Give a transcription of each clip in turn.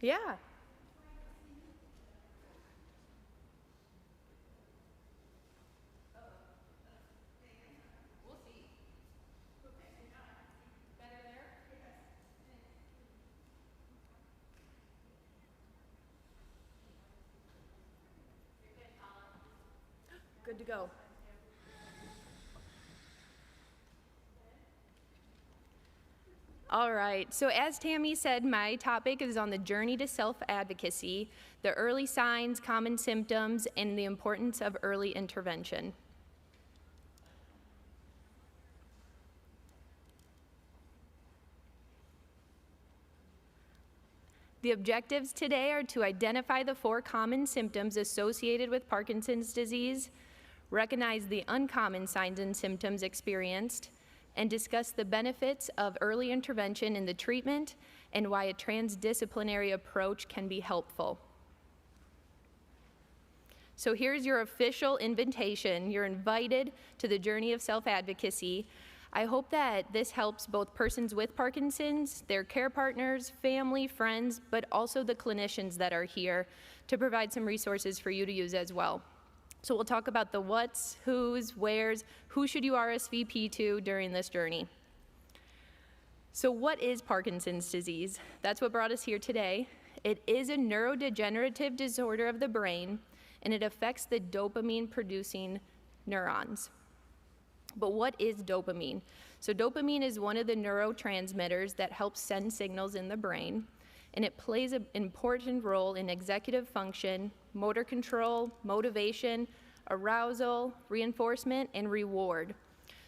Yeah. Good to go. All right, so as Tammy said, my topic is on the journey to self-advocacy, the early signs, common symptoms, and the importance of early intervention. The objectives today are to identify the 4 common symptoms associated with Parkinson's disease, recognize the uncommon signs and symptoms experienced, and discuss the benefits of early intervention in the treatment and why a transdisciplinary approach can be helpful. So here's your official invitation. You're invited to the journey of self-advocacy. I hope that this helps both persons with Parkinson's, their care partners, family, friends, but also the clinicians that are here to provide some resources for you to use as well. So we'll talk about the what's, who's, where's, who should you RSVP to during this journey. So what is Parkinson's disease? That's what brought us here today. It is a neurodegenerative disorder of the brain, and it affects the dopamine-producing neurons. But what is dopamine? So dopamine is one of the neurotransmitters that helps send signals in the brain, and it plays an important role in executive function, motor control, motivation, arousal, reinforcement, and reward.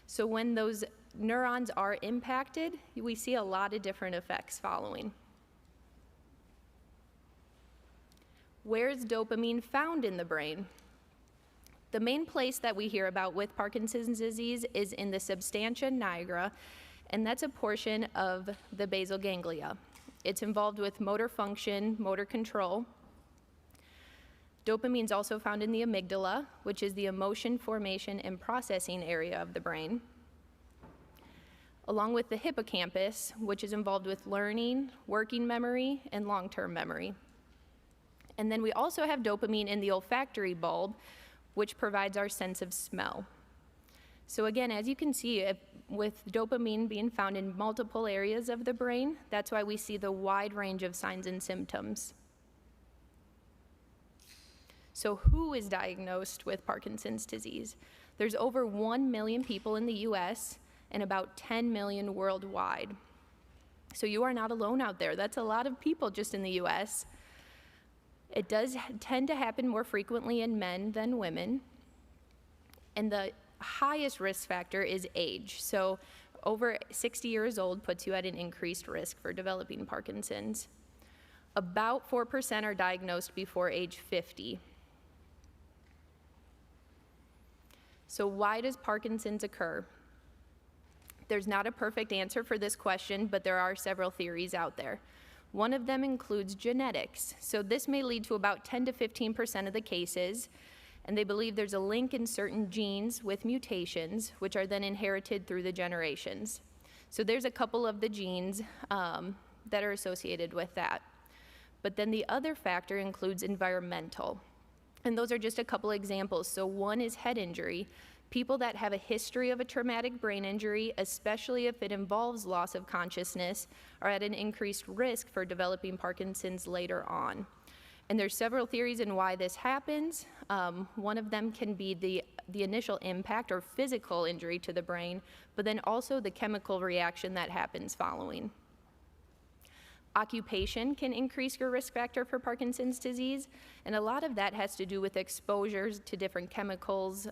So when those neurons are impacted, we see a lot of different effects following. Where is dopamine found in the brain? The main place that we hear about with Parkinson's disease is in the substantia nigra, and that's a portion of the basal ganglia. It's involved with motor function, motor control. Dopamine is also found in the amygdala, which is the emotion formation and processing area of the brain, along with the hippocampus, which is involved with learning, working memory, and long-term memory. And then we also have dopamine in the olfactory bulb, which provides our sense of smell. So again, as you can see, with dopamine being found in multiple areas of the brain, that's why we see the wide range of signs and symptoms. So who is diagnosed with Parkinson's disease? There's over 1 million people in the US and about 10 million worldwide. So you are not alone out there. That's a lot of people just in the US. It does tend to happen more frequently in men than women. And the highest risk factor is age. So over 60 years old puts you at an increased risk for developing Parkinson's. About 4% are diagnosed before age 50. So why does Parkinson's occur? There's not a perfect answer for this question, but there are several theories out there. One of them includes genetics. So this may lead to about 10 to 15% of the cases, and they believe there's a link in certain genes with mutations, which are then inherited through the generations. So there's a couple of the genes that are associated with that. But then the other factor includes environmental. And those are just a couple examples. So one is head injury. People that have a history of a traumatic brain injury, especially if it involves loss of consciousness, are at an increased risk for developing Parkinson's later on. And there's several theories in why this happens. One of them can be the initial impact or physical injury to the brain, but then also the chemical reaction that happens following. Occupation can increase your risk factor for Parkinson's disease, and a lot of that has to do with exposures to different chemicals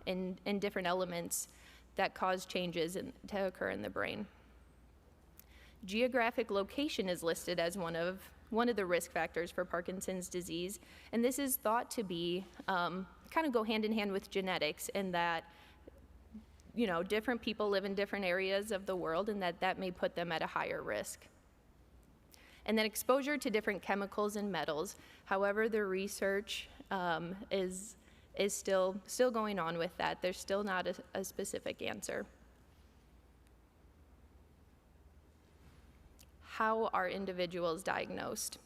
and different elements that cause changes to occur in the brain. Geographic location is listed as one of the risk factors for Parkinson's disease, and this is thought to be kind of go hand in hand with genetics, in that different people live in different areas of the world, and that may put them at a higher risk. And then exposure to different chemicals and metals. However, the research is still going on with that. There's still not a specific answer. How are individuals diagnosed?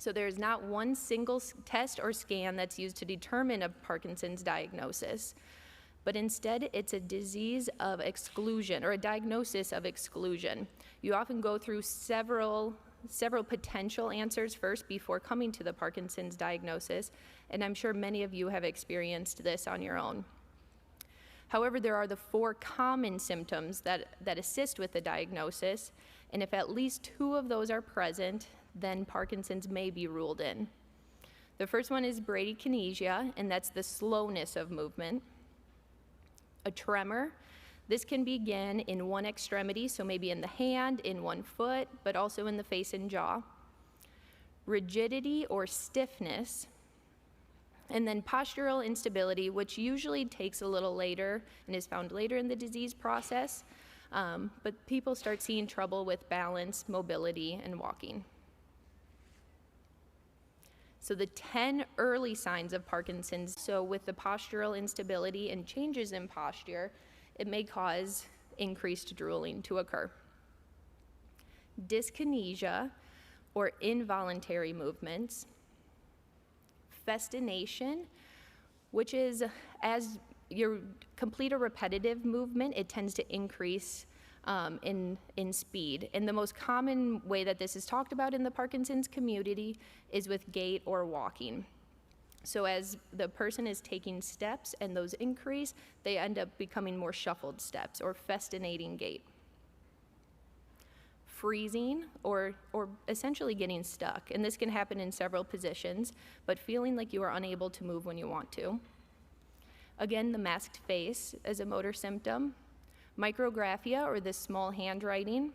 So there's not one single test or scan that's used to determine a Parkinson's diagnosis, but instead it's a disease of exclusion, or a diagnosis of exclusion. You often go through several potential answers first before coming to the Parkinson's diagnosis, and I'm sure many of you have experienced this on your own. However, there are the 4 common symptoms that assist with the diagnosis, and if at least 2 of those are present, then Parkinson's may be ruled in. The first one is bradykinesia, and that's the slowness of movement. A tremor. This can begin in one extremity, so maybe in the hand, in one foot, but also in the face and jaw. Rigidity or stiffness. And then postural instability, which usually takes a little later and is found later in the disease process, but people start seeing trouble with balance, mobility, and walking. So the 10 early signs of Parkinson's, so with the postural instability and changes in posture, it may cause increased drooling to occur. Dyskinesia, or involuntary movements. Festination, which is as you complete a repetitive movement, it tends to increase in speed. And the most common way that this is talked about in the Parkinson's community is with gait or walking. So as the person is taking steps and those increase, they end up becoming more shuffled steps or festinating gait. Freezing, or essentially getting stuck. And this can happen in several positions, but feeling like you are unable to move when you want to. Again, the masked face as a motor symptom. Micrographia, or the small handwriting.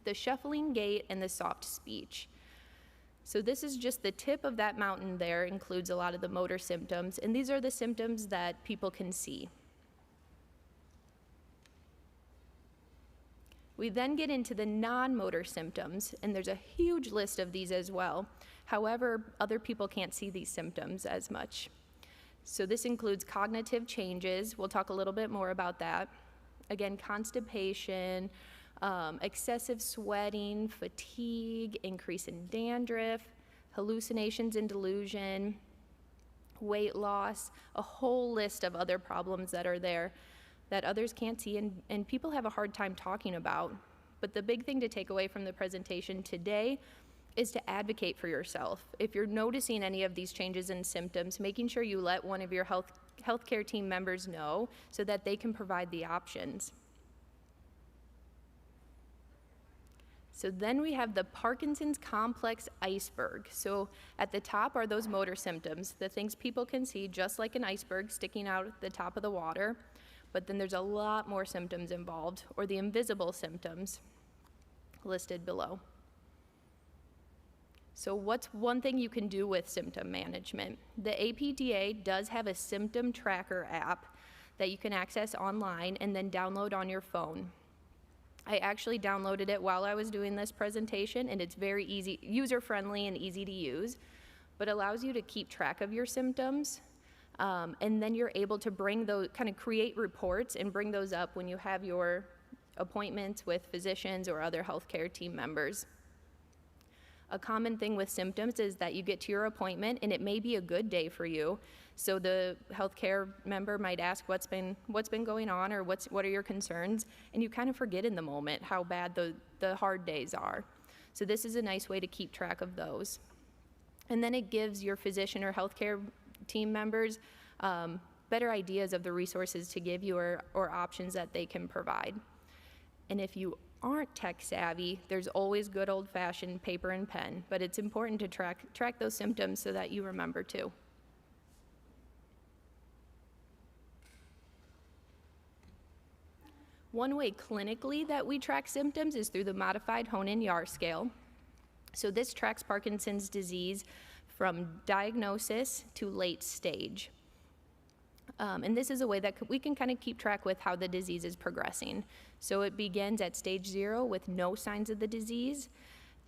The shuffling gait and the soft speech. So this is just the tip of that mountain there, includes a lot of the motor symptoms, and these are the symptoms that people can see. We then get into the non-motor symptoms, and there's a huge list of these as well. However, other people can't see these symptoms as much. So this includes cognitive changes. We'll talk a little bit more about that. Again, constipation, excessive sweating, fatigue, increase in dandruff, hallucinations and delusion, weight loss, a whole list of other problems that are there that others can't see and people have a hard time talking about. But the big thing to take away from the presentation today is to advocate for yourself. If you're noticing any of these changes in symptoms, making sure you let one of your healthcare team members know so that they can provide the options. So then we have the Parkinson's complex iceberg. So at the top are those motor symptoms, the things people can see, just like an iceberg sticking out at the top of the water. But then there's a lot more symptoms involved, or the invisible symptoms listed below. So what's one thing you can do with symptom management? The APTA does have a Symptom Tracker App that you can access online and then download on your phone. I actually downloaded it while I was doing this presentation, and it's very easy, user-friendly and easy to use, but allows you to keep track of your symptoms, and then you're able to bring those, kind of create reports and bring those up when you have your appointments with physicians or other healthcare team members. A common thing with symptoms is that you get to your appointment and it may be a good day for you. So the healthcare member might ask what's been going on, or what are your concerns, and you kind of forget in the moment how bad the hard days are. So this is a nice way to keep track of those. And then it gives your physician or healthcare team members better ideas of the resources to give you or options that they can provide. And if you aren't tech savvy, there's always good old-fashioned paper and pen, but it's important to track those symptoms so that you remember too. One way clinically that we track symptoms is through the modified Hoehn-Yahr scale. So this tracks Parkinson's disease from diagnosis to late stage. And this is a way that we can kind of keep track with how the disease is progressing. So it begins at stage 0 with no signs of the disease,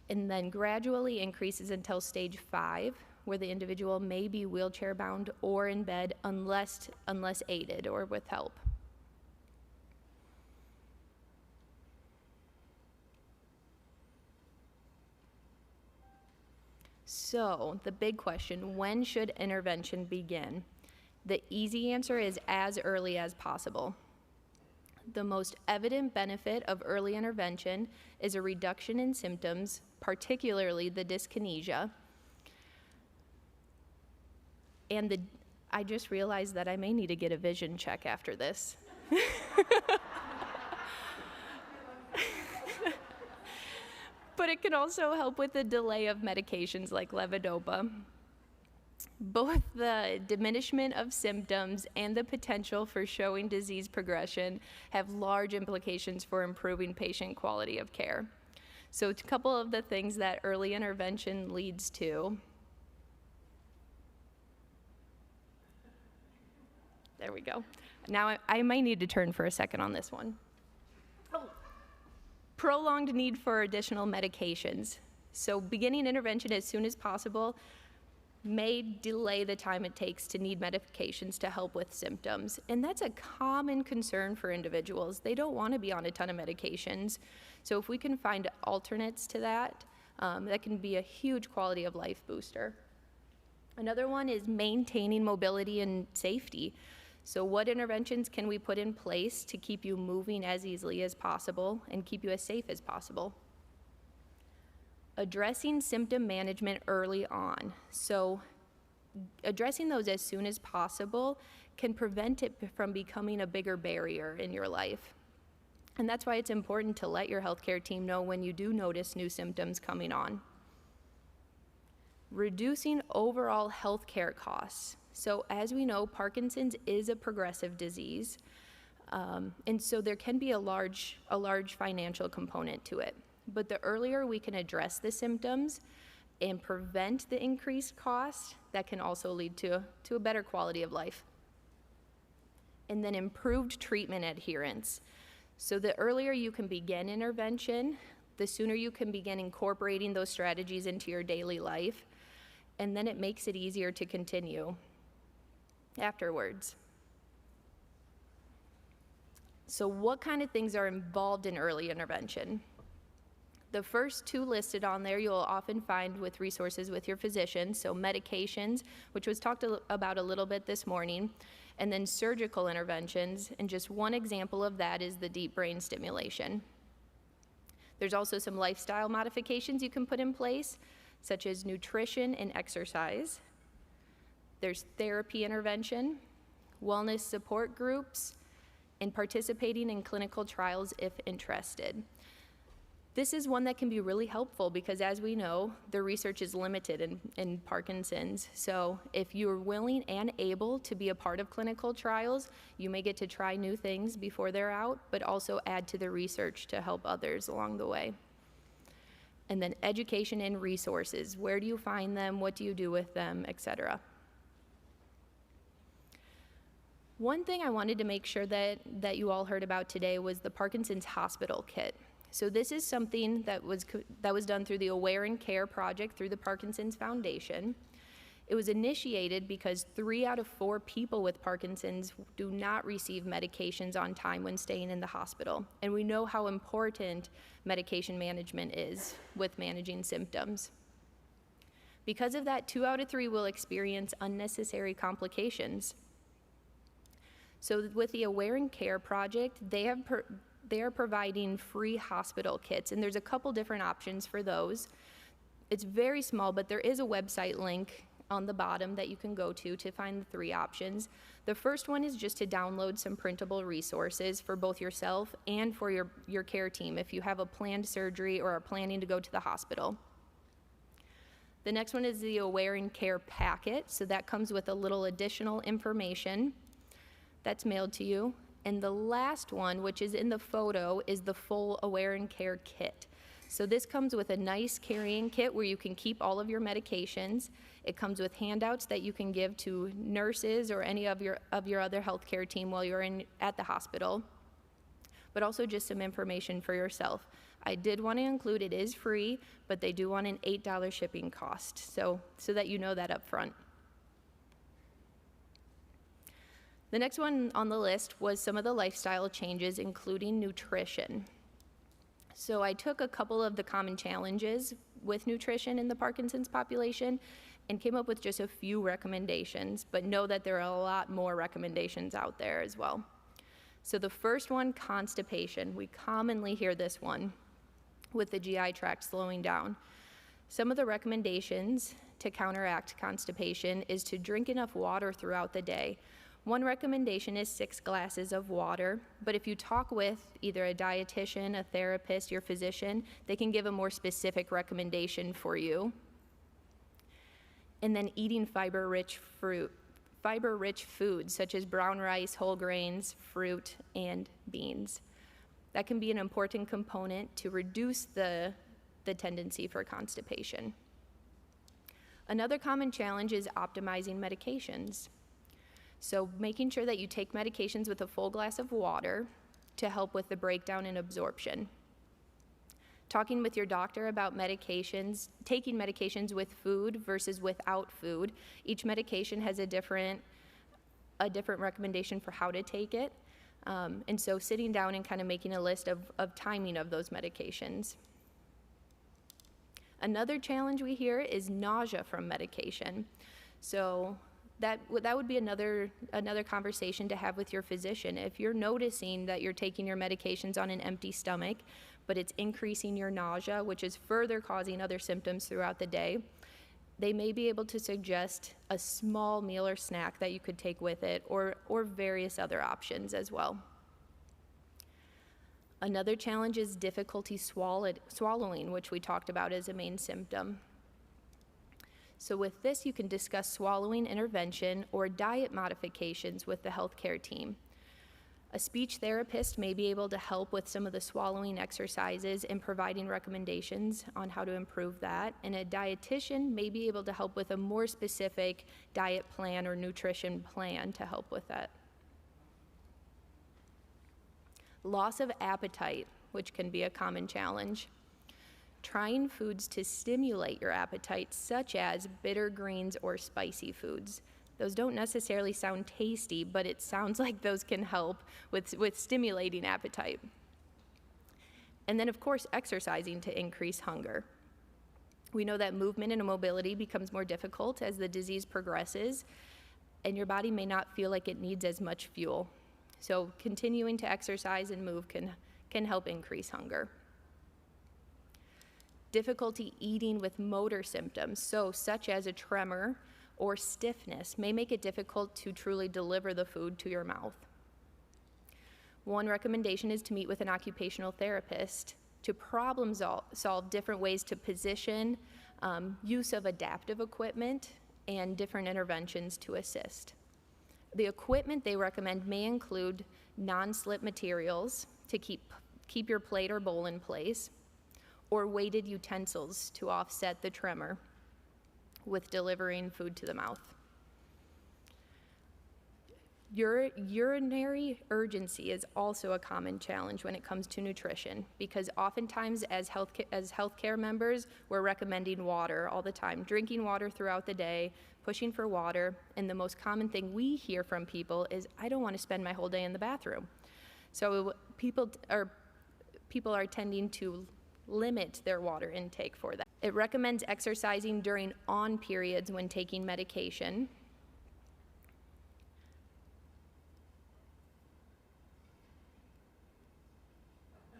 and then gradually increases until stage 5, where the individual may be wheelchair bound or in bed unless aided or with help. So the big question, when should intervention begin? The easy answer is as early as possible. The most evident benefit of early intervention is a reduction in symptoms, particularly the dyskinesia. And I just realized that I may need to get a vision check after this. But it can also help with the delay of medications like levodopa. Both the diminishment of symptoms and the potential for showing disease progression have large implications for improving patient quality of care. So a couple of the things that early intervention leads to. There we go. Now I might need to turn for a second on this one. Prolonged need for additional medications. So beginning intervention as soon as possible may delay the time it takes to need medications to help with symptoms. And that's a common concern for individuals. They don't want to be on a ton of medications. So if we can find alternates to that, that can be a huge quality of life booster. Another one is maintaining mobility and safety. So what interventions can we put in place to keep you moving as easily as possible and keep you as safe as possible? Addressing symptom management early on. So addressing those as soon as possible can prevent it from becoming a bigger barrier in your life. And that's why it's important to let your healthcare team know when you do notice new symptoms coming on. Reducing overall healthcare costs. So as we know, Parkinson's is a progressive disease, and so there can be a large financial component to it. But the earlier we can address the symptoms and prevent the increased cost, that can also lead to a better quality of life. And then improved treatment adherence. So the earlier you can begin intervention, the sooner you can begin incorporating those strategies into your daily life, and then it makes it easier to continue afterwards. So what kind of things are involved in early intervention? The first two listed on there you'll often find with resources with your physician, so medications, which was talked about a little bit this morning, and then surgical interventions, and just one example of that is the deep brain stimulation. There's also some lifestyle modifications you can put in place, such as nutrition and exercise. There's therapy intervention, wellness support groups, and participating in clinical trials if interested. This is one that can be really helpful because, as we know, the research is limited in Parkinson's. So if you're willing and able to be a part of clinical trials, you may get to try new things before they're out, but also add to the research to help others along the way. And then education and resources. Where do you find them? What do you do with them, etc. One thing I wanted to make sure that you all heard about today was the Parkinsons Hospital Kit. So this is something that was done through the Aware and Care project through the Parkinson's Foundation. It was initiated because 3 out of 4 people with Parkinson's do not receive medications on time when staying in the hospital. And we know how important medication management is with managing symptoms. Because of that, 2 out of 3 will experience unnecessary complications. So with the Aware and Care project, they are providing free hospital kits, and there's a couple different options for those. It's very small, but there is a website link on the bottom that you can go to find the 3 options. The first one is just to download some printable resources for both yourself and for your care team if you have a planned surgery or are planning to go to the hospital. The next one is the Aware and Care packet, so that comes with a little additional information that's mailed to you. And the last one, which is in the photo, is the full Aware and Care kit. So this comes with a nice carrying kit where you can keep all of your medications. It comes with handouts that you can give to nurses or any of your other healthcare team while you're at the hospital, but also just some information for yourself. I did want to include it is free, but they do want an $8 shipping cost, so that you know that up front. The next one on the list was some of the lifestyle changes, including nutrition. So I took a couple of the common challenges with nutrition in the Parkinson's population and came up with just a few recommendations, but know that there are a lot more recommendations out there as well. So the first one, constipation. We commonly hear this one with the GI tract slowing down. Some of the recommendations to counteract constipation is to drink enough water throughout the day. One recommendation is 6 glasses of water, but if you talk with either a dietitian, a therapist, your physician, they can give a more specific recommendation for you. And then eating fiber-rich foods such as brown rice, whole grains, fruit, and beans. That can be an important component to reduce the tendency for constipation. Another common challenge is optimizing medications. So making sure that you take medications with a full glass of water to help with the breakdown and absorption. Talking with your doctor about medications, taking medications with food versus without food. Each medication has a different recommendation for how to take it. And so sitting down and kind of making a list of timing of those medications. Another challenge we hear is nausea from medication. So that would be another conversation to have with your physician. If you're noticing that you're taking your medications on an empty stomach, but it's increasing your nausea, which is further causing other symptoms throughout the day, they may be able to suggest a small meal or snack that you could take with it, or various other options as well. Another challenge is difficulty swallowing, which we talked about as a main symptom. So with this, you can discuss swallowing intervention or diet modifications with the healthcare team. A speech therapist may be able to help with some of the swallowing exercises and providing recommendations on how to improve that. And a dietitian may be able to help with a more specific diet plan or nutrition plan to help with that. Loss of appetite, which can be a common challenge. Trying foods to stimulate your appetite, such as bitter greens or spicy foods. Those don't necessarily sound tasty, but it sounds like those can help with stimulating appetite. And then, of course, exercising to increase hunger. We know that movement and mobility becomes more difficult as the disease progresses, and your body may not feel like it needs as much fuel. So continuing to exercise and move can help increase hunger. Difficulty eating with motor symptoms, such as a tremor or stiffness, may make it difficult to truly deliver the food to your mouth. One recommendation is to meet with an occupational therapist to problem solve different ways to position, use of adaptive equipment, and different interventions to assist. The equipment they recommend may include non-slip materials to keep your plate or bowl in place, or weighted utensils to offset the tremor with delivering food to the mouth. Urinary urgency is also a common challenge when it comes to nutrition, because oftentimes as healthcare members, we're recommending water all the time, drinking water throughout the day, pushing for water, and the most common thing we hear from people is, I don't want to spend my whole day in the bathroom. So people are tending to limit their water intake for that. It recommends exercising during on periods when taking medication.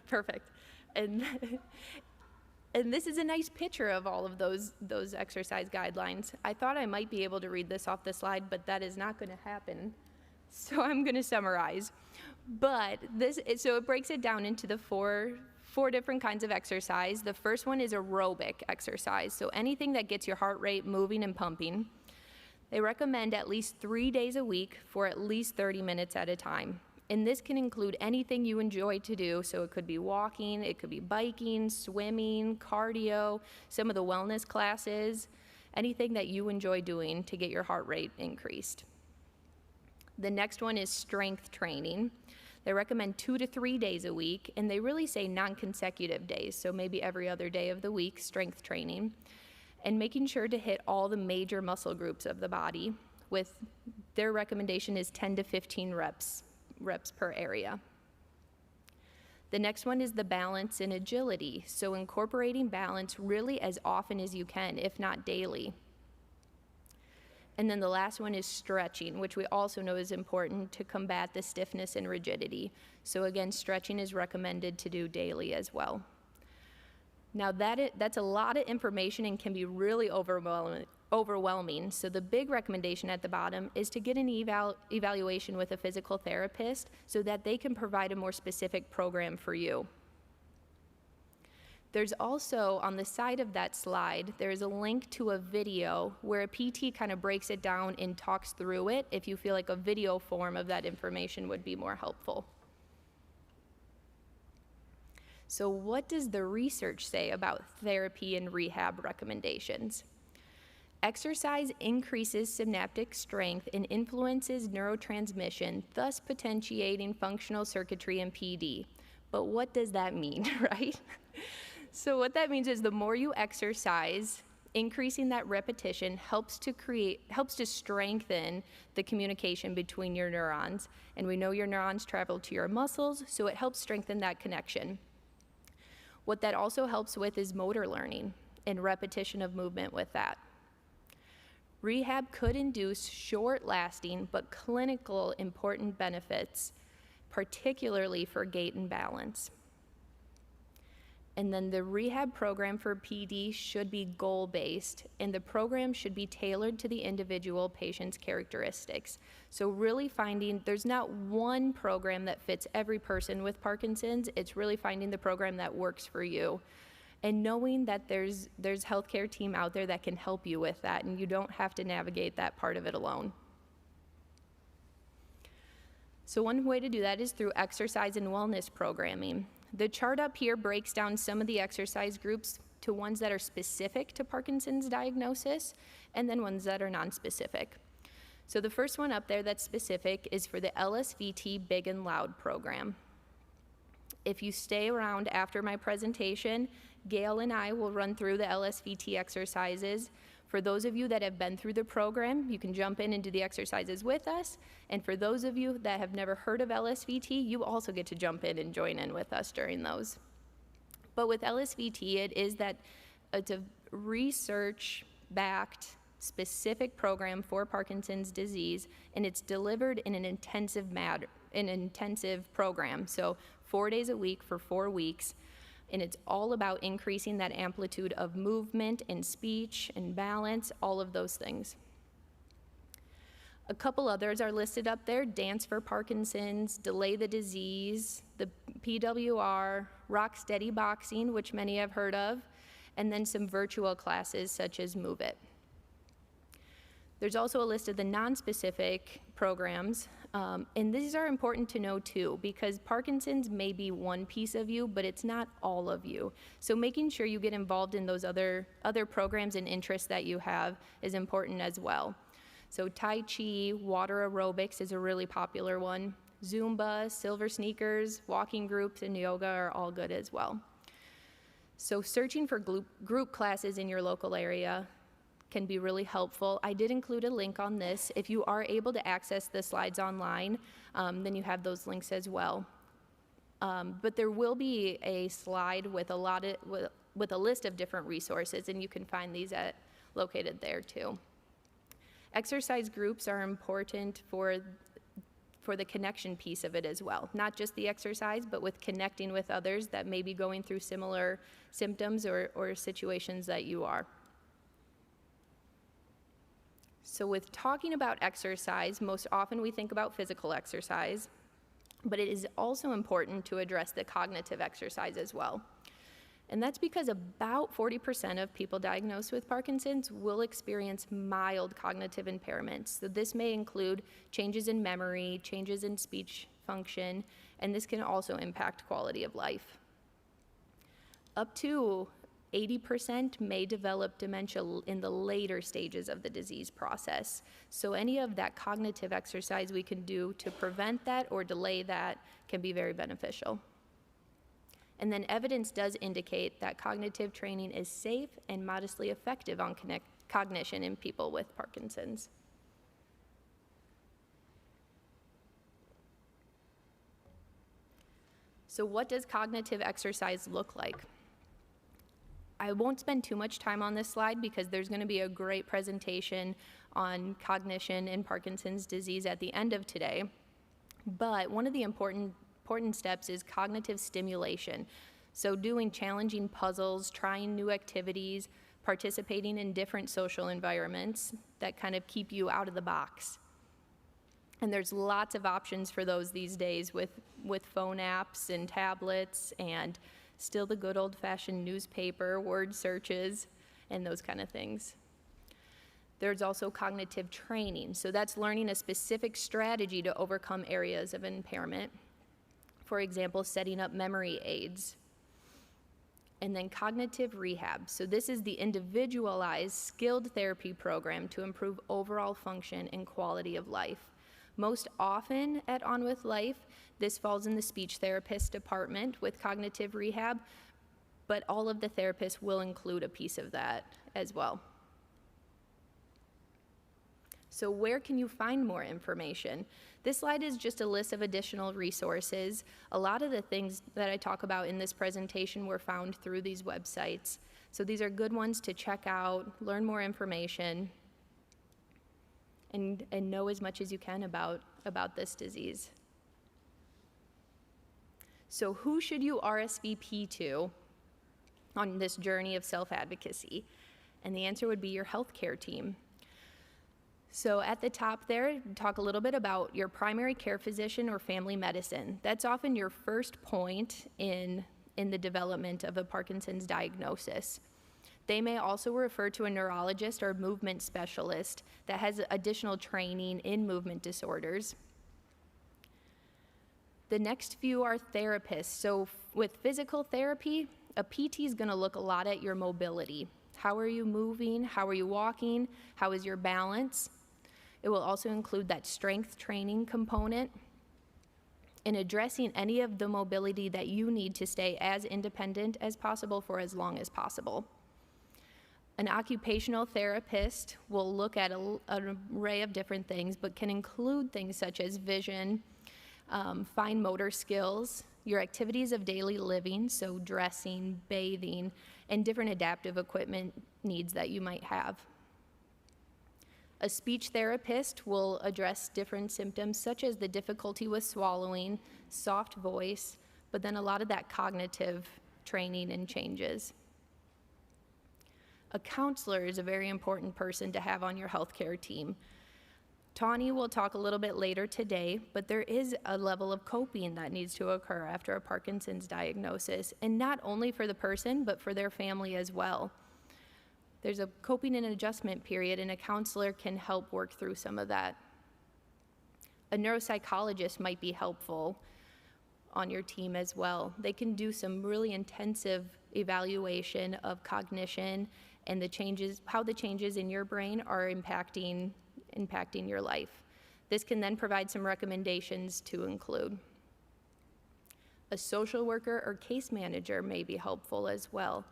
Perfect. And this is a nice picture of all of those exercise guidelines. I thought I might be able to read this off the slide, but that is not going to happen. So I'm going to summarize. But so it breaks it down into the four different kinds of exercise. The first one is aerobic exercise, so anything that gets your heart rate moving and pumping. They recommend at least 3 days a week for at least 30 minutes at a time. And this can include anything you enjoy to do, so it could be walking, it could be biking, swimming, cardio, some of the wellness classes, anything that you enjoy doing to get your heart rate increased. The next one is strength training. They recommend 2 to 3 days a week, and they really say non-consecutive days, so maybe every other day of the week, strength training, and making sure to hit all the major muscle groups of the body, with their recommendation is 10 to 15 reps per area. The next one is the balance and agility. So incorporating balance really as often as you can, if not daily. And then the last one is stretching, which we also know is important to combat the stiffness and rigidity. So again, stretching is recommended to do daily as well. Now that's a lot of information and can be really overwhelming. So the big recommendation at the bottom is to get an evaluation with a physical therapist so that they can provide a more specific program for you. There's also, on the side of that slide, there's a link to a video where a PT kind of breaks it down and talks through it if you feel like a video form of that information would be more helpful. So what does the research say about therapy and rehab recommendations? Exercise increases synaptic strength and influences neurotransmission, thus potentiating functional circuitry in PD. But what does that mean, right? So what that means is the more you exercise, increasing that repetition helps to strengthen the communication between your neurons. And we know your neurons travel to your muscles, so it helps strengthen that connection. What that also helps with is motor learning and repetition of movement with that. Rehab could induce short-lasting but clinical important benefits, particularly for gait and balance. And then the rehab program for PD should be goal-based, and the program should be tailored to the individual patient's characteristics. So really finding, there's not one program that fits every person with Parkinson's, it's really finding the program that works for you. And knowing that there's healthcare team out there that can help you with that, and you don't have to navigate that part of it alone. So one way to do that is through exercise and wellness programming. The chart up here breaks down some of the exercise groups to ones that are specific to Parkinson's diagnosis, and then ones that are non-specific. So the first one up there that's specific is for the LSVT Big and Loud program. If you stay around after my presentation, Gail and I will run through the LSVT exercises. For those of you that have been through the program, you can jump in and do the exercises with us. And for those of you that have never heard of LSVT, you also get to jump in and join in with us during those. But with LSVT, it's a research-backed, specific program for Parkinson's disease, and it's delivered in an intensive program. So 4 days a week for 4 weeks. And it's all about increasing that amplitude of movement and speech and balance, all of those things. A couple others are listed up there: Dance for Parkinson's, Delay the Disease, the PWR, Rock Steady Boxing, which many have heard of, and then some virtual classes such as Move It. There's also a list of the non-specific programs, and these are important to know too, because Parkinson's may be one piece of you, but it's not all of you. So making sure you get involved in those other programs and interests that you have is important as well. So Tai Chi, water aerobics is a really popular one. Zumba, silver sneakers, walking groups, and yoga are all good as well. So searching for group classes in your local area can be really helpful. I did include a link on this. If you are able to access the slides online, then you have those links as well. But there will be a slide with a list of different resources, and you can find these located there too. Exercise groups are important for the connection piece of it as well. Not just the exercise, but with connecting with others that may be going through similar symptoms or situations that you are. So with talking about exercise, most often we think about physical exercise, but it is also important to address the cognitive exercise as well. And that's because about 40% of people diagnosed with Parkinson's will experience mild cognitive impairments. So this may include changes in memory, changes in speech function, and this can also impact quality of life. Up to 80% may develop dementia in the later stages of the disease process. So any of that cognitive exercise we can do to prevent that or delay that can be very beneficial. And then evidence does indicate that cognitive training is safe and modestly effective on cognition in people with Parkinson's. So what does cognitive exercise look like? I won't spend too much time on this slide because there's going to be a great presentation on cognition and Parkinson's disease at the end of today. But one of the important steps is cognitive stimulation. So doing challenging puzzles, trying new activities, participating in different social environments that kind of keep you out of the box. And there's lots of options for those these days with phone apps and tablets and still the good old-fashioned newspaper, word searches, and those kind of things. There's also cognitive training. So that's learning a specific strategy to overcome areas of impairment. For example, setting up memory aids. And then cognitive rehab. So this is the individualized, skilled therapy program to improve overall function and quality of life. Most often at On With Life, this falls in the speech therapist department with cognitive rehab, but all of the therapists will include a piece of that as well. So where can you find more information? This slide is just a list of additional resources. A lot of the things that I talk about in this presentation were found through these websites. So these are good ones to check out, learn more information, and know as much as you can about this disease. So who should you RSVP to on this journey of self-advocacy? And the answer would be your healthcare team. So at the top there, talk a little bit about your primary care physician or family medicine. That's often your first point in the development of a Parkinson's diagnosis. They may also refer to a neurologist or movement specialist that has additional training in movement disorders. The next few are therapists. So with physical therapy, a PT is going to look a lot at your mobility. How are you moving? How are you walking? How is your balance? It will also include that strength training component in addressing any of the mobility that you need to stay as independent as possible for as long as possible. An occupational therapist will look at an array of different things, but can include things such as vision, fine motor skills, your activities of daily living, so dressing, bathing, and different adaptive equipment needs that you might have. A speech therapist will address different symptoms such as the difficulty with swallowing, soft voice, but then a lot of that cognitive training and changes. A counselor is a very important person to have on your healthcare team. Tawny will talk a little bit later today, but there is a level of coping that needs to occur after a Parkinson's diagnosis, and not only for the person, but for their family as well. There's a coping and adjustment period, and a counselor can help work through some of that. A neuropsychologist might be helpful on your team as well. They can do some really intensive evaluation of cognition and the changes, how the changes in your brain are impacting your life. This can then provide some recommendations to include. A social worker or case manager may be helpful as well.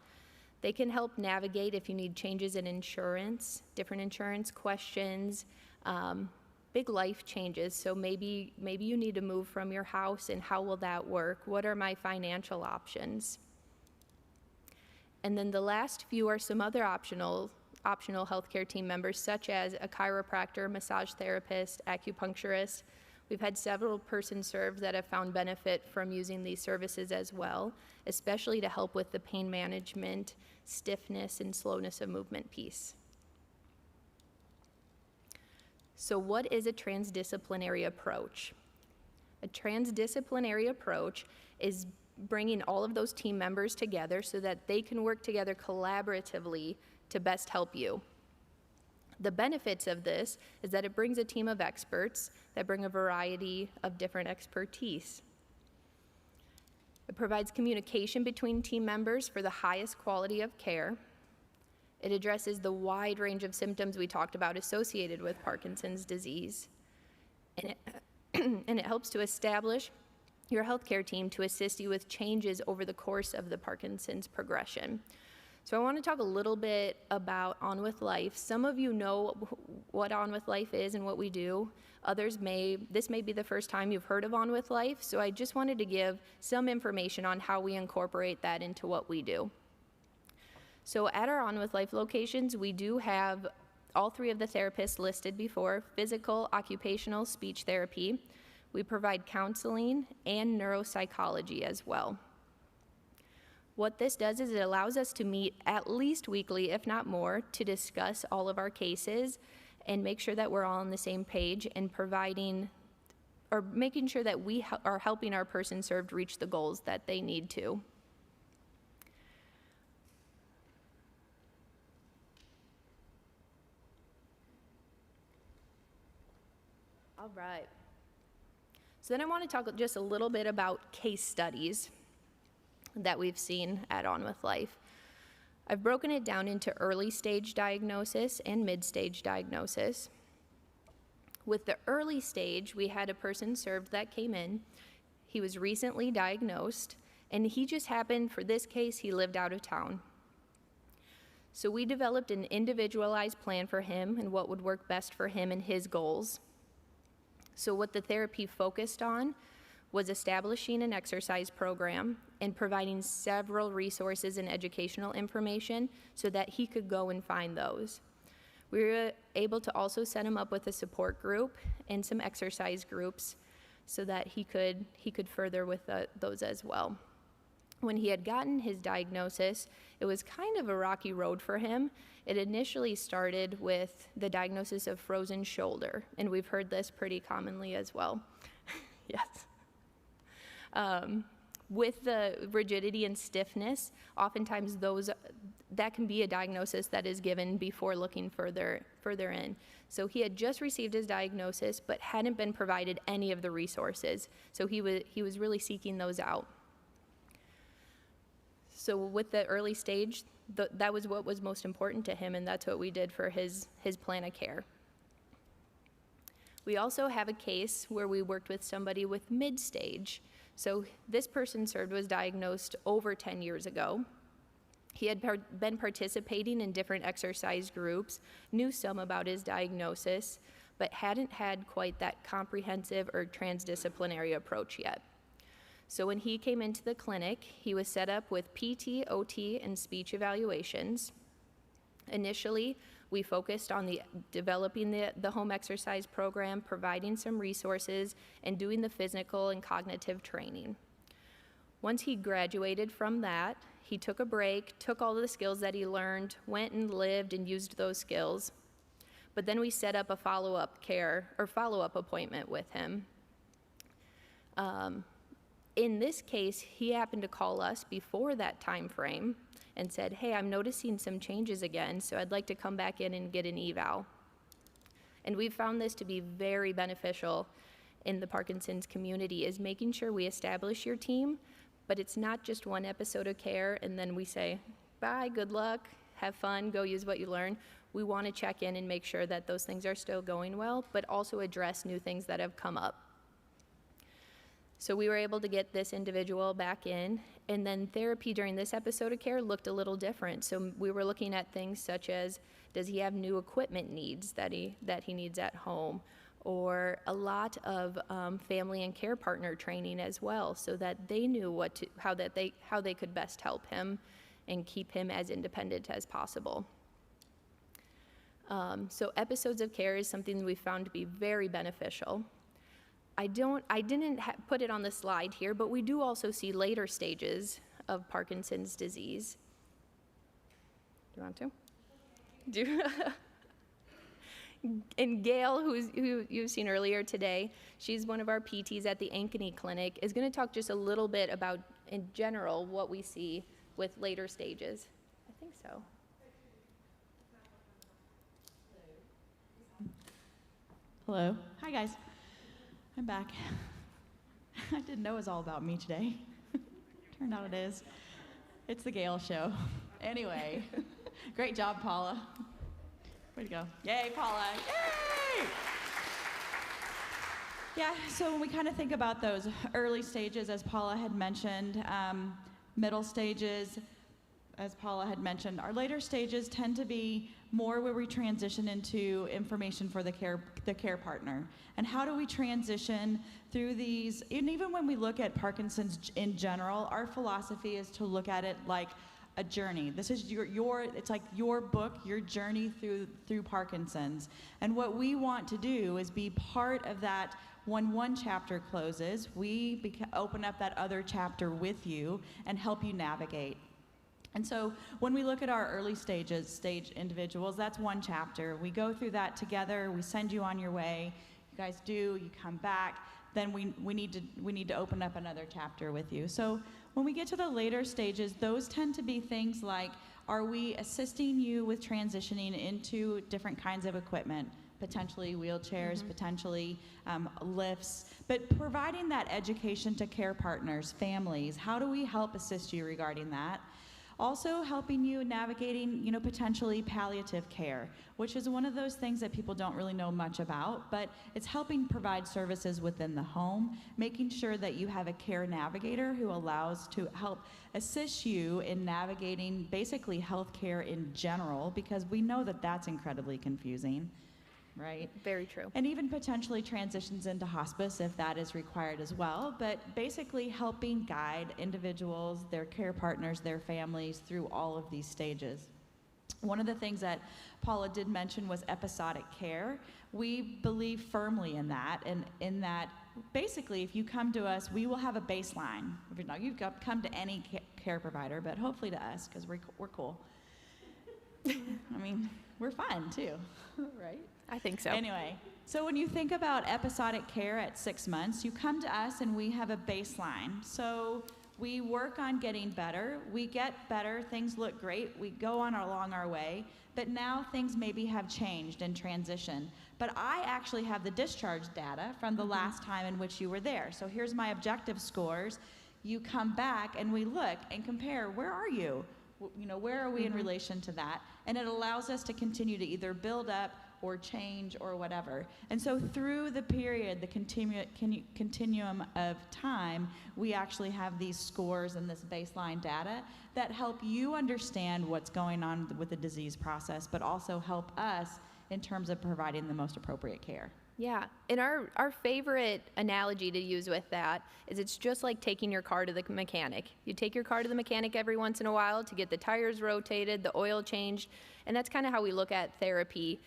They can help navigate if you need changes in insurance, different insurance questions, big life changes. So maybe you need to move from your house, and how will that work? What are my financial options? And then the last few are some other optional healthcare team members, such as a chiropractor, massage therapist, acupuncturist. We've had several persons served that have found benefit from using these services as well, especially to help with the pain management, stiffness, and slowness of movement piece. So what is a transdisciplinary approach? A transdisciplinary approach is bringing all of those team members together so that they can work together collaboratively to best help you. The benefits of this is that it brings a team of experts that bring a variety of different expertise. It provides communication between team members for the highest quality of care. It addresses the wide range of symptoms we talked about associated with Parkinson's disease. And it helps to establish your healthcare team to assist you with changes over the course of the Parkinson's progression. So I want to talk a little bit about On With Life. Some of you know what On With Life is and what we do. This may be the first time you've heard of On With Life, so I just wanted to give some information on how we incorporate that into what we do. So at our On With Life locations, we do have all 3 of the therapists listed before: physical, occupational, speech therapy. We provide counseling and neuropsychology as well. What this does is it allows us to meet at least weekly, if not more, to discuss all of our cases and make sure that we're all on the same page and making sure that we are helping our person served reach the goals that they need to. All right. So then I want to talk just a little bit about case studies that we've seen at On With Life. I've broken it down into early stage diagnosis and mid-stage diagnosis. With the early stage, we had a person served that came in. He was recently diagnosed, and he just happened, for this case, he lived out of town. So we developed an individualized plan for him and what would work best for him and his goals. So what the therapy focused on was establishing an exercise program and providing several resources and educational information so that he could go and find those. We were able to also set him up with a support group and some exercise groups so that he could further with those as well. When he had gotten his diagnosis, it was kind of a rocky road for him. It initially started with the diagnosis of frozen shoulder, and we've heard this pretty commonly as well. Yes. With the rigidity and stiffness, oftentimes that can be a diagnosis that is given before looking further in. So he had just received his diagnosis, but hadn't been provided any of the resources. So he was really seeking those out. So with the early stage, that was what was most important to him, and that's what we did for his plan of care. We also have a case where we worked with somebody with mid-stage. So this person served was diagnosed over 10 years ago. He had been participating in different exercise groups, knew some about his diagnosis, but hadn't had quite that comprehensive or transdisciplinary approach yet. So when he came into the clinic, he was set up with PT, OT, and speech evaluations. Initially, we focused on developing the home exercise program, providing some resources, and doing the physical and cognitive training. Once he graduated from that, he took a break, took all of the skills that he learned, went and lived and used those skills. But then we set up a follow-up appointment with him. In this case, he happened to call us before that time frame and said, hey, I'm noticing some changes again, so I'd like to come back in and get an eval. And we've found this to be very beneficial in the Parkinson's community, is making sure we establish your team, but it's not just one episode of care and then we say, bye, good luck, have fun, go use what you learn. We want to check in and make sure that those things are still going well, but also address new things that have come up. So we were able to get this individual back in, and then therapy during this episode of care looked a little different. So we were looking at things such as, does he have new equipment needs that he needs at home? Or a lot of family and care partner training as well, so that they knew how they could best help him and keep him as independent as possible. So episodes of care is something we found to be very beneficial. I didn't put it on the slide here, but we do also see later stages of Parkinson's disease. Do you want to? And Gail, who you've seen earlier today, she's one of our PTs at the Ankeny Clinic, is going to talk just a little bit about, in general, what we see with later stages. I think so. Hello. Hi, guys. I'm back. I didn't know it was all about me today. Turned out it is. It's the Gail show. Anyway, great job, Paula. Way to go. Yay, Paula. Yay! Yeah, so when we kind of think about those early stages, as Paula had mentioned, middle stages, as Paula had mentioned, our later stages tend to be more where we transition into information for the care partner. And how do we transition through these? And even when we look at Parkinson's in general, our philosophy is to look at it like a journey. This is it's like your book, your journey through Parkinson's. And what we want to do is be part of that. When one chapter closes, we open up that other chapter with you and help you navigate. And so when we look at our early stage individuals, that's one chapter. We go through that together. We send you on your way. You guys do. You come back. Then we need to open up another chapter with you. So when we get to the later stages, those tend to be things like, are we assisting you with transitioning into different kinds of equipment? Potentially wheelchairs, potentially lifts, but providing that education to care partners, families. How do we help assist you regarding that? Also helping you navigating, potentially palliative care, which is one of those things that people don't really know much about, but it's helping provide services within the home, making sure that you have a care navigator who allows to help assist you in navigating basically healthcare in general, because we know that that's incredibly confusing. Right? Very true. And even potentially transitions into hospice if that is required as well, but basically helping guide individuals, their care partners, their families through all of these stages. One of the things that Paula did mention was episodic care. We believe firmly in that, and in that basically if you come to us, we will have a baseline. You've come to any care provider, but hopefully to us, because we're cool. I mean, we're fun too, right? I think so. Anyway, so when you think about episodic care at 6 months, you come to us and we have a baseline. So we work on getting better. We get better. Things look great. We go on along our way. But now things maybe have changed and transition. But I actually have the discharge data from the last time in which you were there. So here's my objective scores. You come back and we look and compare, where are you? Where are we in relation to that? And it allows us to continue to either build up or change or whatever. And so through the period, the continuum of time, we actually have these scores and this baseline data that help you understand what's going on with the disease process, but also help us in terms of providing the most appropriate care. Yeah, and our favorite analogy to use with that is it's just like taking your car to the mechanic. You take your car to the mechanic every once in a while to get the tires rotated, the oil changed, and that's kind of how we look at therapy,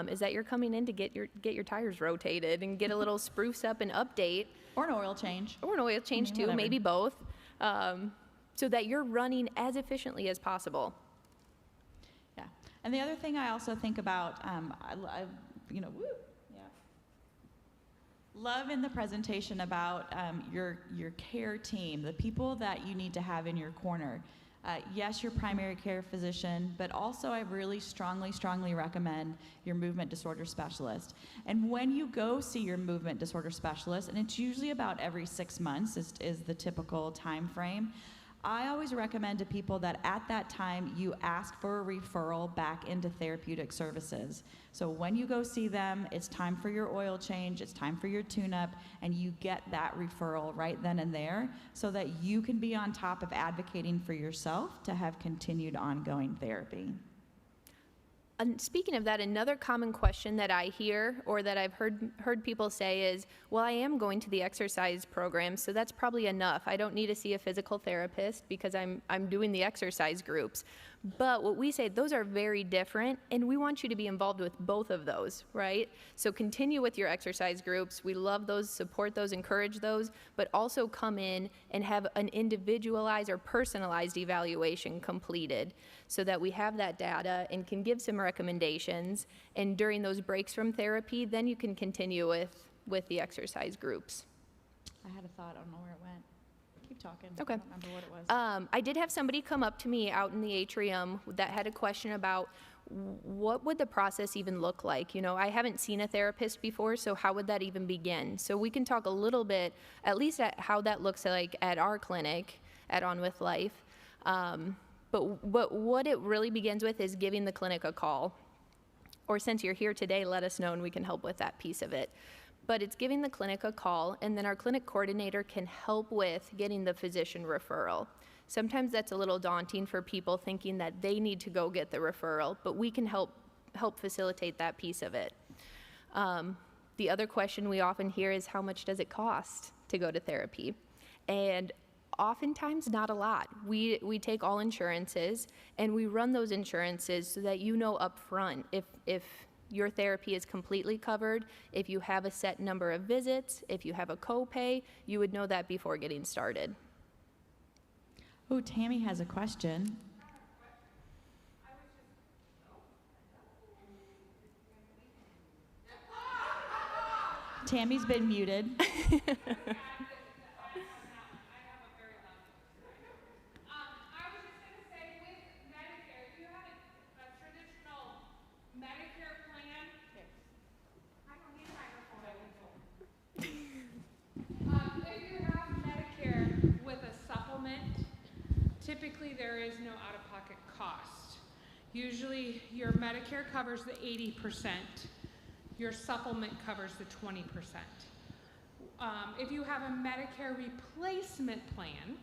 is that you're coming in to get your tires rotated and get a little spruce up and update. Or an oil change. Or an oil change too, whatever. maybe both, so that you're running as efficiently as possible. Yeah, and the other thing I also think about, love in the presentation about your care team, the people that you need to have in your corner. Yes, your primary care physician, but also I really strongly recommend your movement disorder specialist. And when you go see your movement disorder specialist, and it's usually about every 6 months is the typical time frame, I always recommend to people that at that time you ask for a referral back into therapeutic services. So when you go see them, it's time for your oil change, it's time for your tune-up, and you get that referral right then and there so that you can be on top of advocating for yourself to have continued ongoing therapy. And speaking of that, another common question that I hear or that I've heard people say is, well, I am going to the exercise program, so that's probably enough. I don't need to see a physical therapist because I'm doing the exercise groups. But what we say, those are very different, and we want you to be involved with both of those, right? So continue with your exercise groups. We love those, support those, encourage those, but also come in and have an individualized or personalized evaluation completed so that we have that data and can give some recommendations. And during those breaks from therapy, then you can continue with the exercise groups. I had a thought, I don't know where it went. Keep talking. Okay. I don't remember what it was. I did have somebody come up to me out in the atrium that had a question about what would the process even look like? You know, I haven't seen a therapist before, so how would that even begin? So we can talk a little bit, at least at how that looks like at our clinic, at On With Life. But what it really begins with is giving the clinic a call. Or since you're here today, let us know and we can help with that piece of it. But it's giving the clinic a call, and then our clinic coordinator can help with getting the physician referral. Sometimes that's a little daunting for people thinking that they need to go get the referral, but we can help facilitate that piece of it. The other question we often hear is, how much does it cost to go to therapy? And oftentimes not a lot. We take all insurances and we run those insurances so that you know up front if your therapy is completely covered, if you have a set number of visits, if you have a copay, you would know that before getting started. Oh, Tammy has a question. Tammy's been muted. Typically, there is no out-of-pocket cost. Usually, your Medicare covers the 80%. Your supplement covers the 20%. If you have a Medicare replacement plan,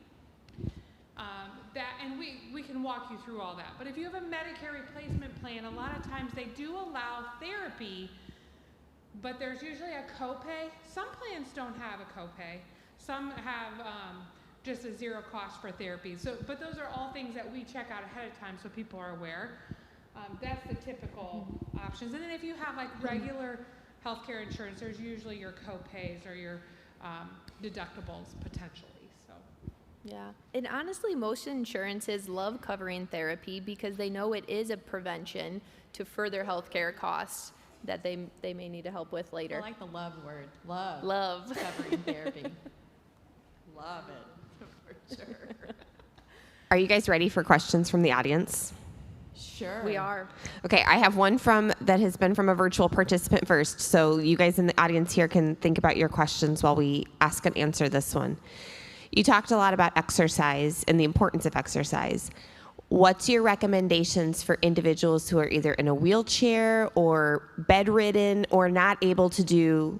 and we can walk you through all that. But if you have a Medicare replacement plan, a lot of times they do allow therapy, but there's usually a copay. Some plans don't have a copay. Some have just a zero cost for therapy. But those are all things that we check out ahead of time so people are aware. That's the typical options. And then if you have like regular healthcare insurance, there's usually your copays or your deductibles potentially. So. Yeah, and honestly, most insurances love covering therapy because they know it is a prevention to further healthcare costs that they may need to help with later. I like the love word. Love. Love. Covering therapy. Love it. For sure. Are you guys ready for questions from the audience? Sure. We are. Okay, I have one that has been from a virtual participant first. So you guys in the audience here can think about your questions while we ask and answer this one. You talked a lot about exercise and the importance of exercise. What's your recommendations for individuals who are either in a wheelchair or bedridden or not able to do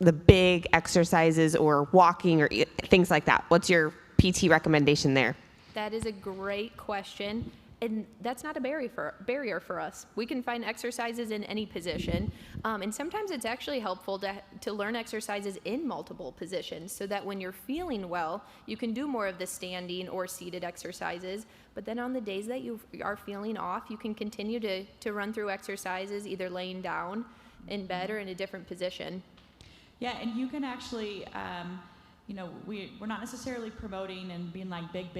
the big exercises or walking or things like that? What's your PT recommendation there? That is a great question. And that's not a barrier for us. We can find exercises in any position. And sometimes it's actually helpful to learn exercises in multiple positions so that when you're feeling well, you can do more of the standing or seated exercises. But then on the days that you are feeling off, you can continue to run through exercises either laying down in bed or in a different position. Yeah, and you can actually, we're not necessarily promoting and being like big,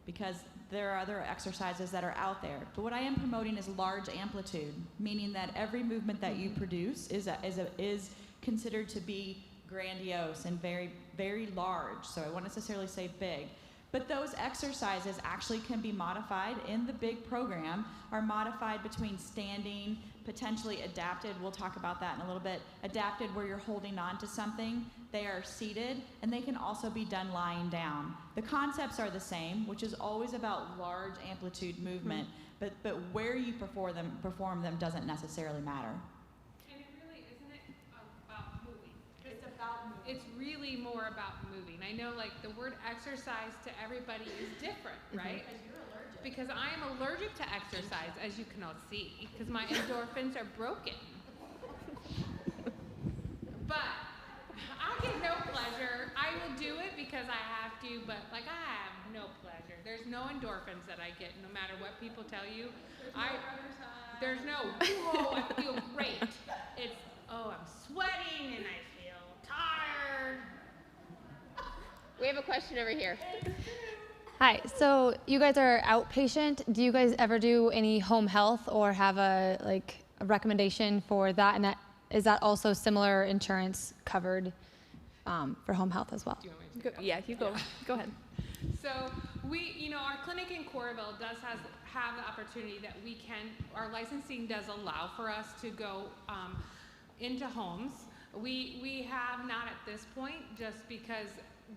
because there are other exercises that are out there. But what I am promoting is large amplitude, meaning that every movement that you produce is considered to be grandiose and very, very large. So I won't necessarily say big. But those exercises actually can be modified in the big program, are modified between standing, potentially adapted, we'll talk about that in a little bit, adapted where you're holding on to something, they are seated, and they can also be done lying down. The concepts are the same, which is always about large amplitude movement, but where you perform them doesn't necessarily matter. And it really, isn't it about moving? It's about moving. It's really more about moving. I know like the word exercise to everybody is different, right? Because I am allergic to exercise, as you can all see, because my endorphins are broken. But I get no pleasure. I will do it because I have to, but like I have no pleasure. There's no endorphins that I get, no matter what people tell you. There's no, whoa, I feel great. It's, oh, I'm sweating and I feel tired. We have a question over here. Hi, so you guys are outpatient. Do you guys ever do any home health or have a recommendation for that? And is that also similar insurance covered for home health as well? Do you want me to take Yeah, you go. Go ahead. So our clinic in Coralville does have the opportunity that our licensing does allow for us to go into homes. We have not at this point, just because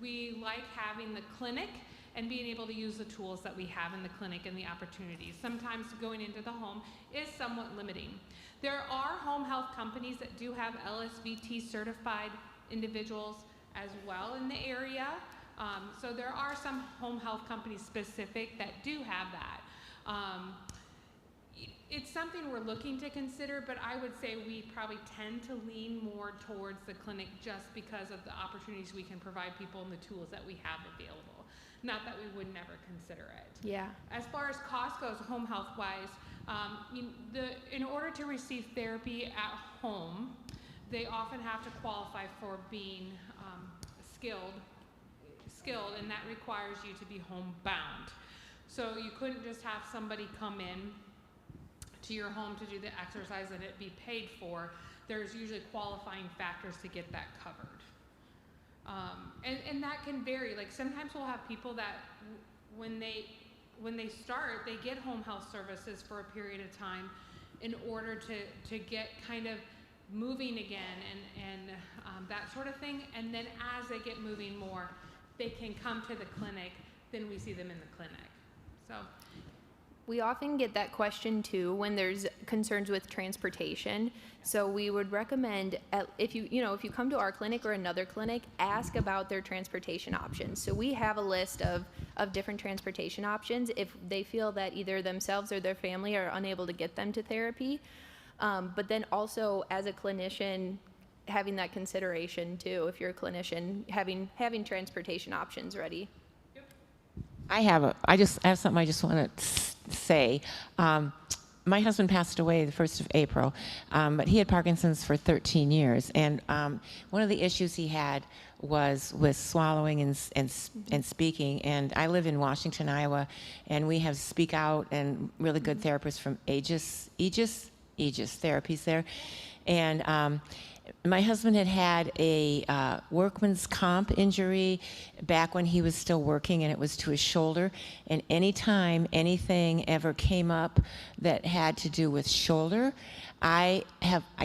we like having the clinic and being able to use the tools that we have in the clinic and the opportunities. Sometimes going into the home is somewhat limiting. There are home health companies that do have LSVT certified individuals as well in the area. So there are some home health companies specific that do have that. It's something we're looking to consider, but I would say we probably tend to lean more towards the clinic just because of the opportunities we can provide people and the tools that we have available. Not that we would never consider it. Yeah. As far as cost goes, home health wise, in order to receive therapy at home, they often have to qualify for being skilled, and that requires you to be homebound. So you couldn't just have somebody come in to your home to do the exercise and it be paid for. There's usually qualifying factors to get that covered. And that can vary. Like sometimes we'll have people that when they start, they get home health services for a period of time in order to get kind of moving again and that sort of thing. And then as they get moving more, they can come to the clinic, then we see them in the clinic. So We often get that question too when there's concerns with transportation. So we would recommend, if you come to our clinic or another clinic, ask about their transportation options. So we have a list of different transportation options if they feel that either themselves or their family are unable to get them to therapy. But then also as a clinician, having that consideration too, if you're a clinician, having transportation options ready. I have something I just want to say. My husband passed away the 1st of April, but he had Parkinson's for 13 years. And one of the issues he had was with swallowing and speaking. And I live in Washington, Iowa, and we have Speak Out and really good therapists from Aegis Therapies there. And my husband had a workman's comp injury back when he was still working, and it was to his shoulder. And anytime anything ever came up that had to do with shoulder, I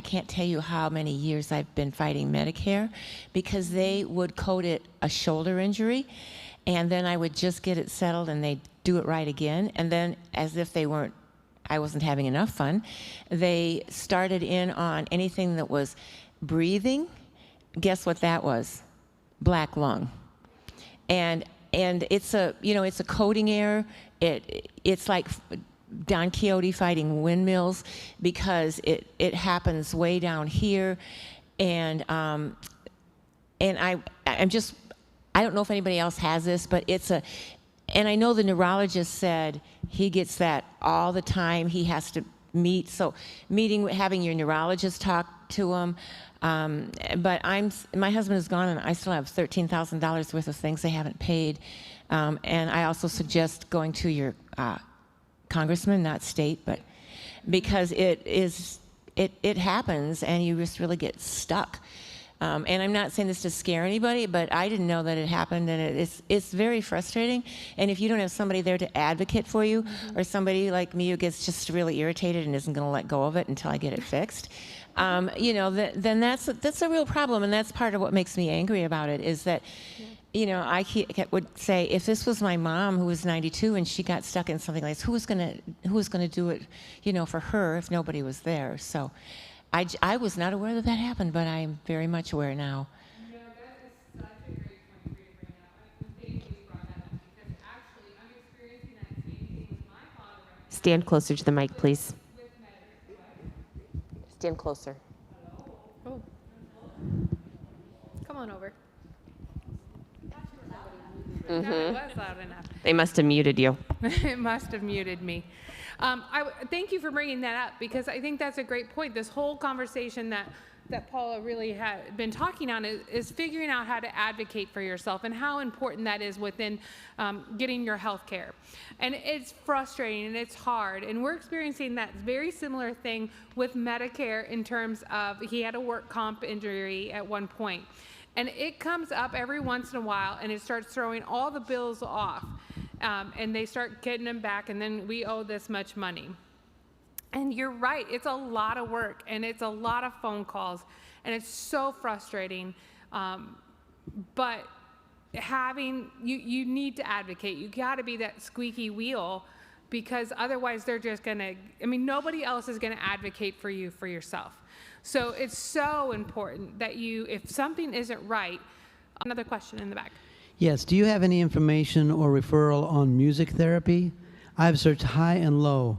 can't tell you how many years I've been fighting Medicare because they would code it a shoulder injury, and then I would just get it settled and they'd do it right again. And then as if I wasn't having enough fun, they started in on anything that was breathing. Guess what that was? Black lung. And it's a coding error. It's like Don Quixote fighting windmills because it happens way down here. And I don't know if anybody else has this, but and I know the neurologist said he gets that all the time. He has to meet. So having your neurologist talk to him. But my husband is gone, and I still have $13,000 worth of things they haven't paid. And I also suggest going to your congressman, not state, but because it happens, and you just really get stuck. And I'm not saying this to scare anybody, but I didn't know that it happened, and it's very frustrating. And if you don't have somebody there to advocate for you, or somebody like me who gets just really irritated and isn't going to let go of it until I get it fixed, then that's a real problem, and that's part of what makes me angry about it. Is that, I would say if this was my mom who was 92 and she got stuck in something like this, who was going to do it, for her if nobody was there? So. I was not aware that happened, but I'm very much aware now. No, that is such a great point for you to bring up. I'm thank you brought that up because actually I'm experiencing that same thing with my father right now. Stand closer to the mic, please. With Medicare. Stand closer. Oh. Come on over. That was loud enough. They must have muted you. It must have muted me. Thank you for bringing that up because I think that's a great point. This whole conversation that Paula really had been talking on is figuring out how to advocate for yourself and how important that is within getting your health care. And it's frustrating and it's hard. And we're experiencing that very similar thing with Medicare in terms of he had a work comp injury at one point. And it comes up every once in a while and it starts throwing all the bills off. And they start getting them back, and then we owe this much money. And you're right, it's a lot of work, and it's a lot of phone calls, and it's so frustrating. But you need to advocate. You got to be that squeaky wheel, because otherwise they're just nobody else is going to advocate for you for yourself. So it's so important that if something isn't right. Another question in the back. Yes. Do you have any information or referral on music therapy? I've searched high and low.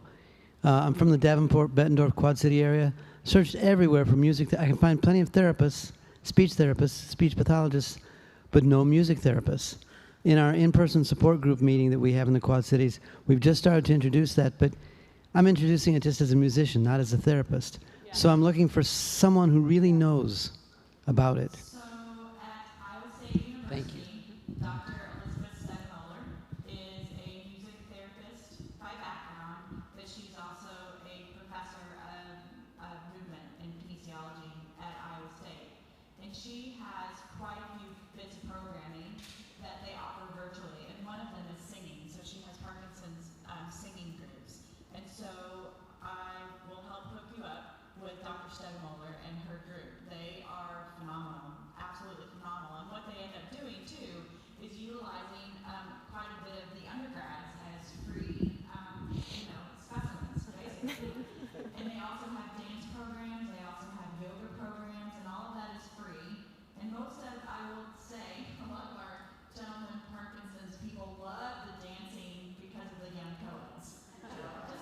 I'm from the Davenport, Bettendorf, Quad City area. Searched everywhere for music. I can find plenty of therapists, speech pathologists, but no music therapists. In our in-person support group meeting that we have in the Quad Cities, we've just started to introduce that, but I'm introducing it just as a musician, not as a therapist. Yeah. So I'm looking for someone who really knows about it. So at Iowa State University, thank you. Dr. is a music therapist by background, but she's also a professor of movement and kinesiology at Iowa State. And she has quite a few bits of programming that they offer virtually, and one of them is singing. So she has Parkinson's singing groups. And so I will help hook you up with Dr. Stedemoller and her group. They are phenomenal, absolutely phenomenal. And what they end up doing too is utilizing quite a bit of the undergrads as free, specimens, basically. And they also have dance programs, they also have yoga programs, and all of that is free. And most of, I will say, a lot of our gentlemen with Parkinson's people love the dancing because of the young Coens.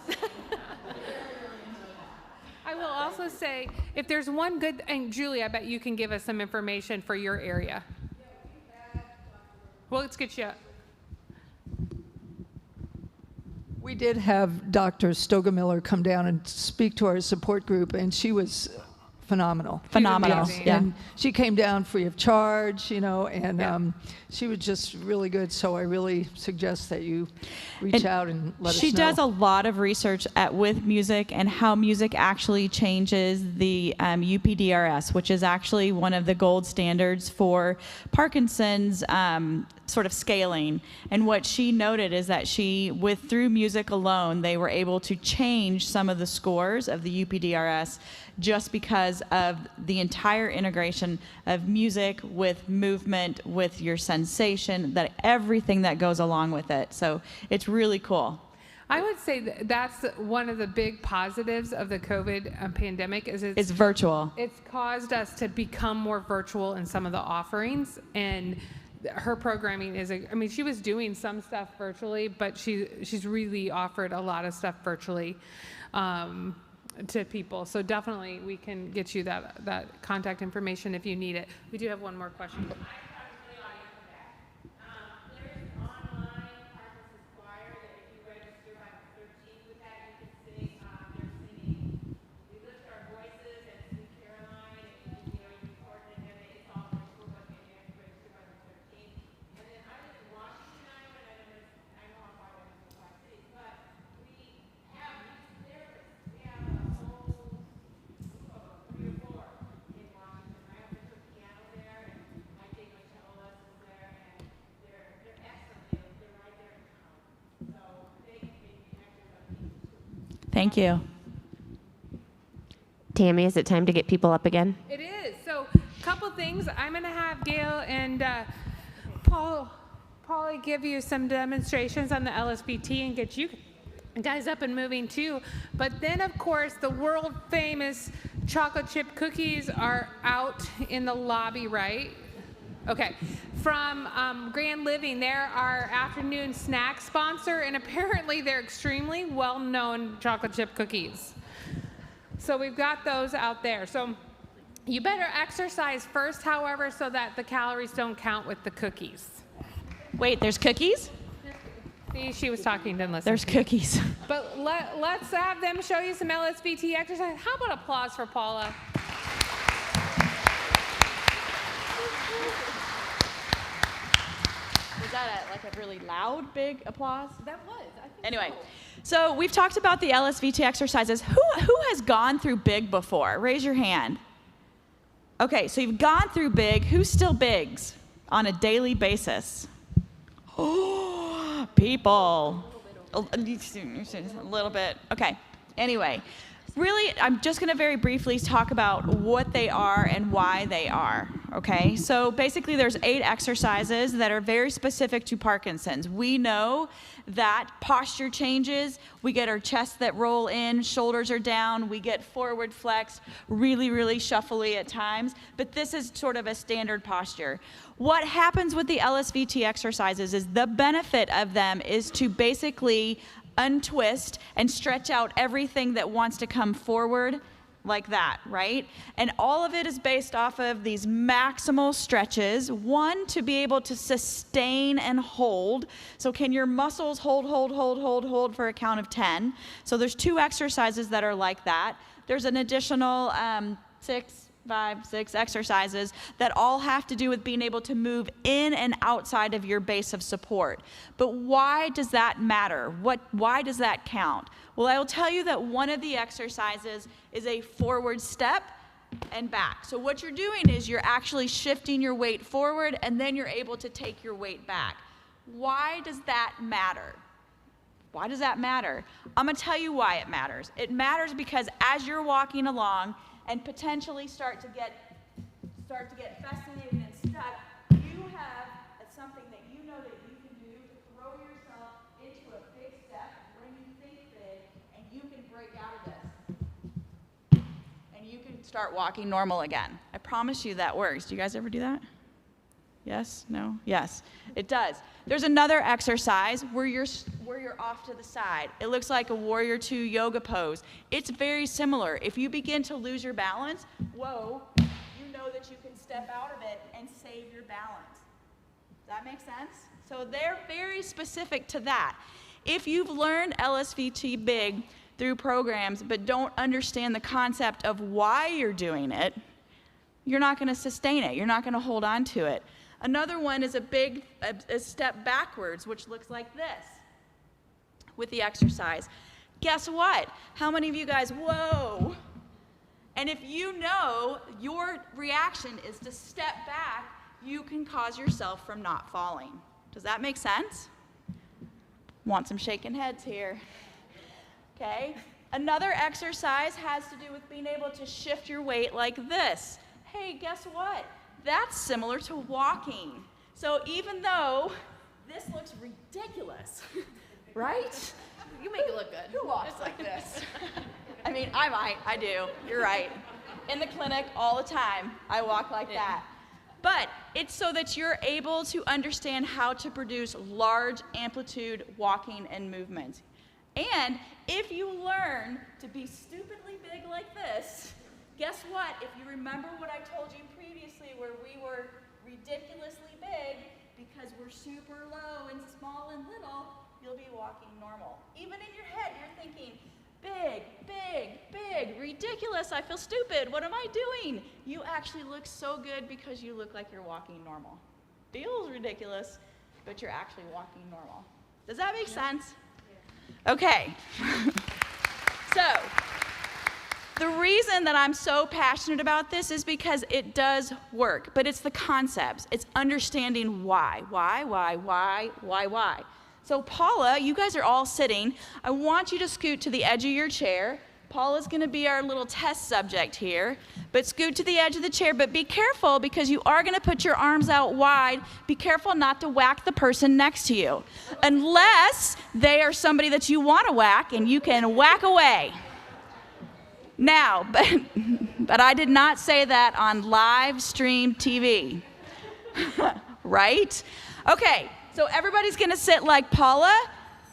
They really enjoy that. I will also say, if there's one good, and Julie, I bet you can give us some information for your area. Well, let's get you. We did have Dr. Stogemiller come down and speak to our support group, and she was phenomenal. Phenomenal. Yes. Yeah. And she came down free of charge, and she was just really good. So I really suggest that you reach out and let us know. She does a lot of research with music and how music actually changes the UPDRS, which is actually one of the gold standards for Parkinson's sort of scaling. And what she noted is that through music alone, they were able to change some of the scores of the UPDRS just because of the entire integration of music with movement, with your sensation, that everything that goes along with it. So it's really cool. I would say that's one of the big positives of the COVID pandemic is It's virtual. It's caused us to become more virtual in some of the offerings, and her programming is, she was doing some stuff virtually, but she's really offered a lot of stuff virtually to people. So definitely we can get you that contact information if you need it. We do have one more question. Thank you. Tammy, is it time to get people up again? It is. So a couple things. I'm going to have Gail and Paula give you some demonstrations on the LSVT and get you guys up and moving too. But then, of course, the world famous chocolate chip cookies are out in the lobby, right? Okay. From Grand Living, they're our afternoon snack sponsor, and apparently they're extremely well-known chocolate chip cookies. So we've got those out there. So you better exercise first, however, so that the calories don't count with the cookies. Wait, there's cookies? See, she was talking, didn't listen. There's cookies. But let's have them show you some LSVT exercise. How about applause for Paula? Was that a really loud, big applause? That was. I think Anyway, so. so we've talked about the LSVT exercises. Who has gone through big before? Raise your hand. Okay, so you've gone through big. Who still bigs on a daily basis? Oh, people. A little bit. Okay. Anyway, really, I'm just going to very briefly talk about what they are and why they are. okay? So basically there's 8 exercises that are very specific to Parkinson's. We know that posture changes, we get our chests that roll in, shoulders are down, we get forward flex, really, really shuffly at times, but this is sort of a standard posture. What happens with the LSVT exercises is the benefit of them is to basically untwist and stretch out everything that wants to come forward like that, right? And all of it is based off of these maximal stretches. One, to be able to sustain and hold. So can your muscles hold for a count of 10? So there's 2 exercises that are like that. There's an additional 6 exercises that all have to do with being able to move in and outside of your base of support. But why does that matter? Why does that count? Well, I will tell you that one of the exercises is a forward step and back. So what you're doing is you're actually shifting your weight forward and then you're able to take your weight back. Why does that matter? Why does that matter? I'm going to tell you why it matters. It matters because as you're walking along and potentially start to get fascinated and stuck, you have something that you know that you can do to throw yourself into a big step when you think big, and you can break out of this. And you can start walking normal again. I promise you that works. Do you guys ever do that? Yes? No? Yes. It does. There's another exercise where you're off to the side. It looks like a Warrior 2 yoga pose. It's very similar. If you begin to lose your balance, whoa, you know that you can step out of it and save your balance. Does that make sense? So they're very specific to that. If you've learned LSVT big through programs but don't understand the concept of why you're doing it, you're not going to sustain it. You're not going to hold on to it. Another one is a step backwards, which looks like this with the exercise. Guess what? How many of you guys, whoa? And if you know your reaction is to step back, you can cause yourself from not falling. Does that make sense? Want some shaking heads here. Okay? Another exercise has to do with being able to shift your weight like this. Hey, guess what? That's similar to walking. So even though this looks ridiculous, right? You make it look good. Who walks like this? I mean, I do. You're right. In the clinic all the time, I walk like that. But it's so that you're able to understand how to produce large amplitude walking and movement. And if you learn to be stupidly big like this, guess what? If you remember what I told you previously where we were ridiculously big because we're super low and small and little, you'll be walking normal. Even in your head, you're thinking, big, big, big, ridiculous, I feel stupid, what am I doing? You actually look so good because you look like you're walking normal. Feels ridiculous, but you're actually walking normal. Does that make sense? Okay. So, the reason that I'm so passionate about this is because it does work, but it's the concepts. It's understanding why. So Paula, you guys are all sitting. I want you to scoot to the edge of your chair. Paula's going to be our little test subject here, but scoot to the edge of the chair, but be careful because you are going to put your arms out wide. Be careful not to whack the person next to you, unless they are somebody that you want to whack, and you can whack away. Now, but I did not say that on live stream TV, right? Okay, so everybody's gonna sit like Paula.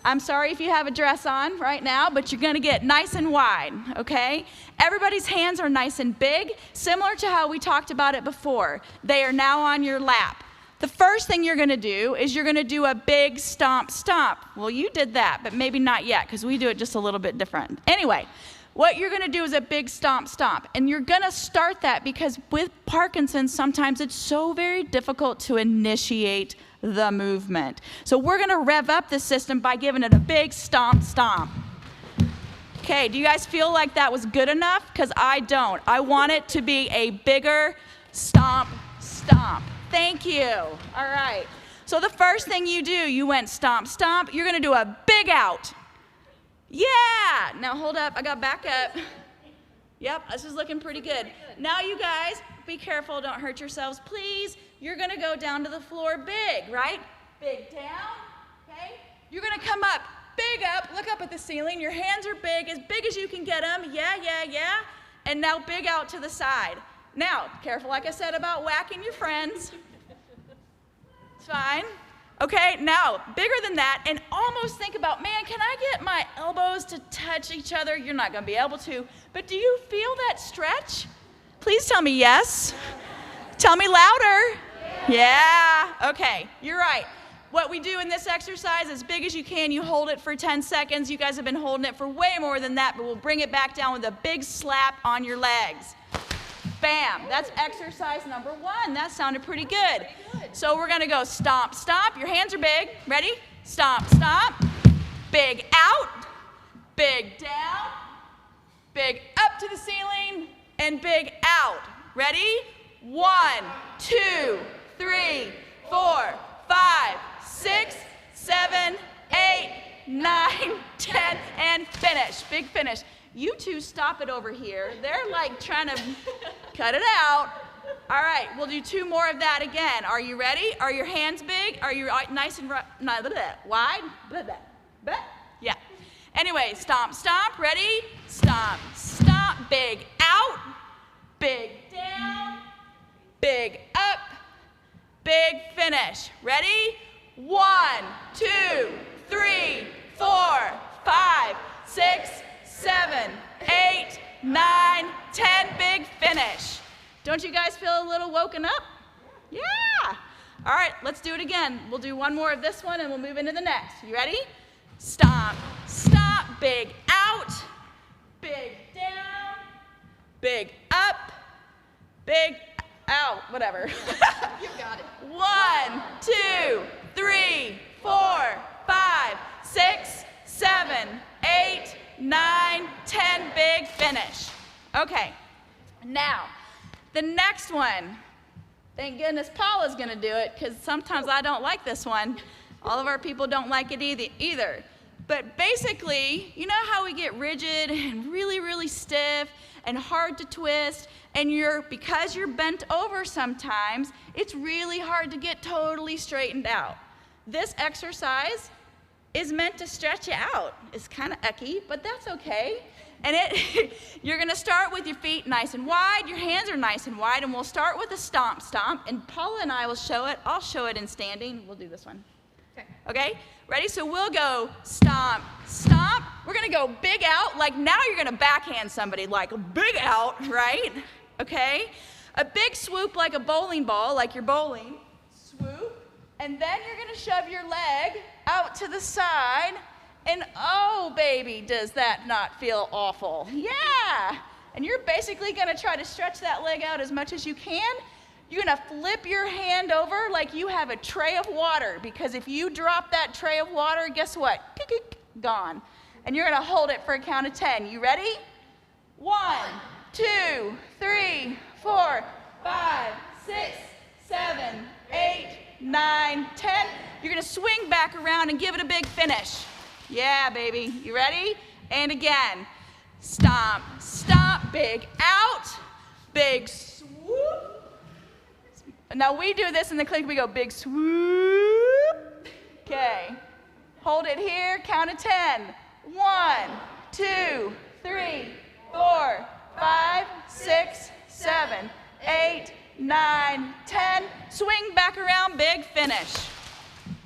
I'm sorry if you have a dress on right now, but you're gonna get nice and wide, okay? Everybody's hands are nice and big, similar to how we talked about it before. They are now on your lap. The first thing you're gonna do is you're gonna do a big stomp, stomp. Well, you did that, but maybe not yet, because we do it just a little bit different. Anyway, what you're going to do is a big stomp, stomp. And you're going to start that because with Parkinson's, sometimes it's so very difficult to initiate the movement. So we're going to rev up the system by giving it a big stomp, stomp. Okay, do you guys feel like that was good enough? Because I don't. I want it to be a bigger stomp, stomp. Thank you. All right. So the first thing you do, you went stomp, stomp. You're going to do a big out. Yeah! Now hold up, I got back up. Yep, this is looking pretty good. Now you guys, be careful, don't hurt yourselves, please. You're gonna go down to the floor big, right? Big down, okay? You're gonna come up, big up, look up at the ceiling. Your hands are big as you can get them. Yeah, yeah, yeah. And now big out to the side. Now, careful, like I said, about whacking your friends. It's fine. Okay, now, bigger than that, and almost think about, man, can I get my elbows to touch each other? You're not gonna be able to, but do you feel that stretch? Please tell me yes. Tell me louder. Yeah, okay, you're right. What we do in this exercise, as big as you can, you hold it for 10 seconds. You guys have been holding it for way more than that, but we'll bring it back down with a big slap on your legs. Bam, that's exercise number 1. That sounded pretty good. So we're gonna go stomp, stomp. Your hands are big. Ready? Stomp, stomp. Big out, big down, big up to the ceiling, and big out. Ready? 1, 2, 3, 4, 5, 6, 7, 8, 9, 10, and finish. Big finish. You two stop it over here. They're like trying to cut it out. All right, we'll do 2 more of that again. Are you ready? Are your hands big? Are you nice and wide? Yeah. Anyway, stomp, stomp. Ready? Stomp, stomp. Big out, big down, big up, big finish. Ready? 1, 2, 3, 4, 5, 6, 7, 8, 9, 10, big finish. Don't you guys feel a little woken up? Yeah. All right, let's do it again. We'll do 1 more of this one and we'll move into the next. You ready? Stomp, stomp, big out, big down, big up, big out, whatever. You got it. 1, 2, 3, 4, 5, 6, 7, 8, 9, 10, big finish. Okay, now, the next one. Thank goodness Paula's gonna do it, because sometimes I don't like this one. All of our people don't like it either. But basically, you know how we get rigid and really, really stiff and hard to twist, and because you're bent over sometimes, it's really hard to get totally straightened out. This exercise is meant to stretch you out. It's kind of icky, but that's okay. And you're gonna start with your feet nice and wide, your hands are nice and wide, and we'll start with a stomp, stomp, and Paula and I will show it. I'll show it in standing. We'll do this one. Okay? Ready? So we'll go stomp, stomp. We're gonna go big out, like now you're gonna backhand somebody, like big out, right? Okay? A big swoop like a bowling ball, like you're bowling. Swoop. And then you're gonna shove your leg out to the side, and oh baby, does that not feel awful? Yeah! And you're basically gonna try to stretch that leg out as much as you can. You're gonna flip your hand over like you have a tray of water, because if you drop that tray of water, guess what? Gone. And you're gonna hold it for a count of 10. You ready? 1, 2, 3, 4, 5, 6, 7, 8, 9, 10. You're gonna swing back around and give it a big finish. Yeah, baby. You ready? And again. Stomp, stomp, big out, big swoop. Now we do this in the clinic, we go big swoop. Okay. Hold it here, count of 10. 1, 2, 3, 4, 5, 6, 7, 8, 9, 10. Swing back around, big finish.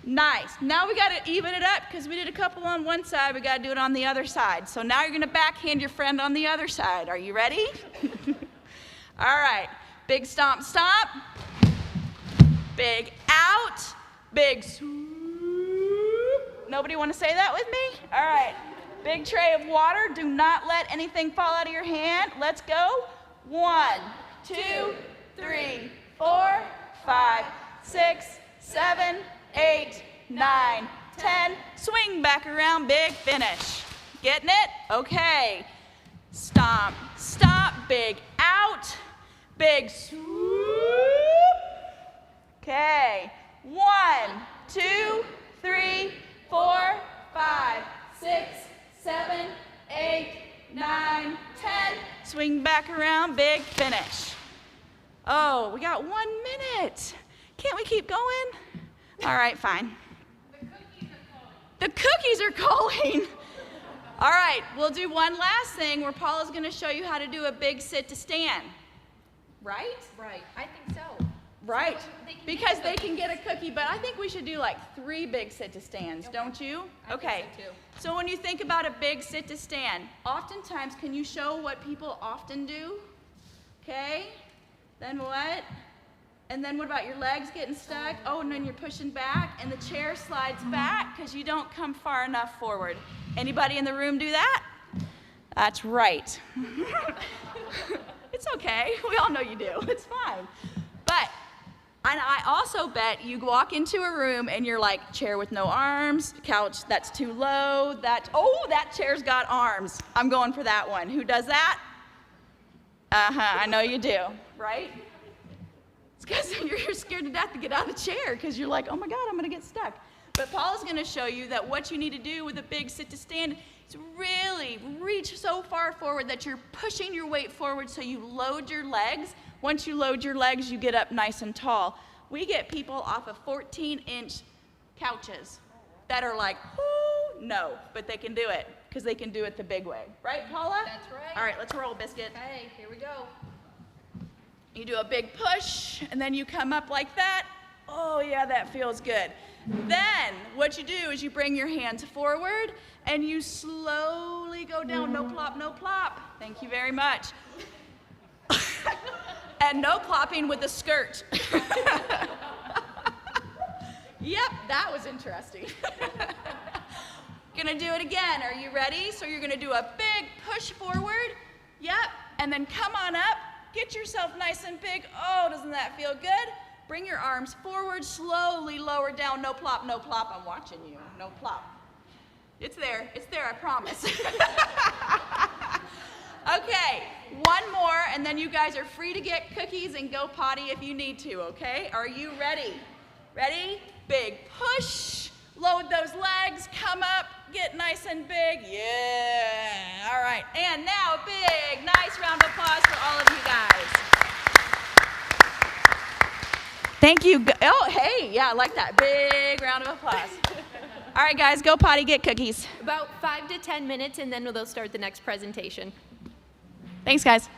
Nice. Now we got to even it up, because we did a couple on one side, we got to do it on the other side. So now you're going to backhand your friend on the other side. Are you ready? All right. Big stomp, stomp. Big out. Big swoop. Nobody want to say that with me? All right. Big tray of water. Do not let anything fall out of your hand. Let's go. 1, 2, 3, 4, 5, 6, 7, 8, 9, 10. Swing back around, big finish. Getting it? Okay. Stomp, stomp, big out, big swoop. Okay. 1, 2, 3, 4, 5, 6, 7, 8, 9, 10. swing back around, big finish. Oh, we got 1 minute. Can't we keep going? All right, fine. The cookies are calling. All right, we'll do one last thing where Paula's going to show you how to do a big sit to stand. Right? Right, I think so. Right, So because they can get a cookie, but I think we should do like 3 big sit to stands, don't you? Okay. I think so too. So when you think about a big sit to stand, oftentimes, can you show what people often do? Okay, then what? And then what about your legs getting stuck? Oh, and then you're pushing back, and the chair slides back because you don't come far enough forward. Anybody in the room do that? That's right. It's okay. We all know you do. It's fine. But, and I also bet you walk into a room and you're like, chair with no arms, couch that's too low, that chair's got arms. I'm going for that one. Who does that? I know you do, right? It's because you're scared to death to get out of the chair because you're like, oh my God, I'm going to get stuck. But Paula's going to show you that what you need to do with a big sit to stand is really reach so far forward that you're pushing your weight forward so you load your legs. Once you load your legs, you get up nice and tall. We get people off of 14-inch couches that are like, whoo, no, but they can do it because they can do it the big way. Right, Paula? That's right. All right, let's roll, Biscuit. Okay, here we go. You do a big push, and then you come up like that. Oh, yeah, that feels good. Then what you do is you bring your hands forward, and you slowly go down. No plop, no plop. Thank you very much. And no plopping with the skirt. Yep, that was interesting. Gonna do it again. Are you ready? So you're gonna do a big push forward. Yep, and then come on up. Get yourself nice and big. Oh, doesn't that feel good? Bring your arms forward, slowly lower down. No plop, no plop. I'm watching you. No plop. It's there, I promise. Okay, one more, and then you guys are free to get cookies and go potty if you need to, okay? Are you ready? Ready? Big push. Load those legs, come up, get nice and big. Yeah, all right. And now a big, nice round of applause for all of you guys. Thank you. Oh, hey, yeah, I like that. Big round of applause. All right, guys, go potty, get cookies. About 5 to 10 minutes, and then we'll start the next presentation. Thanks, guys.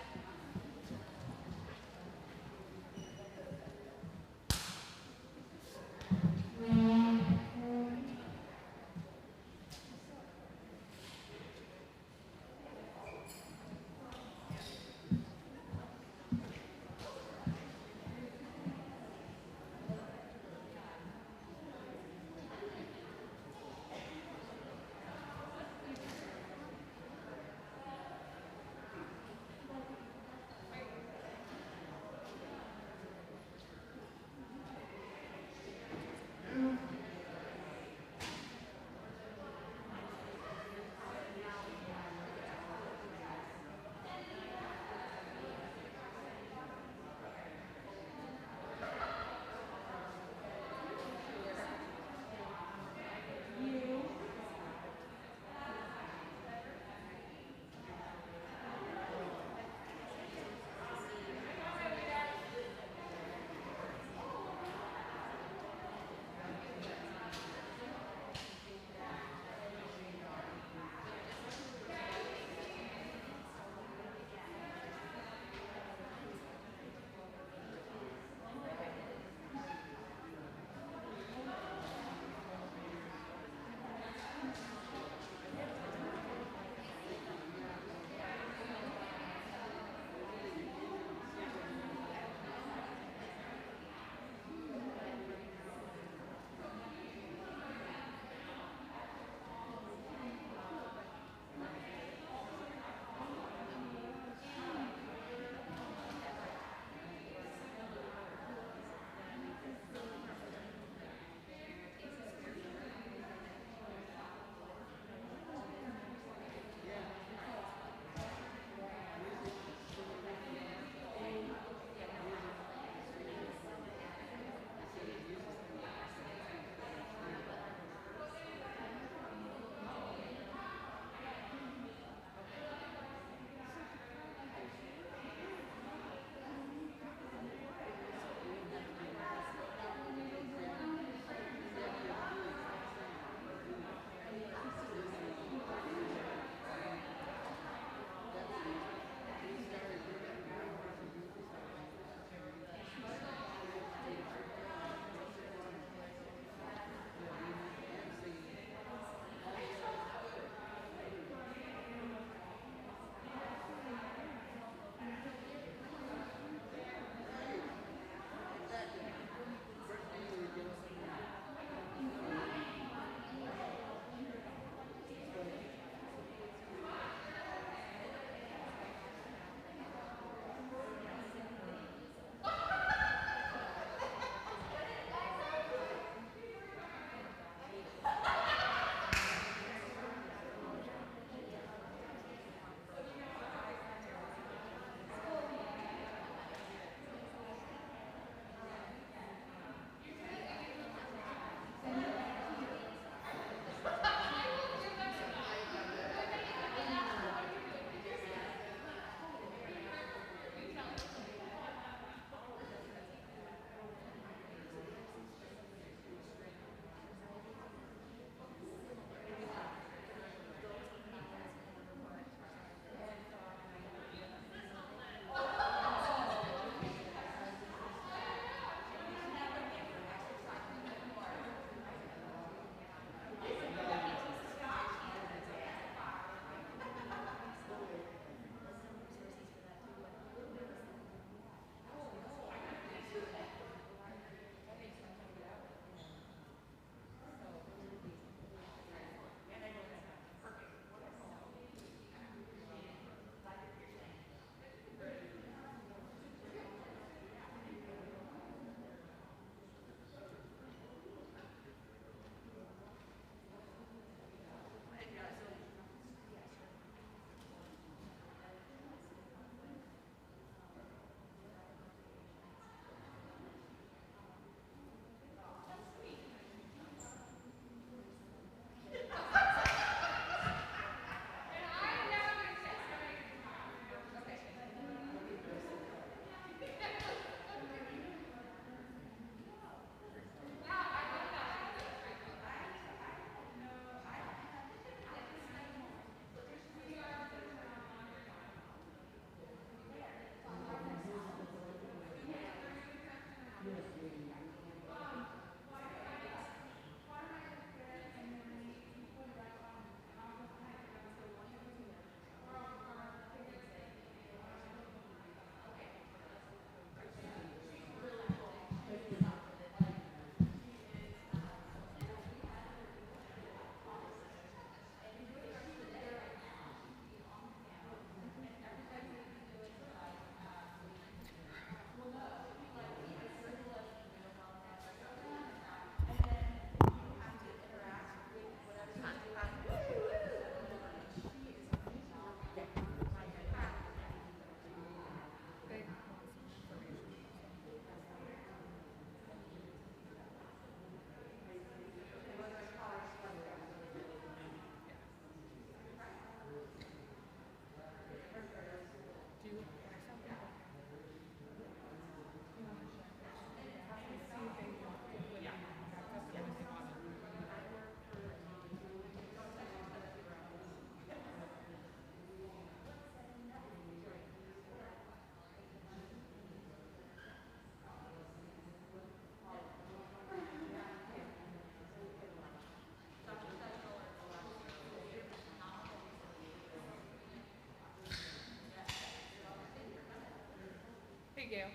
Okay, Gail.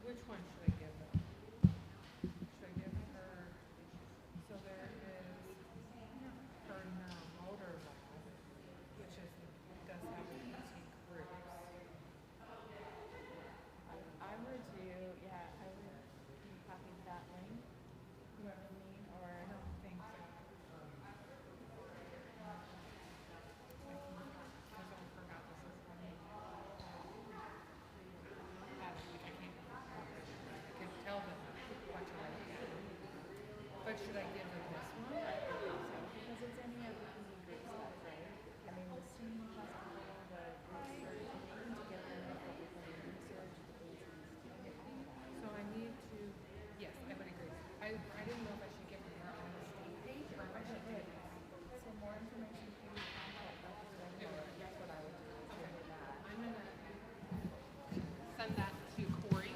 Which one should I give her? Should I give her, so there is her NonMotor lab, which is, does have a PT groups. I would do, yeah, I would copy that link. You know what I mean? Or I don't think so. I forgot this is one. I can tell them what to write down. But should I give them this one? because it's any of the easy group stuff, right? I mean, the Symptom Tracker, the research, together with the research, the basics, So I need to, yes, I would agree. I didn't know if I should give them her on the state page or if I should give them. so more information can be contact representative. That's what I would do. Is do that. I'm gonna send that to Corey.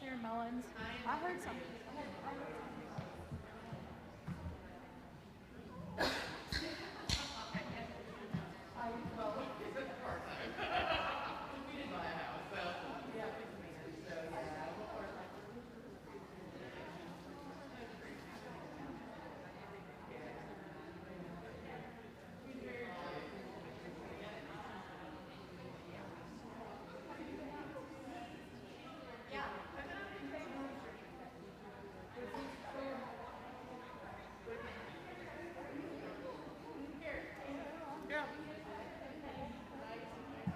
Sarah Mullins. I heard something.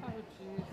Oh, jeez.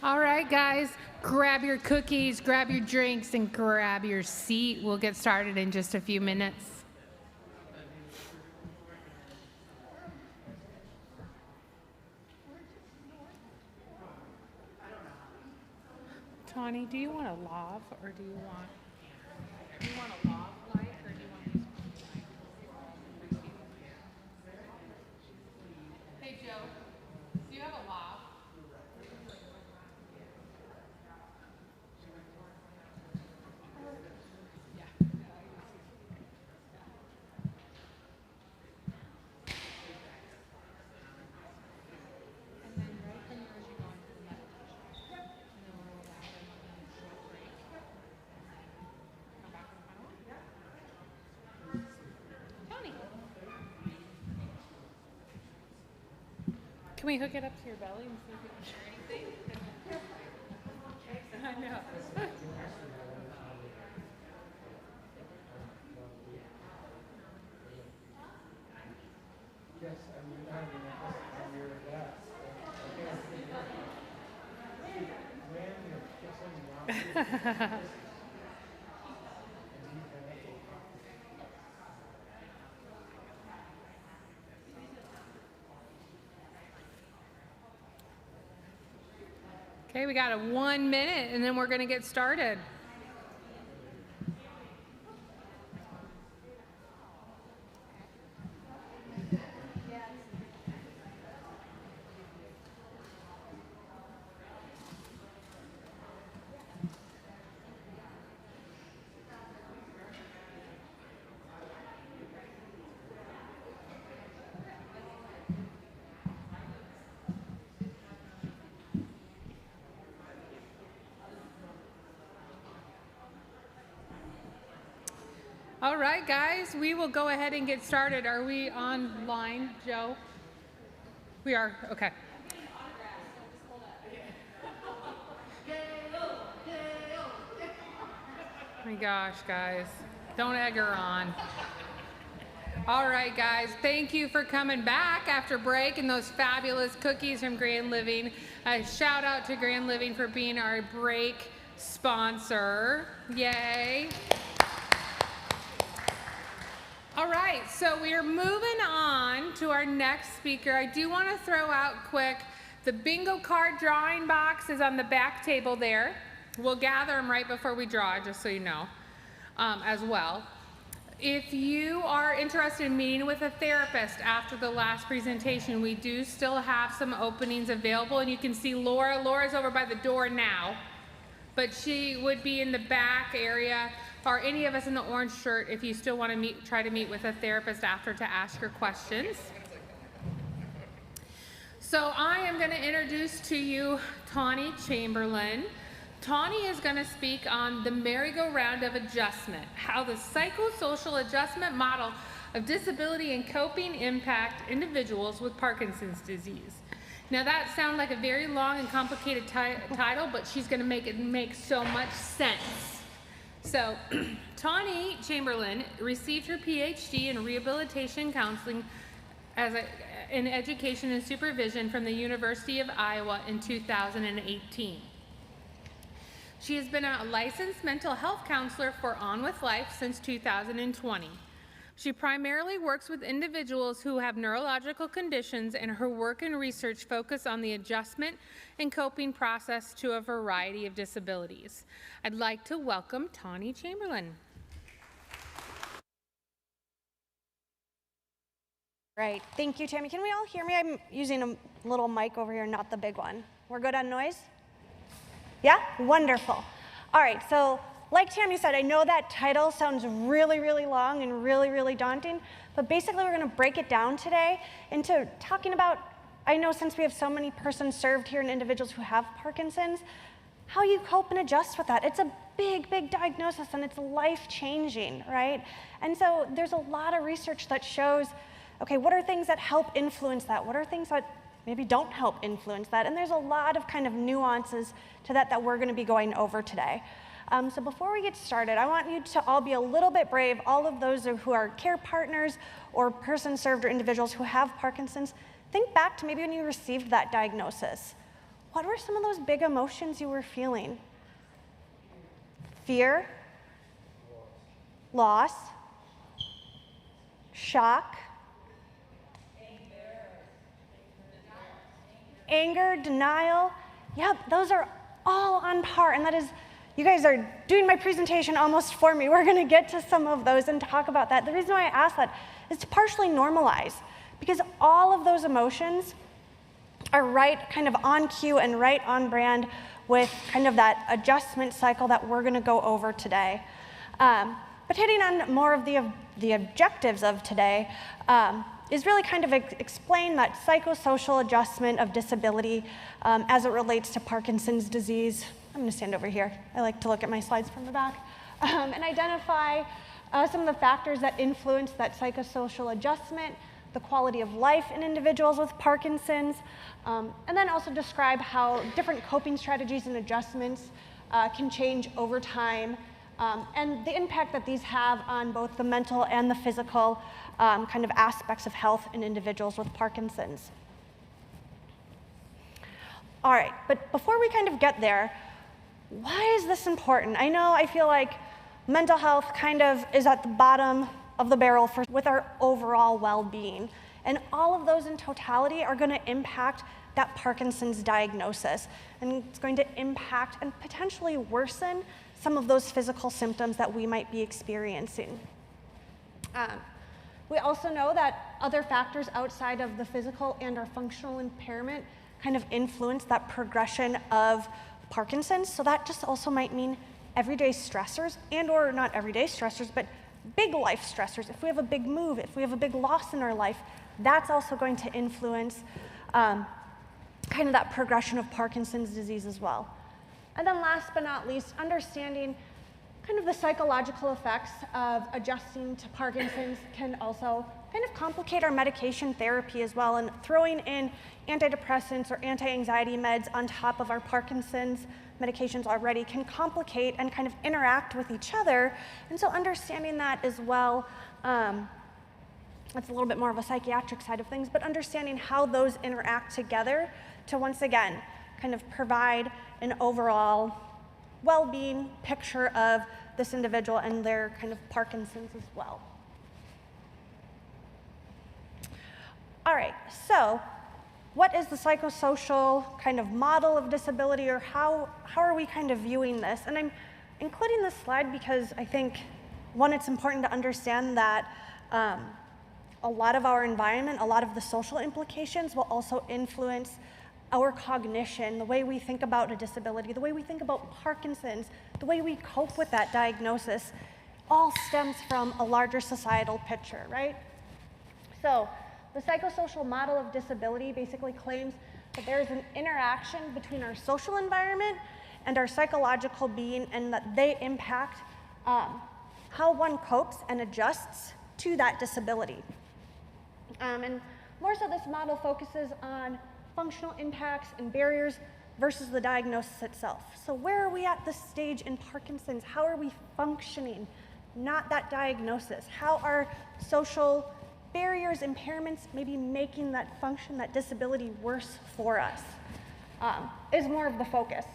All right, guys, grab your cookies, grab your drinks, and grab your seat. We'll get started in just a few minutes. Tawny, do you want a lav or do you want a lav light or do you want this one light? Can we hook it up to your belly and see if we can hear anything? I know. Okay, we got a 1 minute and then we're going to get started. All right, guys, we will go ahead and get started. Are we online, Joe? We are, okay. Oh my gosh, guys, don't egg her on. All right, guys, thank you for coming back after break and those fabulous cookies from Grand Living. A shout out to Grand Living for being our break sponsor. Yay. All right, so we are moving on to our next speaker. I do want to throw out quick, the bingo card drawing box is on the back table there. We'll gather them right before we draw, just so you know, as well. If you are interested in meeting with a therapist after the last presentation, we do still have some openings available, and you can see Laura. Laura's over by the door now, but she would be in the back area, or any of us in the orange shirt if you still want to try to meet with a therapist after to ask your questions. So I am going to introduce to you Tawny Chamberlain. Tawny is going to speak on the merry-go-round of adjustment, how the psychosocial adjustment model of disability and coping impact individuals with Parkinson's disease. Now that sounds like a very long and complicated title, but she's going to make it make so much sense. So, Tawny Chamberlain received her PhD in rehabilitation counseling in education and supervision from the University of Iowa in 2018. She has been a licensed mental health counselor for On With Life since 2020. She primarily works with individuals who have neurological conditions, and her work and research focus on the adjustment and coping process to a variety of disabilities. I'd like to welcome Tawny Chamberlain. Great, thank you, Tammy. Can we all hear me? I'm using a little mic over here, not the big one. We're good on noise? Yeah, wonderful. All right, so like Tammy said, I know that title sounds really, really long and really, really daunting, but basically we're going to break it down today into talking about, I know since we have so many persons served here and individuals who have Parkinson's, how you cope and adjust with that. It's a big, big diagnosis and it's life-changing, right? And so there's a lot of research that shows, okay, what are things that help influence that? What are things that maybe don't help influence that? And there's a lot of kind of nuances to that we're going to be going over today. So before we get started, I want you to all be a little bit brave, all of those who are care partners or persons served or individuals who have Parkinson's. Think back to maybe when you received that diagnosis. What were some of those big emotions you were feeling? Fear, loss, shock, anger, denial. Yep, those are all on par, and that is, you guys are doing my presentation almost for me. We're going to get to some of those and talk about that. The reason why I ask that is to partially normalize, because all of those emotions are right kind of on cue and right on brand with kind of that adjustment cycle that we're going to go over today. But hitting on more of the objectives of today is really kind of explain that psychosocial adjustment of disability as it relates to Parkinson's disease. I'm going to stand over here. I like to look at my slides from the back. And identify some of the factors that influence that psychosocial adjustment, the quality of life in individuals with Parkinson's, and then also describe how different coping strategies and adjustments can change over time, and the impact that these have on both the mental and the physical kind of aspects of health in individuals with Parkinson's. All right, but before we kind of get there, why is this important? I feel like mental health kind of is at the bottom of the barrel with our overall well-being. And all of those in totality are going to impact that Parkinson's diagnosis. And it's going to impact and potentially worsen some of those physical symptoms that we might be experiencing. We also know that other factors outside of the physical and our functional impairment kind of influence that progression of Parkinson's. So that just also might mean everyday stressors, and or not everyday stressors, but big life stressors. If we have a big move, if we have a big loss in our life, that's also going to influence kind of that progression of Parkinson's disease as well. And then last but not least, understanding kind of the psychological effects of adjusting to Parkinson's can also kind of complicate our medication therapy as well, and throwing in antidepressants or anti-anxiety meds on top of our Parkinson's medications already can complicate and kind of interact with each other. And so understanding that as well, that's a little bit more of a psychiatric side of things, but understanding how those interact together to once again kind of provide an overall well-being picture of this individual and their kind of Parkinson's as well. All right, so what is the psychosocial kind of model of disability, or how are we kind of viewing this? And I'm including this slide because I think, one, it's important to understand that a lot of our environment, a lot of the social implications will also influence our cognition, the way we think about a disability, the way we think about Parkinson's, the way we cope with that diagnosis, all stems from a larger societal picture, right? So the psychosocial model of disability basically claims that there is an interaction between our social environment and our psychological being, and that they impact how one copes and adjusts to that disability. And more so, this model focuses on functional impacts and barriers versus the diagnosis itself. So where are we at this stage in Parkinson's? How are we functioning? Not that diagnosis. How are social barriers, impairments, maybe making that function, that disability worse for us, is more of the focus.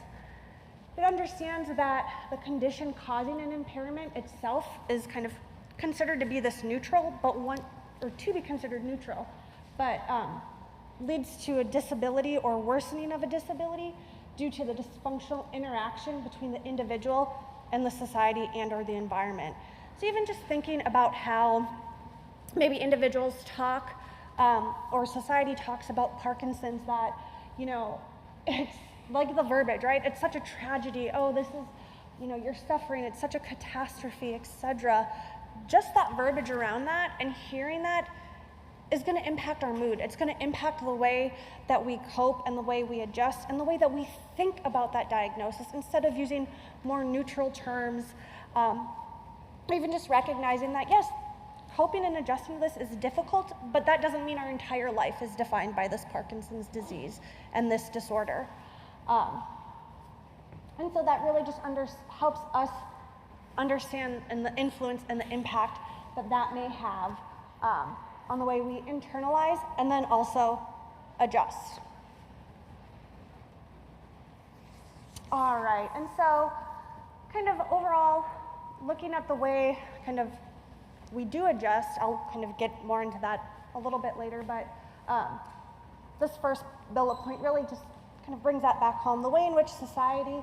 It understands that the condition causing an impairment itself is kind of considered to be this neutral, to be considered neutral, but leads to a disability or worsening of a disability due to the dysfunctional interaction between the individual and the society and or the environment. So even just thinking about how maybe individuals talk or society talks about Parkinson's, that, it's like the verbiage, right? It's such a tragedy. Oh, this is, you're suffering. It's such a catastrophe, etc. Just that verbiage around that and hearing that is going to impact our mood. It's going to impact the way that we cope and the way we adjust and the way that we think about that diagnosis, instead of using more neutral terms. Even just recognizing that, yes, coping and adjusting to this is difficult, but that doesn't mean our entire life is defined by this Parkinson's disease and this disorder. And so that really just helps us understand and the influence and the impact that may have on the way we internalize and then also adjust. All right, and so kind of overall, looking at the way kind of we do adjust, I'll kind of get more into that a little bit later, but this first bullet point really just kind of brings that back home. The way in which society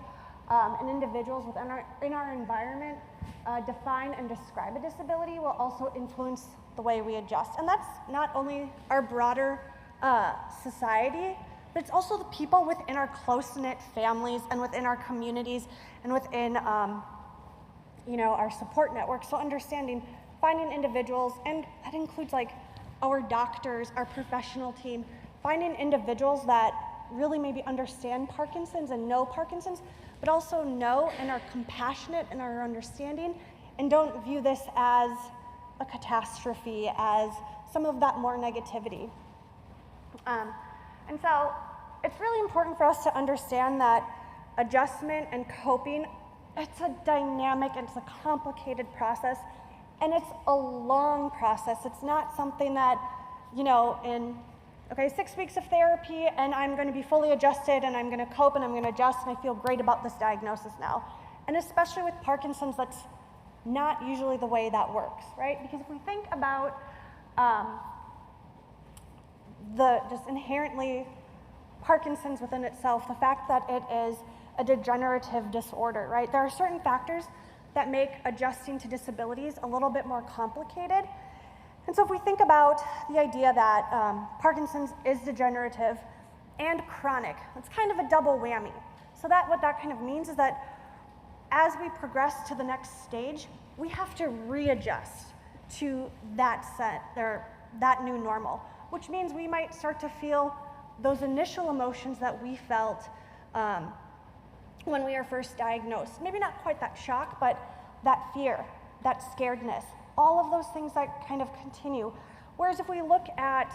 and individuals in our environment define and describe a disability will also influence the way we adjust. And that's not only our broader society, but it's also the people within our close-knit families and within our communities and within our support network. So understanding, finding individuals, and that includes like our doctors, our professional team, finding individuals that really maybe understand Parkinson's and know Parkinson's, but also know and are compassionate in our understanding and don't view this as a catastrophe, as some of that more negativity. And so it's really important for us to understand that adjustment and coping, it's a dynamic, it's a complicated process, and it's a long process. It's not something that, you know, in 6 weeks of therapy and I'm going to be fully adjusted and I'm going to cope and I'm going to adjust and I feel great about this diagnosis now. And especially with Parkinson's, that's not usually the way that works, right? Because if we think about the just inherently Parkinson's within itself, the fact that it is a degenerative disorder, right? There are certain factors that make adjusting to disabilities a little bit more complicated. And so if we think about the idea that Parkinson's is degenerative and chronic, it's kind of a double whammy. So that what that kind of means is that as we progress to the next stage, we have to readjust to that new normal, which means we might start to feel those initial emotions that we felt when we were first diagnosed. Maybe not quite that shock, but that fear, that scaredness, all of those things that kind of continue. Whereas if we look at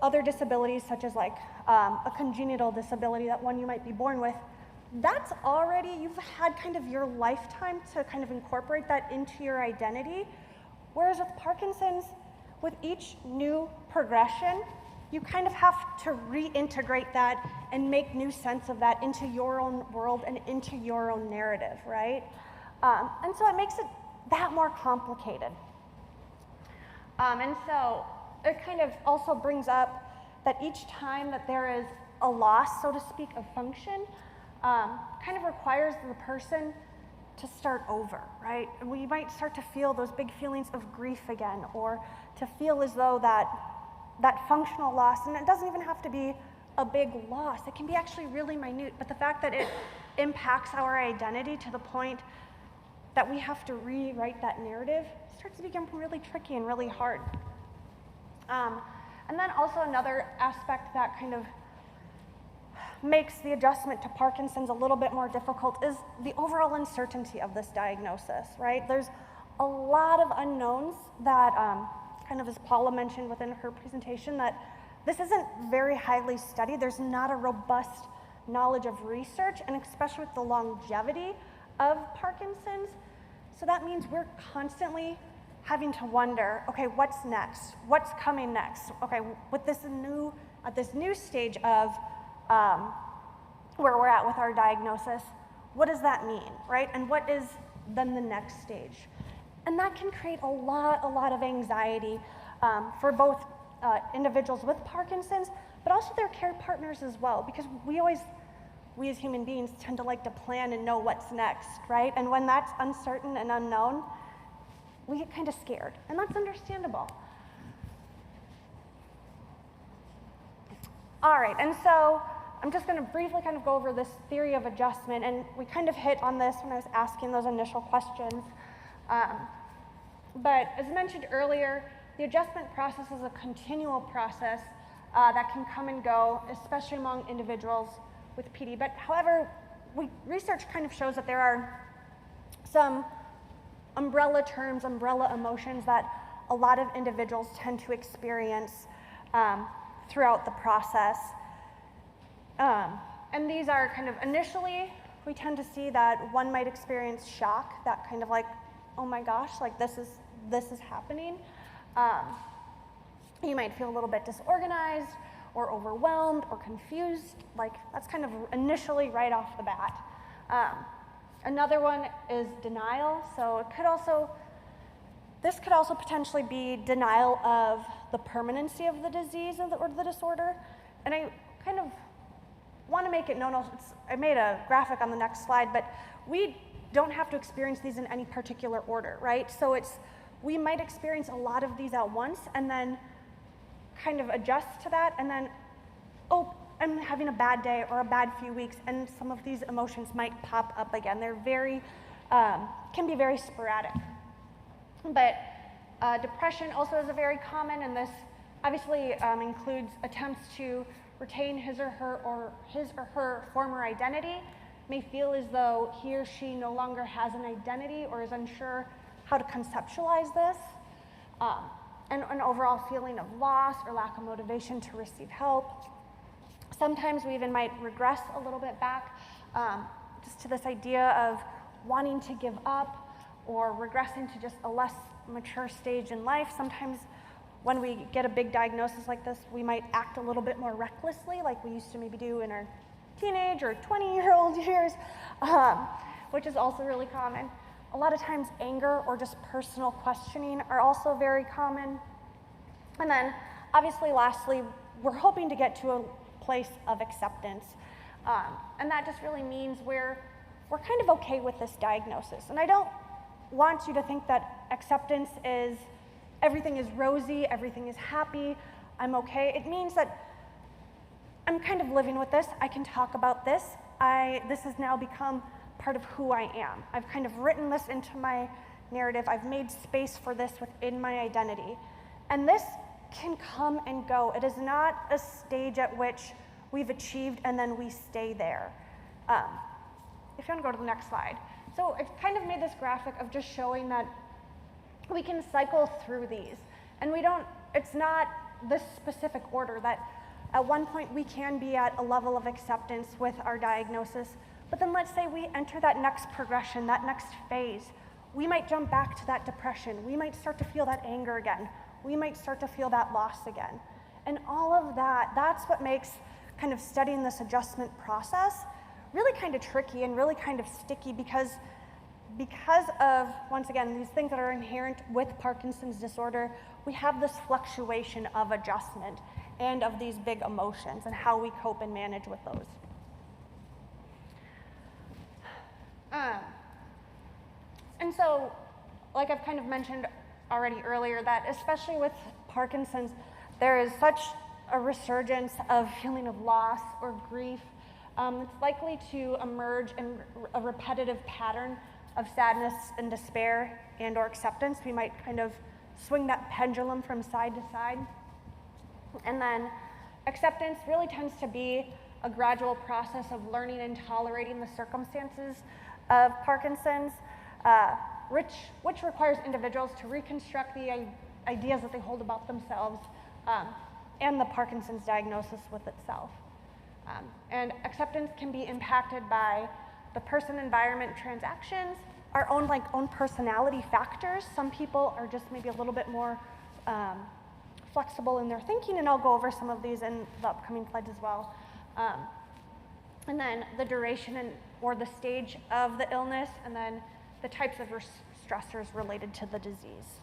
other disabilities, such as like a congenital disability, that one you might be born with, that's already, you've had kind of your lifetime to kind of incorporate that into your identity. Whereas with Parkinson's, with each new progression, you kind of have to reintegrate that and make new sense of that into your own world and into your own narrative, right? And so it makes it that more complicated. And so it kind of also brings up that each time that there is a loss, so to speak, of function, kind of requires the person to start over, right? And we might start to feel those big feelings of grief again, or to feel as though that functional loss, and it doesn't even have to be a big loss. It can be actually really minute, but the fact that it impacts our identity to the point that we have to rewrite that narrative starts to become really tricky and really hard. And then also another aspect that kind of makes the adjustment to Parkinson's a little bit more difficult is the overall uncertainty of this diagnosis, right? There's a lot of unknowns that, kind of as Paula mentioned within her presentation, that this isn't very highly studied. There's not a robust knowledge of research, and especially with the longevity of Parkinson's. So that means we're constantly having to wonder, okay, what's next? What's coming next? Okay, with this new stage of where we're at with our diagnosis, what does that mean, right? And what is then the next stage? And that can create a lot of anxiety for both individuals with Parkinson's, but also their care partners as well, because we as human beings tend to like to plan and know what's next, right? And when that's uncertain and unknown, we get kind of scared, and that's understandable. All right, and so I'm just going to briefly kind of go over this theory of adjustment, and we kind of hit on this when I was asking those initial questions. But as mentioned earlier, the adjustment process is a continual process that can come and go, especially among individuals with PD. But however, research kind of shows that there are some umbrella terms, umbrella emotions that a lot of individuals tend to experience throughout the process. And these are kind of initially, we tend to see that one might experience shock, that kind of like, oh my gosh, like this is happening. You might feel a little bit disorganized or overwhelmed or confused. Like that's kind of initially right off the bat. Another one is denial. So this could also potentially be denial of the permanency of the disease or the disorder. And I kind of want to make it known, I made a graphic on the next slide, but we don't have to experience these in any particular order, right? So we might experience a lot of these at once and then kind of adjust to that, and then, oh, I'm having a bad day or a bad few weeks, and some of these emotions might pop up again. They're can be very sporadic. But depression also is a very common, and this obviously includes attempts to retain his or her former identity, may feel as though he or she no longer has an identity or is unsure how to conceptualize this. and an overall feeling of loss or lack of motivation to receive help. Sometimes we even might regress a little bit back just to this idea of wanting to give up or regressing to just a less mature stage in life. Sometimes when we get a big diagnosis like this, we might act a little bit more recklessly like we used to maybe do in our teenage or 20-year-old years, which is also really common. A lot of times anger or just personal questioning are also very common. And then obviously lastly, we're hoping to get to a place of acceptance. And that just really means we're kind of okay with this diagnosis. And I don't want you to think that acceptance is everything is rosy, everything is happy, I'm okay. It means that I'm kind of living with this. I can talk about this. This has now become part of who I am. I've kind of written this into my narrative. I've made space for this within my identity. And this can come and go. It is not a stage at which we've achieved and then we stay there. If you want to go to the next slide. So I've kind of made this graphic of just showing that we can cycle through these. And it's not this specific order that at one point we can be at a level of acceptance with our diagnosis, but then let's say we enter that next progression, that next phase. We might jump back to that depression. We might start to feel that anger again. We might start to feel that loss again. And all of that, that's what makes kind of studying this adjustment process really kind of tricky and really kind of sticky because of, once again, these things that are inherent with Parkinson's disorder, we have this fluctuation of adjustment and of these big emotions and how we cope and manage with those. And so, like I've kind of mentioned already earlier, that especially with Parkinson's, there is such a resurgence of feeling of loss or grief. It's likely to emerge in a repetitive pattern of sadness and despair and or acceptance. We might kind of swing that pendulum from side to side. And then acceptance really tends to be a gradual process of learning and tolerating the circumstances of Parkinson's, which requires individuals to reconstruct the ideas that they hold about themselves and the Parkinson's diagnosis with itself. And acceptance can be impacted by the person, environment, transactions, our own personality factors. Some people are just maybe a little bit more flexible in their thinking, and I'll go over some of these in the upcoming slides as well. And then the duration or the stage of the illness, and then the types of stressors related to the disease.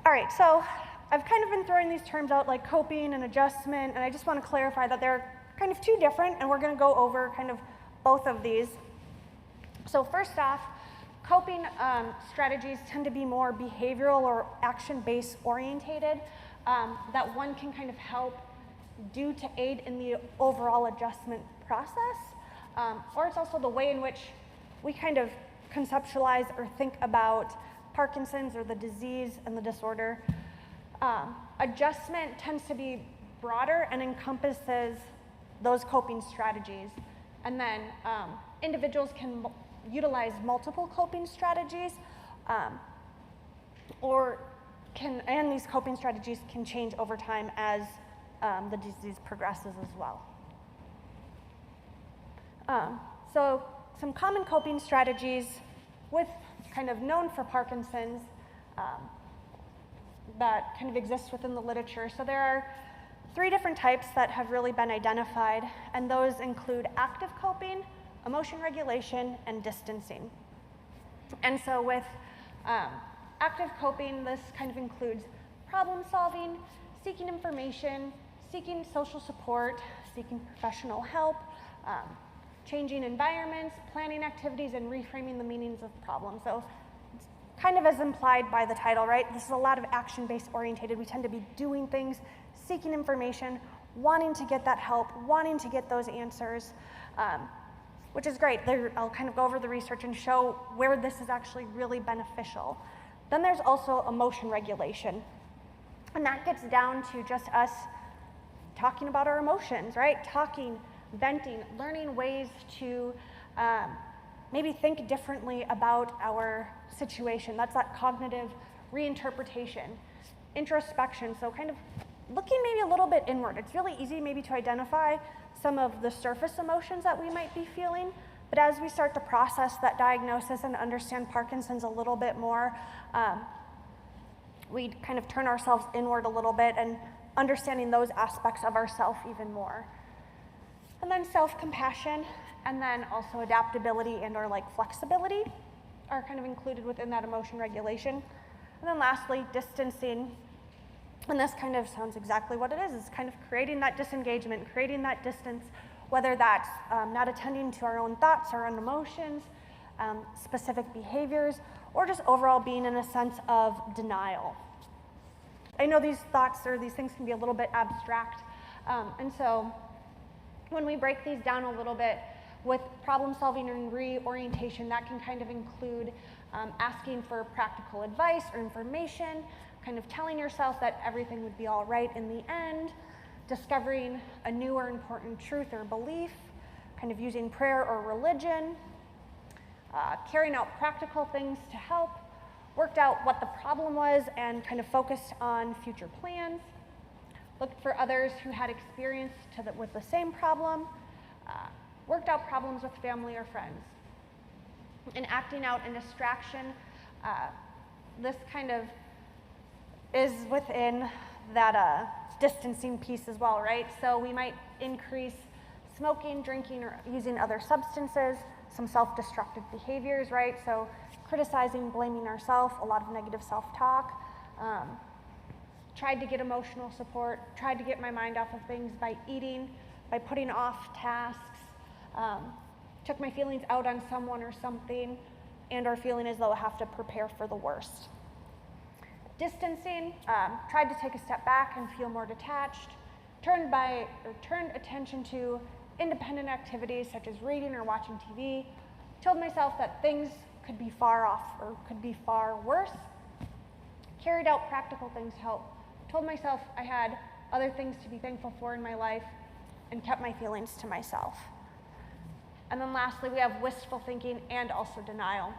All right, so I've kind of been throwing these terms out like coping and adjustment, and I just want to clarify that they're kind of two different, and we're going to go over kind of both of these. So first off, coping strategies tend to be more behavioral or action-based orientated that one can kind of help do to aid in the overall adjustment process, or it's also the way in which we kind of conceptualize or think about Parkinson's or the disease and the disorder. Adjustment tends to be broader and encompasses those coping strategies. And then individuals can utilize multiple coping strategies, and these coping strategies can change over time as the disease progresses as well. So some common coping strategies with kind of known for Parkinson's that kind of exist within the literature. So there are 3 different types that have really been identified, and those include active coping, emotion regulation, and distancing. And so with active coping, this kind of includes problem solving, seeking information, seeking social support, seeking professional help, changing environments, planning activities, and reframing the meanings of problems. So it's kind of as implied by the title, right? This is a lot of action-based orientated. We tend to be doing things, seeking information, wanting to get that help, wanting to get those answers, which is great. I'll kind of go over the research and show where this is actually really beneficial. Then there's also emotion regulation. And that gets down to just us talking about our emotions, right? Talking, venting, learning ways to maybe think differently about our situation. That's that cognitive reinterpretation, introspection, so kind of looking maybe a little bit inward. It's really easy maybe to identify some of the surface emotions that we might be feeling, but as we start to process that diagnosis and understand Parkinson's a little bit more, we kind of turn ourselves inward a little bit and understanding those aspects of ourself even more. And then self-compassion, and then also adaptability and or like flexibility are kind of included within that emotion regulation. And then lastly, distancing. And this kind of sounds exactly what it is. It's kind of creating that disengagement, creating that distance, whether that's not attending to our own thoughts, our own emotions, specific behaviors, or just overall being in a sense of denial. I know these thoughts or these things can be a little bit abstract, and so when we break these down a little bit with problem solving and reorientation, that can kind of include asking for practical advice or information, kind of telling yourself that everything would be all right in the end, discovering a new or important truth or belief, kind of using prayer or religion, carrying out practical things to help, worked out what the problem was and kind of focused on future plans, looked for others who had experience with the same problem, worked out problems with family or friends. And acting out a distraction, this kind of is within that distancing piece as well, right? So we might increase smoking, drinking, or using other substances, some self-destructive behaviors, right? So criticizing, blaming ourselves, a lot of negative self-talk. Tried to get emotional support, tried to get my mind off of things by eating, by putting off tasks, took my feelings out on someone or something, and or feeling as though I have to prepare for the worst. Distancing, tried to take a step back and feel more detached, turned attention to independent activities such as reading or watching TV, told myself that things could be far off or could be far worse, carried out practical things to help, told myself I had other things to be thankful for in my life, and kept my feelings to myself. And then lastly, we have wistful thinking and also denial.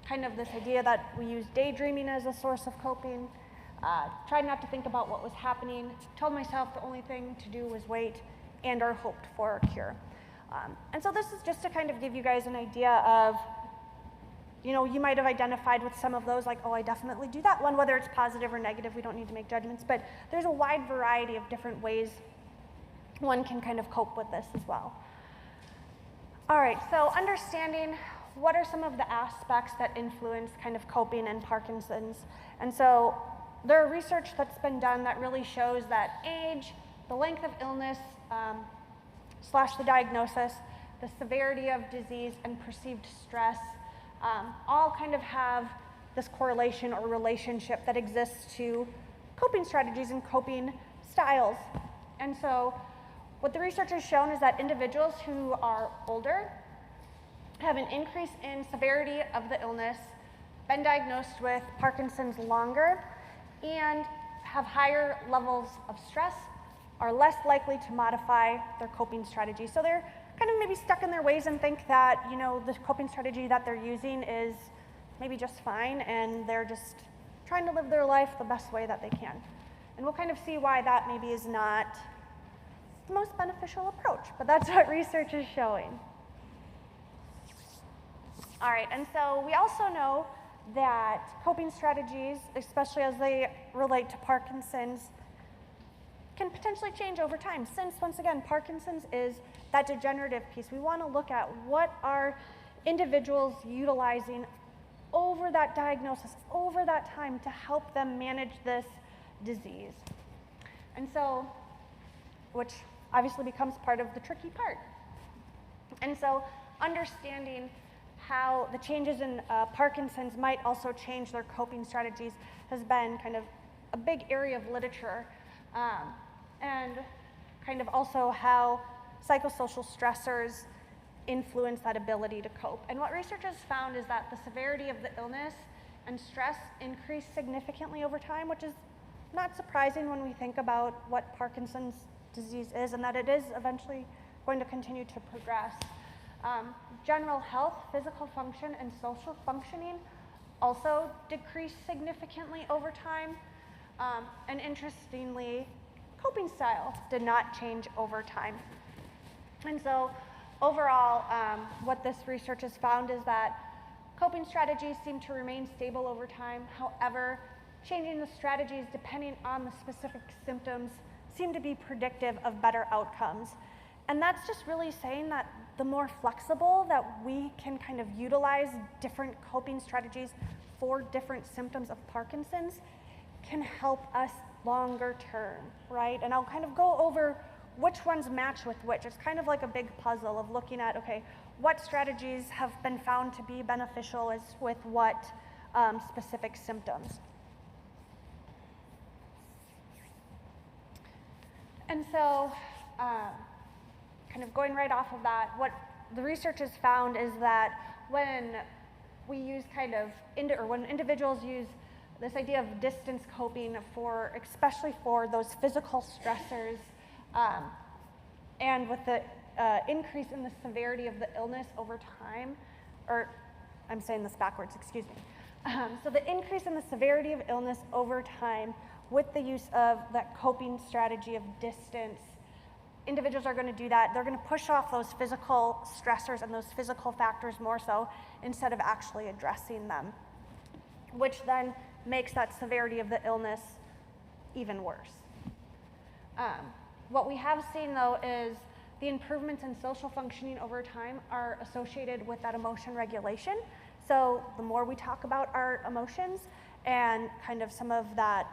Kind of this idea that we use daydreaming as a source of coping, tried not to think about what was happening, told myself the only thing to do was wait, and or hoped for a cure. And so this is just to kind of give you guys an idea of, you know, you might have identified with some of those, like, oh, I definitely do that one, whether it's positive or negative, we don't need to make judgments, but there's a wide variety of different ways one can kind of cope with this as well. All right, so understanding what are some of the aspects that influence kind of coping in Parkinson's. And so there are research that's been done that really shows that age, the length of illness, / the diagnosis, the severity of disease, and perceived stress all kind of have this correlation or relationship that exists to coping strategies and coping styles. And so what the research has shown is that individuals who are older have an increase in severity of the illness, been diagnosed with Parkinson's longer, and have higher levels of stress, are less likely to modify their coping strategy. So they're kind of maybe stuck in their ways and think that, you know, the coping strategy that they're using is maybe just fine, and they're just trying to live their life the best way that they can. And we'll kind of see why that maybe is not the most beneficial approach, but that's what research is showing. All right, and so we also know that coping strategies, especially as they relate to Parkinson's, can potentially change over time, since, once again, Parkinson's is that degenerative piece. We want to look at what are individuals utilizing over that diagnosis, over that time, to help them manage this disease. And so, which obviously becomes part of the tricky part. And so understanding how the changes in Parkinson's might also change their coping strategies has been kind of a big area of literature, and kind of also how psychosocial stressors influence that ability to cope. And what research has found is that the severity of the illness and stress increase significantly over time, which is not surprising when we think about what Parkinson's disease is and that it is eventually going to continue to progress. General health, physical function, and social functioning also decreased significantly over time. And interestingly, coping style did not change over time. And so overall, what this research has found is that coping strategies seem to remain stable over time. However, changing the strategies depending on the specific symptoms seem to be predictive of better outcomes. And that's just really saying that the more flexible that we can kind of utilize different coping strategies for different symptoms of Parkinson's can help us longer term, right? And I'll kind of go over which ones match with which. It's kind of like a big puzzle of looking at, okay, what strategies have been found to be beneficial as with what specific symptoms. And so, kind of going right off of that, what the research has found is that when we use when individuals use this idea of distance coping especially for those physical stressors, and with the increase in the severity of the illness over time, or I'm saying this backwards, excuse me. So the increase in the severity of illness over time with the use of that coping strategy of distance, individuals are going to do that. They're going to push off those physical stressors and those physical factors more so instead of actually addressing them, which then makes that severity of the illness even worse. What we have seen though is the improvements in social functioning over time are associated with that emotion regulation. So the more we talk about our emotions and kind of some of that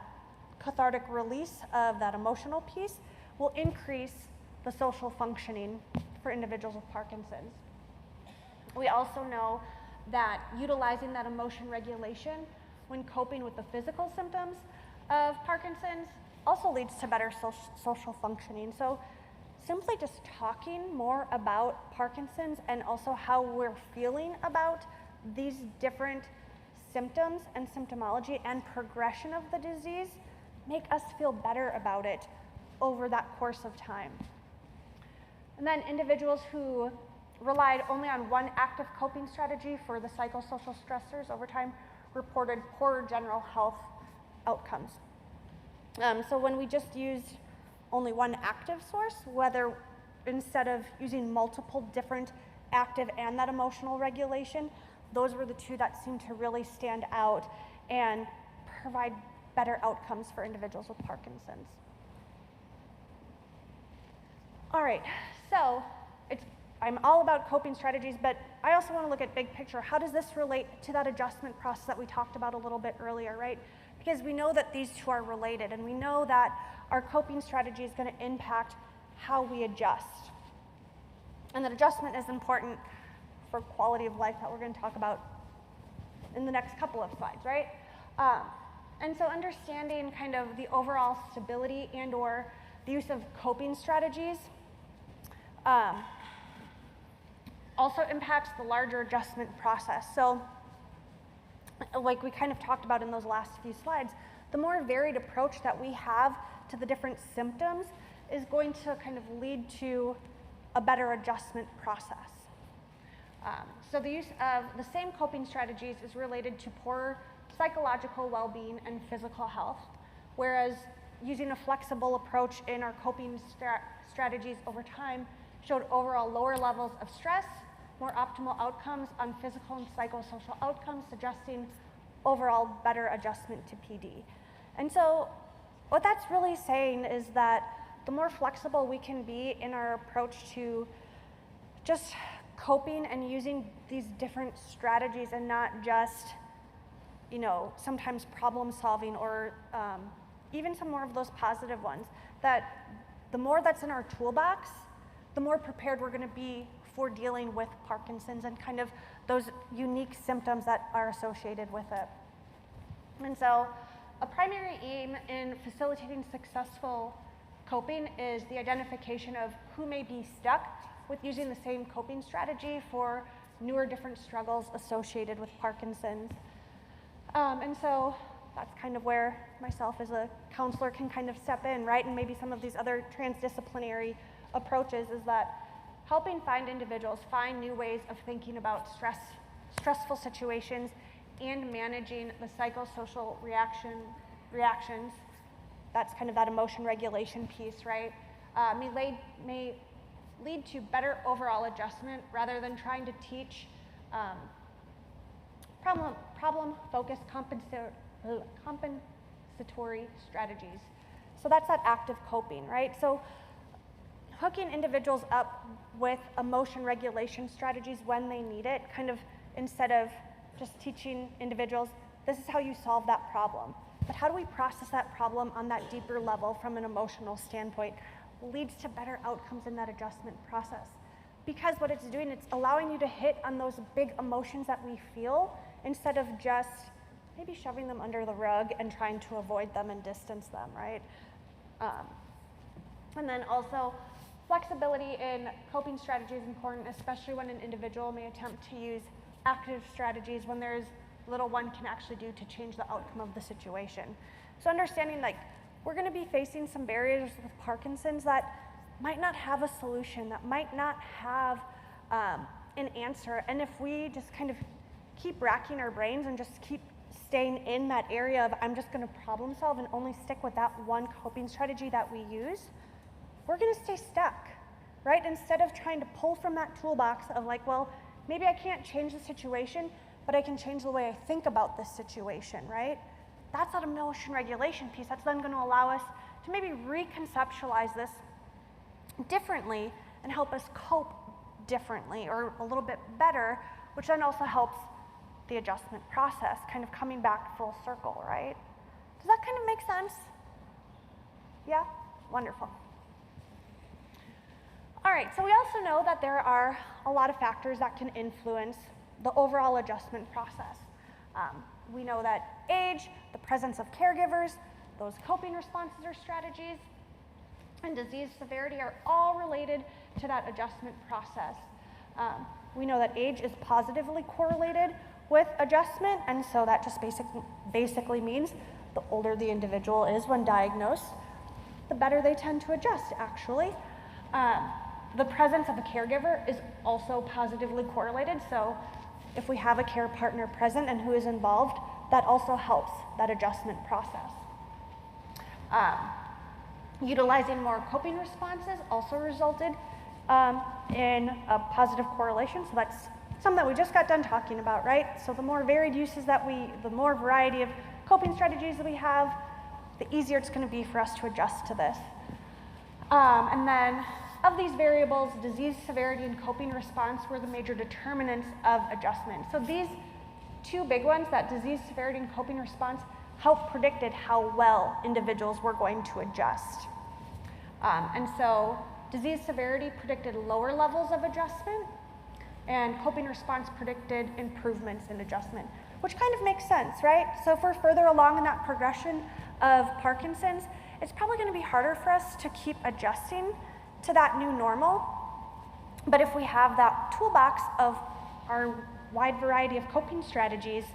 cathartic release of that emotional piece will increase the social functioning for individuals with Parkinson's. We also know that utilizing that emotion regulation when coping with the physical symptoms of Parkinson's also leads to better social functioning. So simply just talking more about Parkinson's and also how we're feeling about these different symptoms and symptomology and progression of the disease make us feel better about it over that course of time. And then individuals who relied only on one active coping strategy for the psychosocial stressors over time reported poorer general health outcomes. So when we just used only one active source, whether instead of using multiple different active and that emotional regulation, those were the two that seemed to really stand out and provide better outcomes for individuals with Parkinson's. All right, so I'm all about coping strategies, but I also want to look at big picture. How does this relate to that adjustment process that we talked about a little bit earlier, right? Because we know that these two are related, and we know that our coping strategy is going to impact how we adjust. And that adjustment is important for quality of life that we're going to talk about in the next couple of slides, right? And so understanding kind of the overall stability and or the use of coping strategies also impacts the larger adjustment process. So like we kind of talked about in those last few slides, the more varied approach that we have to the different symptoms is going to kind of lead to a better adjustment process. So the use of the same coping strategies is related to poorer psychological well-being and physical health, whereas using a flexible approach in our coping strategies over time showed overall lower levels of stress, more optimal outcomes on physical and psychosocial outcomes, suggesting overall better adjustment to PD. And so what that's really saying is that the more flexible we can be in our approach to just coping and using these different strategies and not just, sometimes problem solving or even some more of those positive ones, that the more that's in our toolbox, the more prepared we're going to be for dealing with Parkinson's and kind of those unique symptoms that are associated with it. And so a primary aim in facilitating successful coping is the identification of who may be stuck with using the same coping strategy for newer different struggles associated with Parkinson's. And so that's kind of where myself as a counselor can kind of step in, right? And maybe some of these other transdisciplinary approaches is that helping individuals find new ways of thinking about stressful situations and managing the psychosocial reactions, that's kind of that emotion regulation piece, right, may lead to better overall adjustment rather than trying to teach problem-focused compensatory strategies. So that's that active coping, right? So hooking individuals up with emotion regulation strategies when they need it, kind of instead of just teaching individuals, this is how you solve that problem. But how do we process that problem on that deeper level from an emotional standpoint leads to better outcomes in that adjustment process. Because what it's doing, it's allowing you to hit on those big emotions that we feel instead of just maybe shoving them under the rug and trying to avoid them and distance them, right? And then also, flexibility in coping strategy is important, especially when an individual may attempt to use active strategies when there's little one can actually do to change the outcome of the situation. So understanding, like, we're going to be facing some barriers with Parkinson's that might not have a solution, that might not have an answer. And if we just kind of keep racking our brains and just keep staying in that area of I'm just going to problem solve and only stick with that one coping strategy that we use, we're going to stay stuck, right? Instead of trying to pull from that toolbox of like, well, maybe I can't change the situation, but I can change the way I think about this situation, right? That's that emotion regulation piece. That's then going to allow us to maybe reconceptualize this differently and help us cope differently or a little bit better, which then also helps the adjustment process, kind of coming back full circle, right? Does that kind of make sense? Yeah? Wonderful. All right, so we also know that there are a lot of factors that can influence the overall adjustment process. We know that age, the presence of caregivers, those coping responses or strategies, and disease severity are all related to that adjustment process. We know that age is positively correlated with adjustment, and so that just basically means the older the individual is when diagnosed, the better they tend to adjust, actually. The presence of a caregiver is also positively correlated, so if we have a care partner present and who is involved, that also helps that adjustment process. Utilizing more coping responses also resulted in a positive correlation, so that's something that we just got done talking about, right? So the more varied uses the more variety of coping strategies that we have, the easier it's going to be for us to adjust to this. And then of these variables, disease severity and coping response were the major determinants of adjustment. So these two big ones, that disease severity and coping response, help predicted how well individuals were going to adjust. And so disease severity predicted lower levels of adjustment, and coping response predicted improvements in adjustment, which kind of makes sense, right? So if we're further along in that progression of Parkinson's, it's probably going to be harder for us to keep adjusting to that new normal. But if we have that toolbox of our wide variety of coping strategies,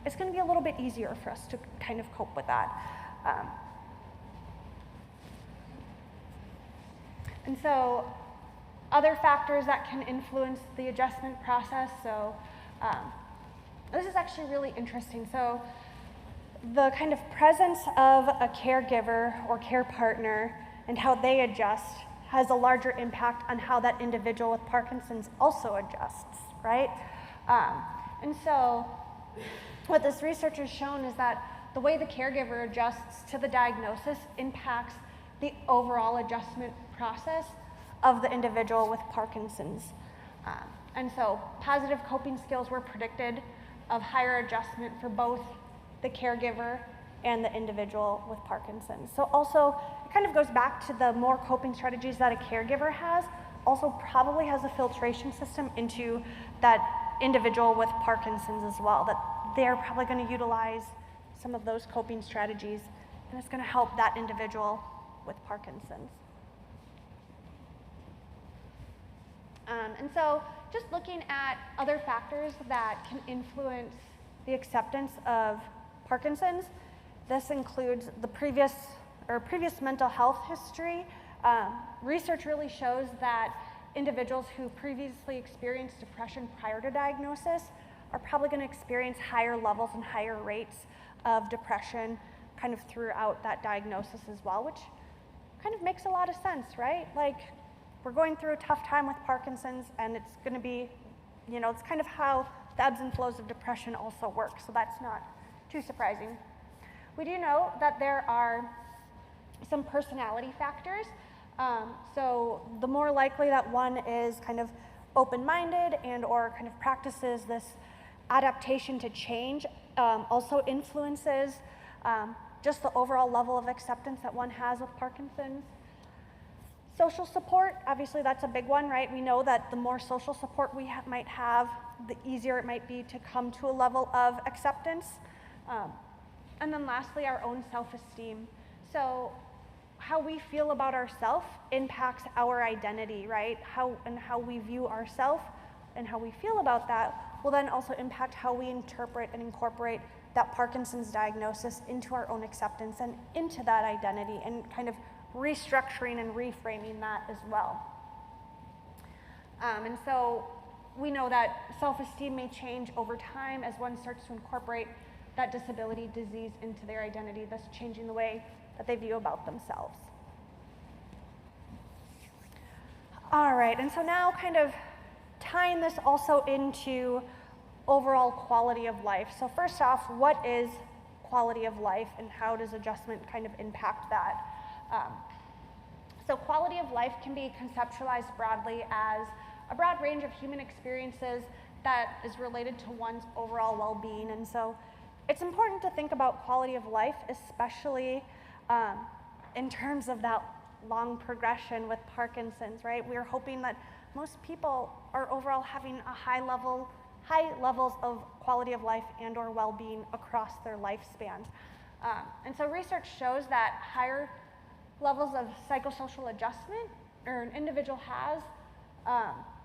it's going to be a little bit easier for us to kind of cope with that. And so other factors that can influence the adjustment process, so this is actually really interesting. So the kind of presence of a caregiver or care partner and how they adjust has a larger impact on how that individual with Parkinson's also adjusts, right? And so what this research has shown is that the way the caregiver adjusts to the diagnosis impacts the overall adjustment process of the individual with Parkinson's. And so positive coping skills were predicted of higher adjustment for both the caregiver and the individual with Parkinson's. So also, it kind of goes back to the more coping strategies that a caregiver has, also probably has a filtration system into that individual with Parkinson's as well, that they're probably going to utilize some of those coping strategies, and it's going to help that individual with Parkinson's. And so just looking at other factors that can influence the acceptance of Parkinson's, this includes the previous mental health history. Research really shows that individuals who previously experienced depression prior to diagnosis are probably going to experience higher levels and higher rates of depression kind of throughout that diagnosis as well, which kind of makes a lot of sense, right? Like, we're going through a tough time with Parkinson's, and it's going to be, it's kind of how the ebbs and flows of depression also work, so that's not too surprising. We do know that there are some personality factors. So the more likely that one is kind of open-minded and or kind of practices this adaptation to change, also influences just the overall level of acceptance that one has with Parkinson's. Social support, obviously that's a big one, right? We know that the more social support we might have, the easier it might be to come to a level of acceptance. And then lastly, our own self-esteem. So how we feel about ourselves impacts our identity, right? How we view ourselves and how we feel about that will then also impact how we interpret and incorporate that Parkinson's diagnosis into our own acceptance and into that identity, and kind of restructuring and reframing that as well. And so we know that self-esteem may change over time as one starts to incorporate that disability disease into their identity, thus changing the way that they view about themselves. All right, and so now kind of tying this also into overall quality of life. So first off, what is quality of life and how does adjustment kind of impact that? So quality of life can be conceptualized broadly as a broad range of human experiences that is related to one's overall well-being. And so it's important to think about quality of life, especially in terms of that long progression with Parkinson's, right? We're hoping that most people are overall having a high levels of quality of life and or well-being across their lifespan. And so research shows that higher levels of psychosocial adjustment or an individual has,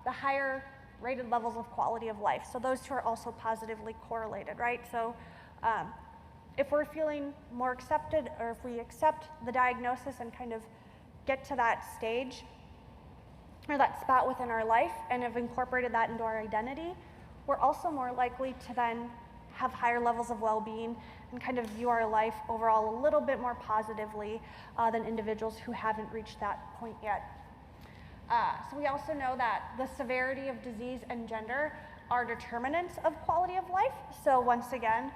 the higher rated levels of quality of life. So those two are also positively correlated, right? So if we're feeling more accepted, or if we accept the diagnosis and kind of get to that stage or that spot within our life and have incorporated that into our identity, we're also more likely to then have higher levels of well-being and kind of view our life overall a little bit more positively than individuals who haven't reached that point yet. So we also know that the severity of disease and gender are determinants of quality of life. So once again,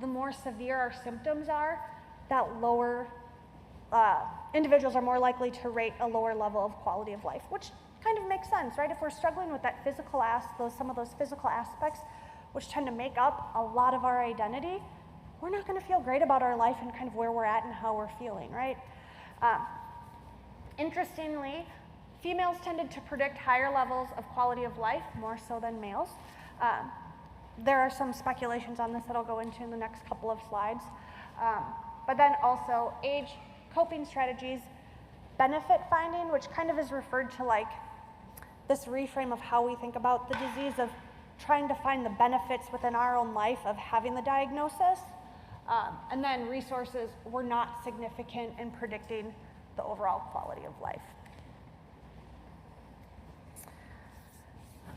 the more severe our symptoms are, that lower individuals are more likely to rate a lower level of quality of life, which kind of makes sense, right? If we're struggling with that physical some of those physical aspects, which tend to make up a lot of our identity, we're not going to feel great about our life and kind of where we're at and how we're feeling, right? Interestingly, females tended to predict higher levels of quality of life more so than males. There are some speculations on this that I'll go into in the next couple of slides. But then also age, coping strategies, benefit finding, which kind of is referred to like this reframe of how we think about the disease, of trying to find the benefits within our own life of having the diagnosis. And then resources were not significant in predicting the overall quality of life.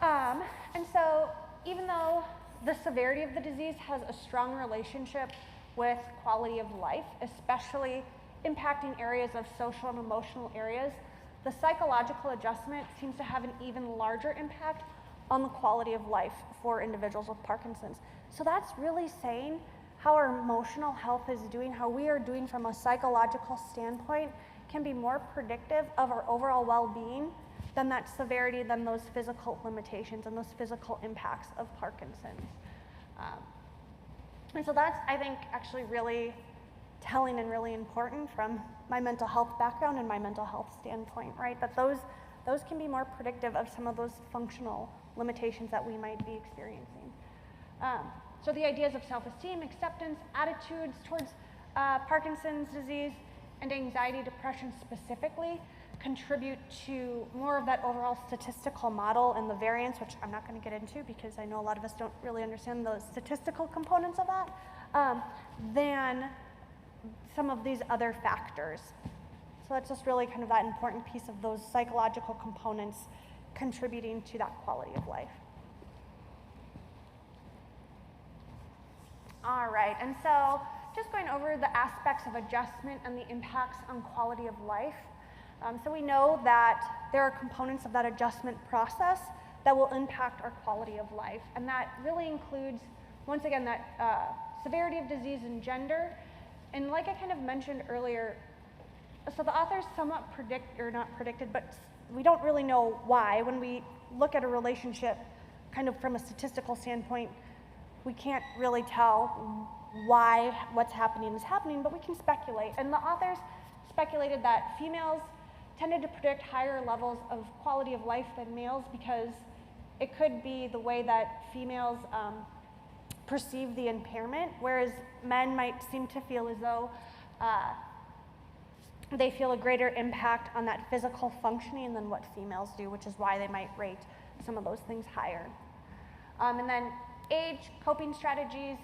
And so even though the severity of the disease has a strong relationship with quality of life, especially impacting areas of social and emotional areas, the psychological adjustment seems to have an even larger impact on the quality of life for individuals with Parkinson's. So that's really saying how our emotional health is doing, how we are doing from a psychological standpoint, can be more predictive of our overall well-being than that severity, than those physical limitations and those physical impacts of Parkinson's. And so that's, I think, actually really telling and really important from my mental health background and my mental health standpoint, right? That those can be more predictive of some of those functional limitations that we might be experiencing. So the ideas of self-esteem, acceptance, attitudes towards Parkinson's disease, and anxiety, depression specifically, contribute to more of that overall statistical model and the variance, which I'm not going to get into because I know a lot of us don't really understand the statistical components of that, than some of these other factors. So that's just really kind of that important piece of those psychological components contributing to that quality of life. All right, and so just going over the aspects of adjustment and the impacts on quality of life. So we know that there are components of that adjustment process that will impact our quality of life, and that really includes, once again, that severity of disease and gender. And like I kind of mentioned earlier, so the authors somewhat not predicted, but we don't really know why. When we look at a relationship kind of from a statistical standpoint, we can't really tell why what's happening is happening, but we can speculate. And the authors speculated that females tended to predict higher levels of quality of life than males because it could be the way that females perceive the impairment, whereas men might seem to feel as though they feel a greater impact on that physical functioning than what females do, which is why they might rate some of those things higher. And then age, coping strategies,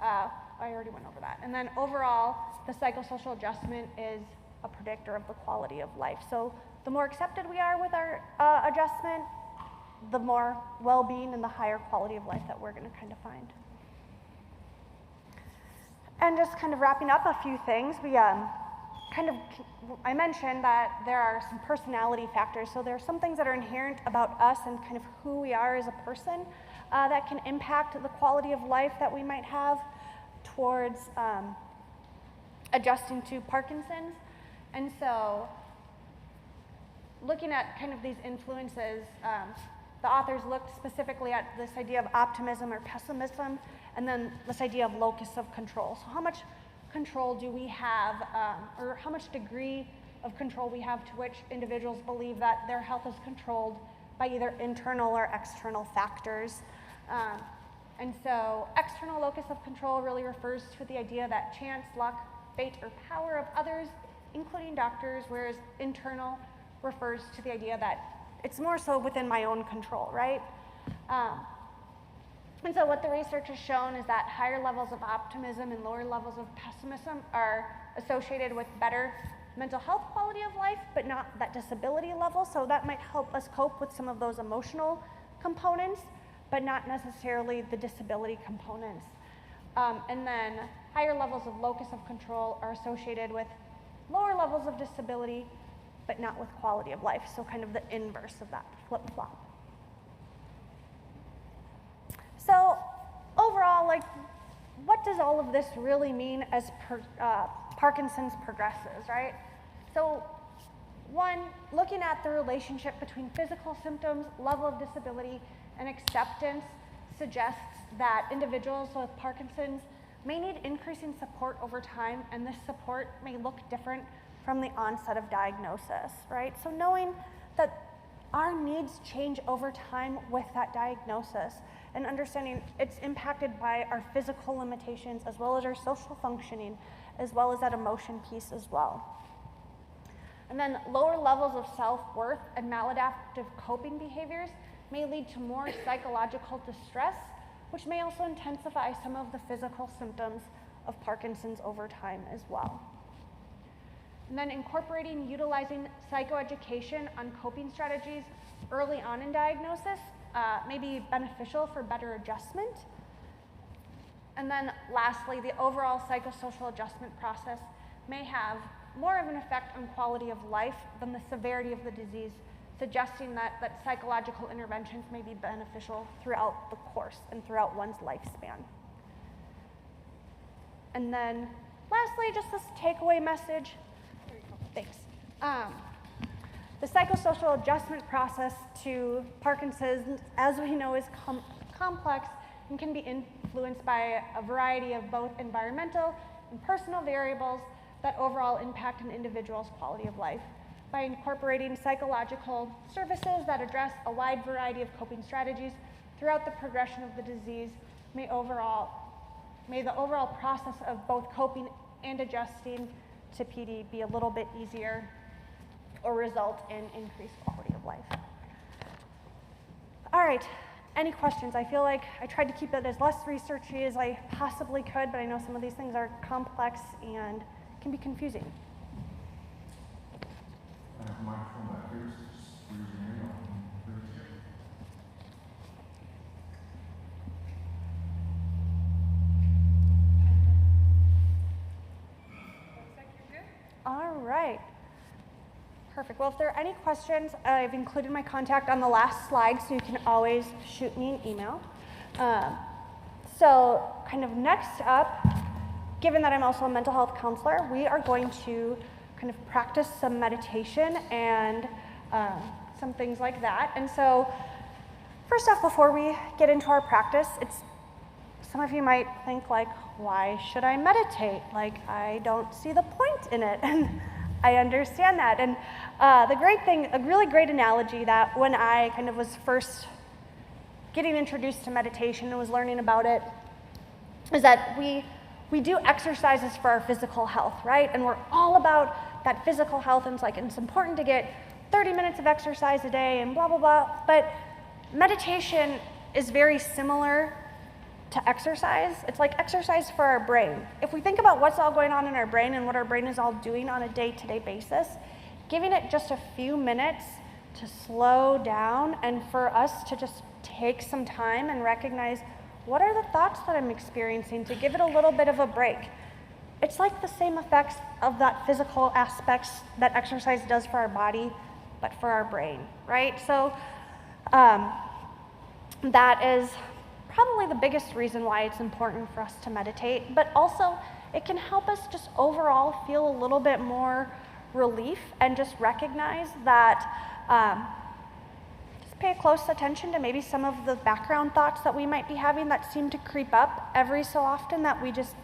I already went over that. And then overall, the psychosocial adjustment is a predictor of the quality of life. So the more accepted we are with our adjustment, the more well-being and the higher quality of life that we're going to kind of find. And just kind of wrapping up a few things, I mentioned that there are some personality factors. So there are some things that are inherent about us and kind of who we are as a person that can impact the quality of life that we might have towards adjusting to Parkinson's. And so looking at kind of these influences, the authors looked specifically at this idea of optimism or pessimism, and then this idea of locus of control. So how much control do we have, or how much degree of control we have to which individuals believe that their health is controlled by either internal or external factors. And so external locus of control really refers to the idea that chance, luck, fate, or power of others, including doctors, whereas internal refers to the idea that it's more so within my own control, right? And so what the research has shown is that higher levels of optimism and lower levels of pessimism are associated with better mental health quality of life, but not that disability level. So that might help us cope with some of those emotional components, but not necessarily the disability components. And then higher levels of locus of control are associated with lower levels of disability, but not with quality of life. So kind of the inverse of that flip-flop. So overall, what does all of this really mean as Parkinson's progresses, right? So one, looking at the relationship between physical symptoms, level of disability, and acceptance suggests that individuals with Parkinson's may need increasing support over time, and this support may look different from the onset of diagnosis, right? So knowing that our needs change over time with that diagnosis, and understanding it's impacted by our physical limitations as well as our social functioning, as well as that emotion piece as well. And then lower levels of self-worth and maladaptive coping behaviors may lead to more psychological distress, which may also intensify some of the physical symptoms of Parkinson's over time as well. And then incorporating, utilizing psychoeducation on coping strategies early on in diagnosis may be beneficial for better adjustment. And then lastly, the overall psychosocial adjustment process may have more of an effect on quality of life than the severity of the disease, suggesting that psychological interventions may be beneficial throughout the course and throughout one's lifespan. And then lastly, just this takeaway message. Thanks. The psychosocial adjustment process to Parkinson's, as we know, is complex and can be influenced by a variety of both environmental and personal variables that overall impact an individual's quality of life. By incorporating psychological services that address a wide variety of coping strategies throughout the progression of the disease, may the overall process of both coping and adjusting to PD be a little bit easier or result in increased quality of life. All right, any questions? I feel like I tried to keep it as less researchy as I possibly could, but I know some of these things are complex and can be confusing. I have a microphone back here, so just raise your hand. Perfect. Well, if there are any questions, I've included my contact on the last slide, so you can always shoot me an email. So kind of next up, given that I'm also a mental health counselor, we are going to kind of practice some meditation and some things like that. And so first off, before we get into our practice, some of you might think like, why should I meditate? Like, I don't see the point in it. And I understand that. And the great thing, a really great analogy that when I kind of was first getting introduced to meditation and was learning about it, is that we do exercises for our physical health, right? And we're all about that physical health, and it's important to get 30 minutes of exercise a day and blah, blah, blah. But meditation is very similar to exercise. It's like exercise for our brain. If we think about what's all going on in our brain and what our brain is all doing on a day-to-day basis, giving it just a few minutes to slow down and for us to just take some time and recognize what are the thoughts that I'm experiencing, to give it a little bit of a break. It's like the same effects of that physical aspects that exercise does for our body, but for our brain, right? So that is probably the biggest reason why it's important for us to meditate, but also it can help us just overall feel a little bit more relief and just recognize that, just pay close attention to maybe some of the background thoughts that we might be having that seem to creep up every so often, that we just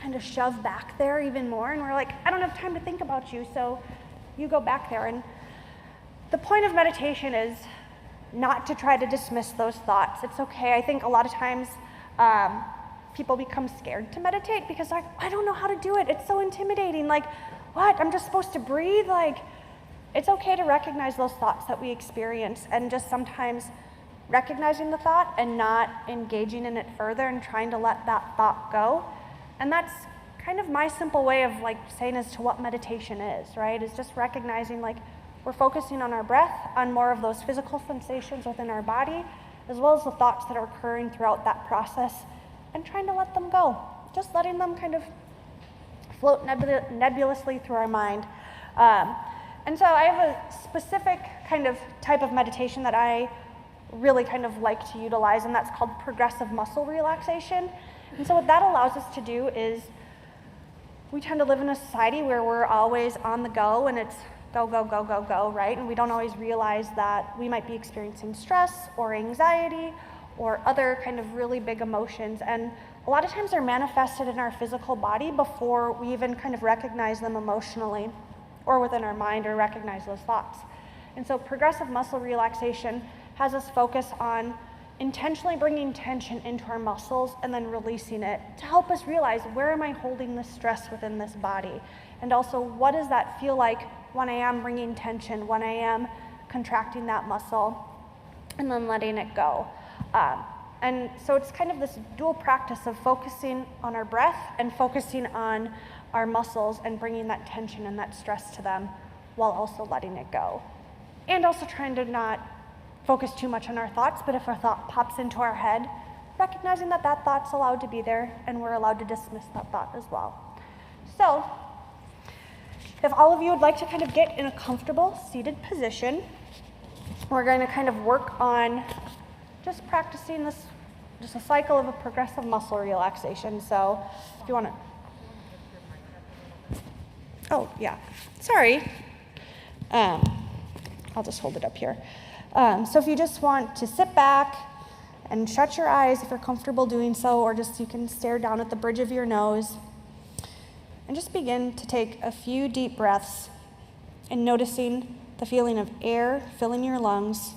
kind of shove back there even more, and we're like, I don't have time to think about you, so you go back there. And the point of meditation is not to try to dismiss those thoughts. It's okay. I think a lot of times people become scared to meditate because they're like, I don't know how to do it. It's so intimidating. Like, what? I'm just supposed to breathe? Like, it's okay to recognize those thoughts that we experience, and just sometimes recognizing the thought and not engaging in it further and trying to let that thought go. And that's kind of my simple way of saying as to what meditation is, right? Is just recognizing we're focusing on our breath, on more of those physical sensations within our body, as well as the thoughts that are occurring throughout that process, and trying to let them go. Just letting them kind of float nebulously through our mind. And so I have a specific kind of type of meditation that I really kind of like to utilize, and that's called progressive muscle relaxation. And so what that allows us to do is, we tend to live in a society where we're always on the go, and it's go, go, go, go, go, right? And we don't always realize that we might be experiencing stress or anxiety or other kind of really big emotions. And a lot of times they're manifested in our physical body before we even kind of recognize them emotionally or within our mind or recognize those thoughts. And so progressive muscle relaxation has us focus on intentionally bringing tension into our muscles and then releasing it to help us realize, where am I holding this stress within this body? And also, what does that feel like when I am bringing tension, when I am contracting that muscle and then letting it go? And so it's kind of this dual practice of focusing on our breath and focusing on our muscles and bringing that tension and that stress to them while also letting it go. And also trying to not focus too much on our thoughts, but if a thought pops into our head, recognizing that that thought's allowed to be there and we're allowed to dismiss that thought as well. So, if all of you would like to kind of get in a comfortable seated position, we're going to kind of work on just practicing this, just a cycle of a progressive muscle relaxation. So if you want to, oh yeah, sorry. I'll just hold it up here. So if you just want to sit back and shut your eyes if you're comfortable doing so, or just you can stare down at the bridge of your nose. And just begin to take a few deep breaths and noticing the feeling of air filling your lungs,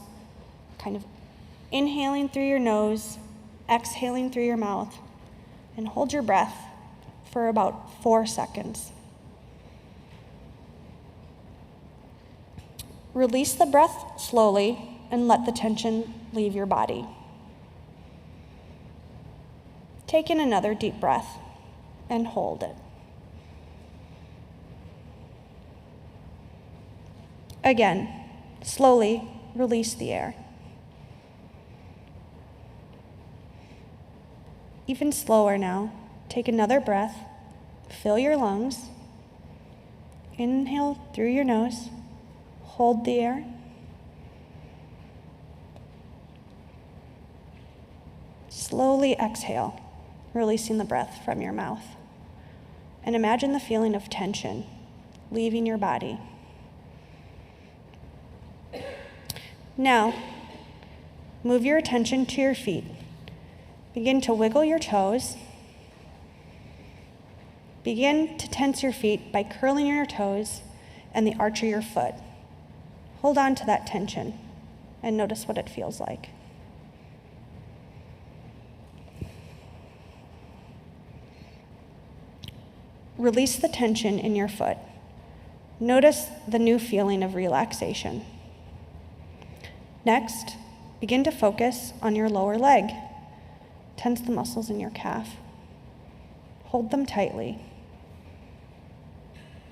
kind of inhaling through your nose, exhaling through your mouth, and hold your breath for about 4 seconds. Release the breath slowly and let the tension leave your body. Take in another deep breath and hold it. Again, slowly release the air. Even slower now, take another breath, fill your lungs, inhale through your nose, Hold the air. Slowly exhale, releasing the breath from your mouth. And imagine the feeling of tension leaving your body. Now, move your attention to your feet. Begin to wiggle your toes. Begin to tense your feet by curling your toes and the arch of your foot. Hold on to that tension and notice what it feels like. Release the tension in your foot. Notice the new feeling of relaxation. Next, begin to focus on your lower leg. Tense the muscles in your calf. Hold them tightly.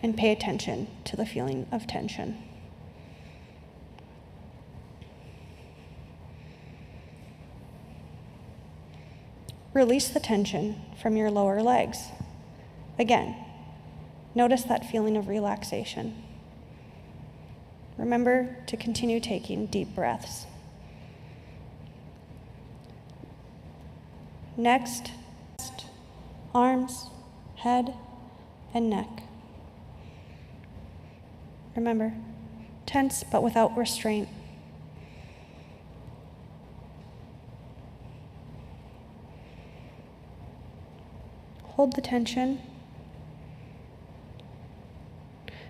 And pay attention to the feeling of tension. Release the tension from your lower legs. Again, notice that feeling of relaxation. Remember to continue taking deep breaths. Next, arms, head, and neck. Remember, tense but without restraint. Hold the tension.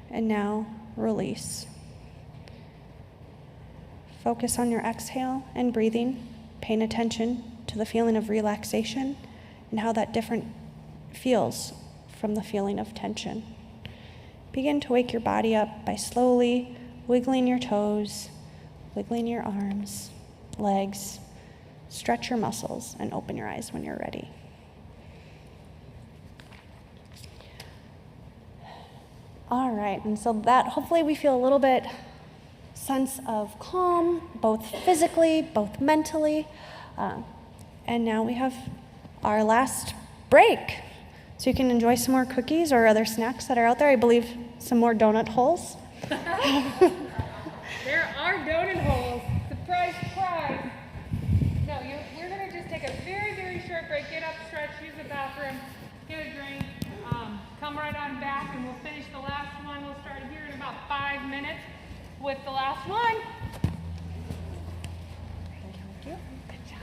And now release. Focus on your exhale and breathing, paying attention to the feeling of relaxation and how that different feels from the feeling of tension. Begin to wake your body up by slowly wiggling your toes, wiggling your arms, legs. Stretch your muscles and open your eyes when you're ready. All right, and so that hopefully we feel a little bit sense of calm, both physically, both mentally. And now we have our last break. So you can enjoy some more cookies or other snacks that are out there. I believe some more donut holes. There are donut holes. Surprise, surprise. No, we're going to just take a very, very short break. Get up, stretch, use the bathroom, get a drink, come right on back, and we'll finish the last one. We'll start here in about 5 minutes with the last one. Thank you. Good job.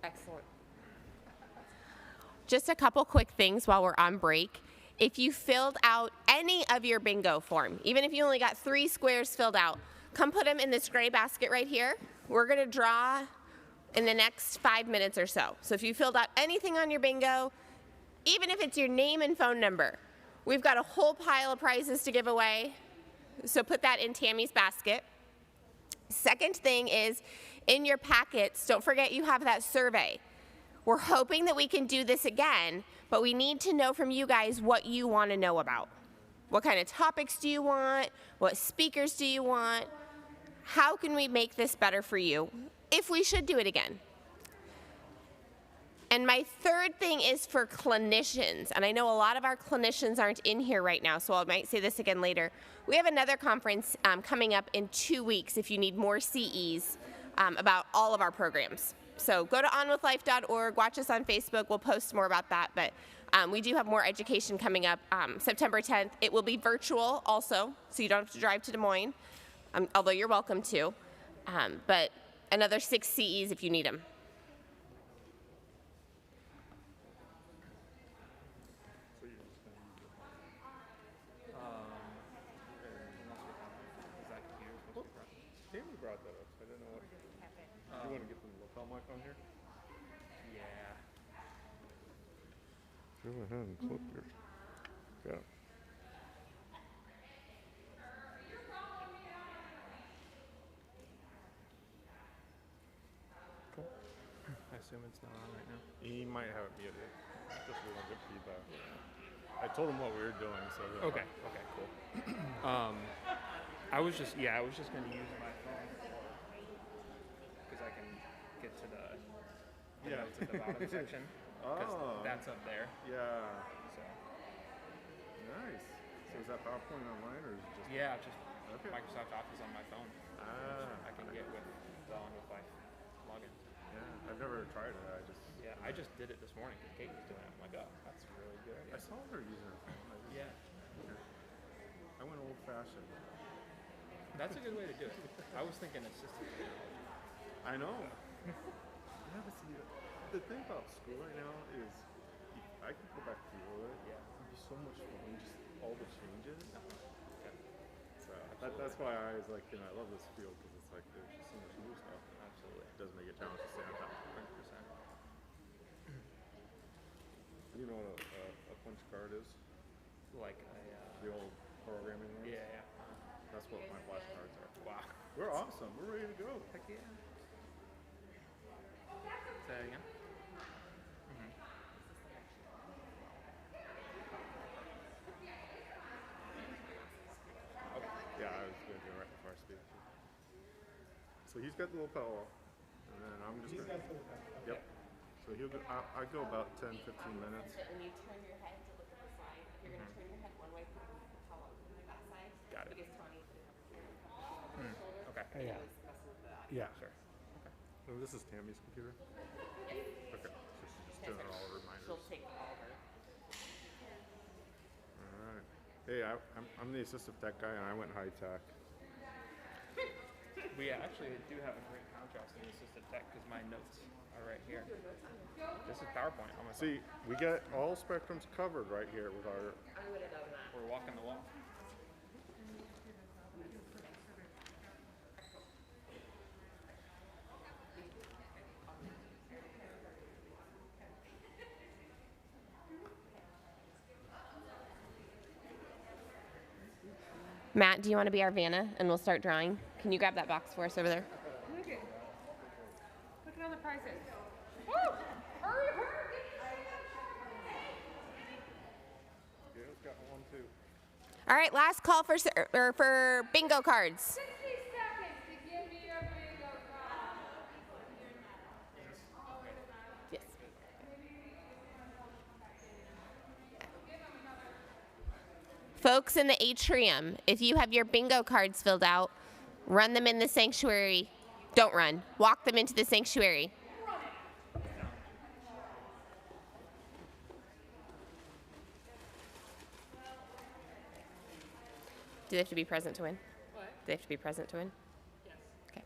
Excellent. Just a couple quick things while we're on break. If you filled out any of your bingo form, even if you only got 3 squares filled out, come put them in this gray basket right here. We're going to draw in the next 5 minutes or so. So if you filled out anything on your bingo, even if it's your name and phone number, we've got a whole pile of prizes to give away. So put that in Tammy's basket. Second thing is, in your packets, don't forget you have that survey. We're hoping that we can do this again, but we need to know from you guys what you want to know about. What kind of topics do you want? What speakers do you want? How can we make this better for you, if we should do it again? And my third thing is for clinicians, and I know a lot of our clinicians aren't in here right now, so I might say this again later. We have another conference coming up in 2 weeks if you need more CEs about all of our programs. So go to onwithlife.org, watch us on Facebook, we'll post more about that, but we do have more education coming up September 10th. It will be virtual also, so you don't have to drive to Des Moines, although you're welcome to, but another 6 CEs if you need them. brought that up, so I didn't know what. Do you want to get the lapel mic on here? Yeah. Go ahead and clip yours. Yeah. Cool. I assume it's not on right now. He might have it muted. Just we don't get feedback. I told him what we were doing, so. Okay. Okay. Cool. I was just gonna use my phone because I can get to the notes at the bottom section because that's up there. Yeah. So Nice. So is that PowerPoint online or is it just? yeah, just Okay. Microsoft Office on my phone. I can get with the on with my login. Yeah. I've never tried it. I just did it this morning because Kate was doing it. I'm like, oh, that's a really good I idea. saw her using her phone. Yeah, I went old fashioned. that's a good way to do it. I was thinking assistive technology. I know. Yeah, but see, the thing about school right now is I could go back through it. Yeah. It'd be so much fun, just all the changes. Okay. So that's why I was like, I love this field because it's like there's just so much new stuff. Absolutely. It does make it challenging to stay on top. 100%. You know what a punch card is? Like The old programming ones? yeah. That's what my flashcards are. Wow. We're awesome. We're ready to go. Heck yeah. Say that again. Mm-hmm. Okay. Yeah, I was going to do it right before I speak. So he's got the lapel, and then I'm just going to. Yep. So he'll go, I go about 10, 15 minutes. When you turn your head to look at the side, if you're going to turn your head one way, put your towel on that side. Got it. Because Tony put it over here on the shoulder. Okay. Yeah. It always messes with that. Yeah. Sure. Oh, this is Tammy's computer? Okay. So she's just doing all the reminders. She'll take all of her. All right. Hey, I'm the assistive tech guy, and I went high tech. We actually do have a great contrast in assistive tech because my notes are right here. This is PowerPoint on my phone. See, we get all spectrums covered right here with our. I would have done that. We're walking the walk. Matt, do you want to be our Vanna and we'll start drawing? Can you grab that box for us over there? Look at all the prices. Woo! Hurry, hurry! Gail's got one too. All right, last call for bingo cards. 60 seconds to give me your bingo card. Yes. Folks in the atrium, if you have your bingo cards filled out, run them in the sanctuary. Don't run. Walk them into the sanctuary. Do they have to be present to win? What? Do they have to be present to win? Yes. Okay.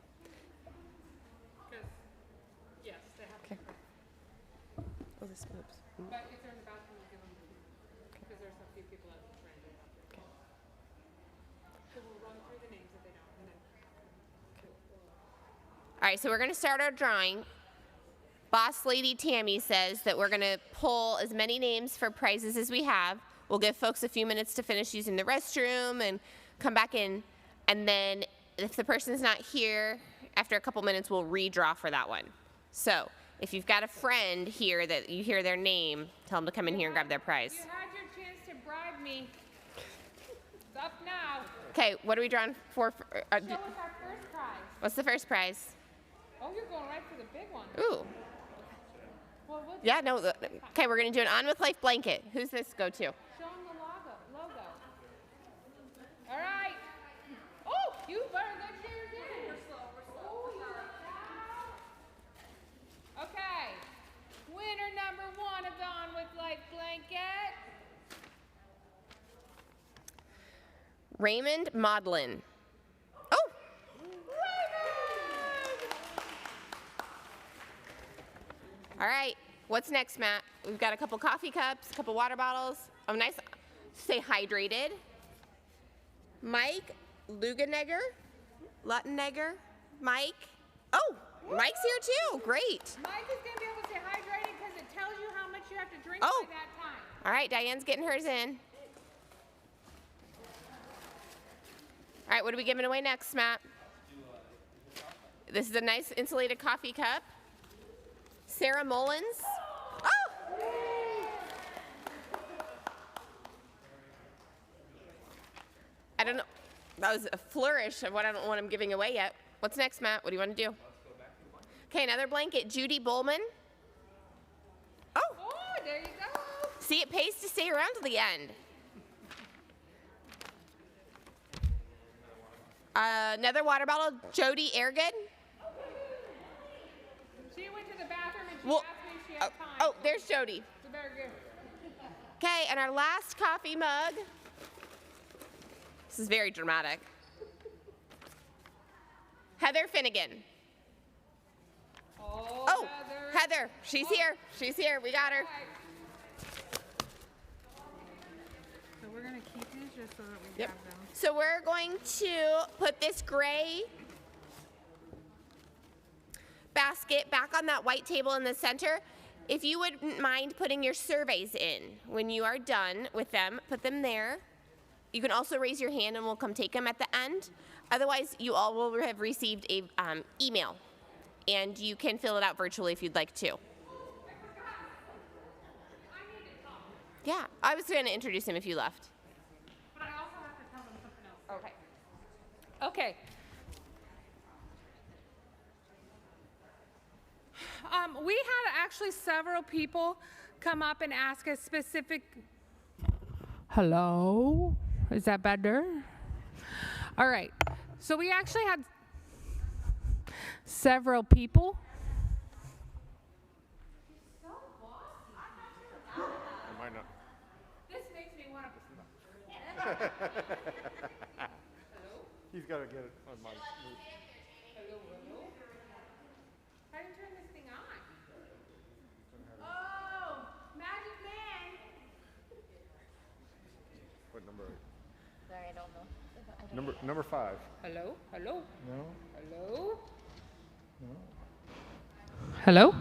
Because, yes, they have Okay. to. Oh, this moves. But if they're in the bathroom, we'll give them the food. Because there's a few people that are trying to do that. So we'll run through the names if they don't, and then. All right, so we're going to start our drawing. Boss Lady Tammy says that we're going to pull as many names for prizes as we have. We'll give folks a few minutes to finish using the restroom and come back in. And then if the person's not here, after a couple minutes, we'll redraw for that one. So if you've got a friend here that you hear their name, tell them to come in here and grab their prize. You had your chance to bribe me. It's up now. Okay, what are we drawing for? Show us our first prize. What's the first prize? Oh, you're going right for the big one. Ooh. Well, we'll Yeah, no. Okay, we're going to do an On With Life blanket. Who's this go to? show them the logo. All right. Oh, you better get yours in. We're slow. Oh, yeah. Okay. Winner number 1 of the On With Life blanket. Raymond Maudlin. Oh! All right, what's next, Matt? We've got a couple coffee cups, a couple water bottles. Oh, nice. Stay hydrated. Mike Lugenegger. Mike? Oh, Mike's here too. Great. Mike is going to be able to stay hydrated because it tells you how much you have to drink Oh. by that time. All right, Diane's getting hers in. All right, what are we giving away next, Matt? This is a nice insulated coffee cup. Sarah Mullins. Oh! I don't know. That was a flourish of what I'm giving away yet. What's next, Matt? What do you want to do? Okay, another blanket. Judy Bowman. Oh! Oh, there you go. See, it pays to stay around to the end. Another water bottle. Jody Airgood. She went to the bathroom and she Well, asked me if she had time. Oh, there's Jody. So better give. Okay, and our last coffee mug. This is very dramatic. Heather Finnegan. Oh, Heather, she's here. She's here. We got her. So we're going to keep these just so that we Yep. have them. So we're going to put this gray basket back on that white table in the center. If you wouldn't mind putting your surveys in when you are done with them, put them there. You can also raise your hand and we'll come take them at the end. Otherwise, you all will have received a email, and you can fill it out virtually if you'd like to. Yeah, I was going to introduce him if you left. But I also have to tell them something else. Okay. Okay. We had actually several people come up and ask a specific. Hello? Is that better? All right. So we actually had several people. I might not. This makes me want to. He's got to get it on my. How do you turn this thing on? Oh, magic man. What number? Sorry, I don't know. Number 5. Hello? Hello? No. Hello? Hello?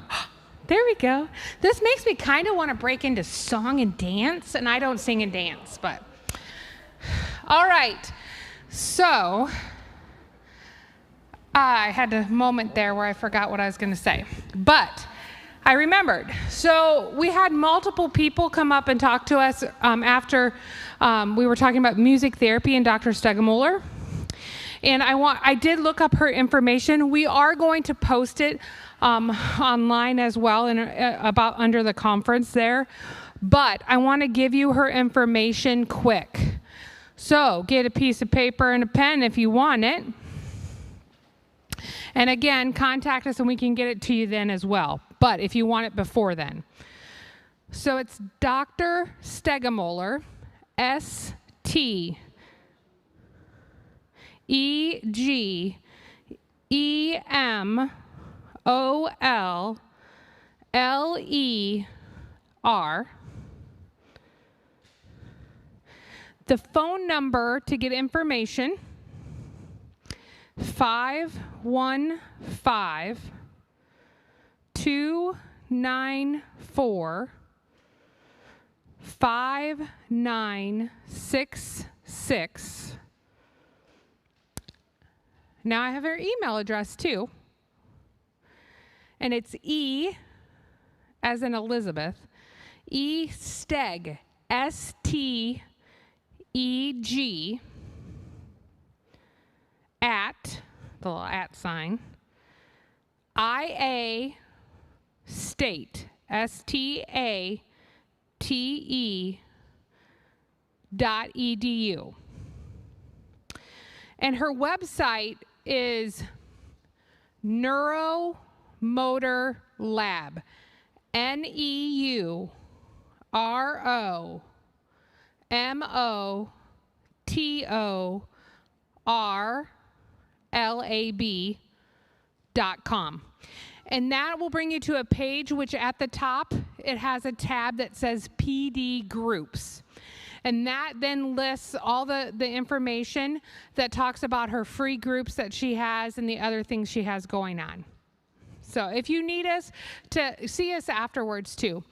There we go. This makes me kind of want to break into song and dance, and I don't sing and dance, but. All right. So, I had a moment there where I forgot what I was going to say, but I remembered. So we had multiple people come up and talk to us after we were talking about music therapy and Dr. Stegemuller. And I did look up her information. We are going to post it online as well about under the conference there. But I want to give you her information quick. So get a piece of paper and a pen if you want it. And again, contact us and we can get it to you then as well. But if you want it before then. So it's Dr. Stegemuller, STEGEMOLLER. The phone number to get information, 515-294-5966. Now I have her email address too. And it's E as in Elizabeth, Steg, STEG, at, the little at sign, IA State, STATE.edu. And her website is NeuroMotor Lab, NeuroMotorLab.com. And that will bring you to a page which at the top, it has a tab that says PD Groups. And that then lists all the information that talks about her free groups that she has and the other things she has going on. So if you need us, to see us afterwards too.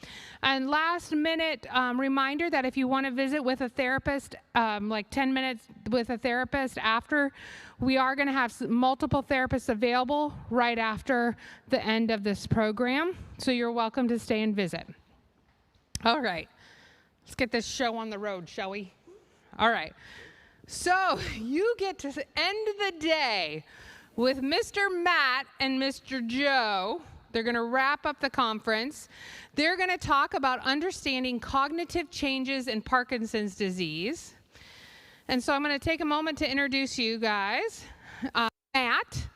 And last minute reminder that if you want to visit with a therapist, like 10 minutes with a therapist after, we are going to have multiple therapists available right after the end of this program. So you're welcome to stay and visit. All right, let's get this show on the road, shall we? All right, so you get to end the day with Mr. Matt and Mr. Joe. They're going to wrap up the conference. They're going to talk about understanding cognitive changes in Parkinson's disease. And so I'm going to take a moment to introduce you guys. Matt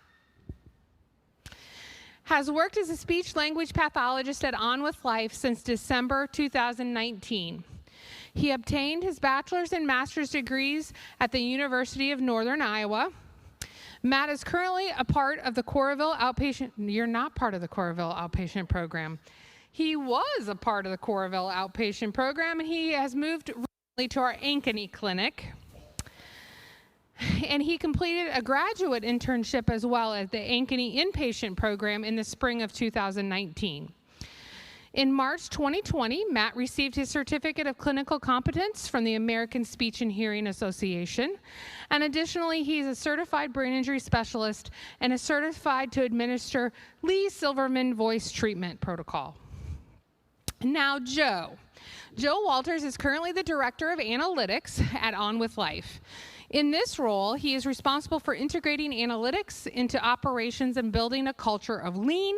has worked as a speech-language pathologist at On With Life since December 2019. He obtained his bachelor's and master's degrees at the University of Northern Iowa. Matt is currently a part of the Coralville Outpatient. You're not part of the Coralville Outpatient Program. He was a part of the Coralville Outpatient Program, and he has moved recently to our Ankeny Clinic. And he completed a graduate internship as well as the Ankeny Inpatient Program in the spring of 2019. In March 2020, Matt received his Certificate of Clinical Competence from the American Speech and Hearing Association. And additionally, he's a certified brain injury specialist and is certified to administer Lee Silverman voice treatment protocol. Now, Joe. Joe Walters is currently the Director of Analytics at On With Life. In this role, he is responsible for integrating analytics into operations and building a culture of lean.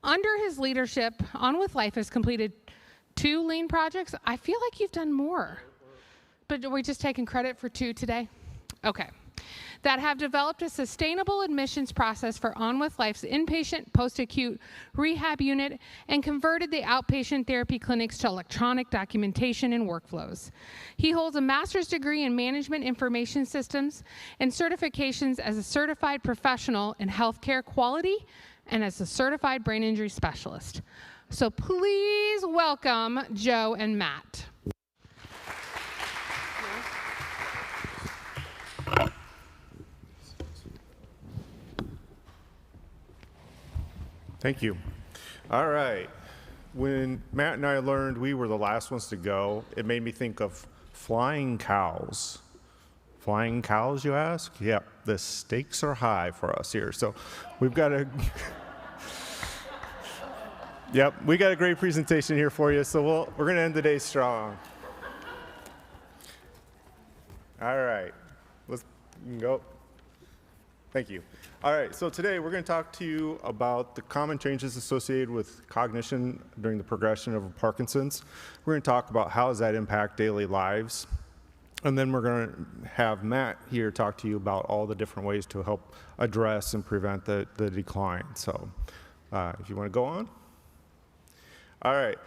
Under his leadership, On With Life has completed 2 lean projects. I feel like you've done more, but are we just taking credit for 2 today? Okay. That have developed a sustainable admissions process for On With Life's inpatient post-acute rehab unit and converted the outpatient therapy clinics to electronic documentation and workflows. He holds a master's degree in management information systems and certifications as a certified professional in healthcare quality and as a certified brain injury specialist. So please welcome Joe and Matt. Thank you. All right. When Matt and I learned we were the last ones to go, it made me think of flying cows. Flying cows, you ask? Yep, the stakes are high for us here. So we've got a we got a great presentation here for you. So we're going to end the day strong. All right. You can go. Thank you. All right, so today we're going to talk to you about the common changes associated with cognition during the progression of Parkinson's. We're going to talk about how does that impact daily lives. And then we're going to have Matt here talk to you about all the different ways to help address and prevent the decline. So if you want to go on. All right.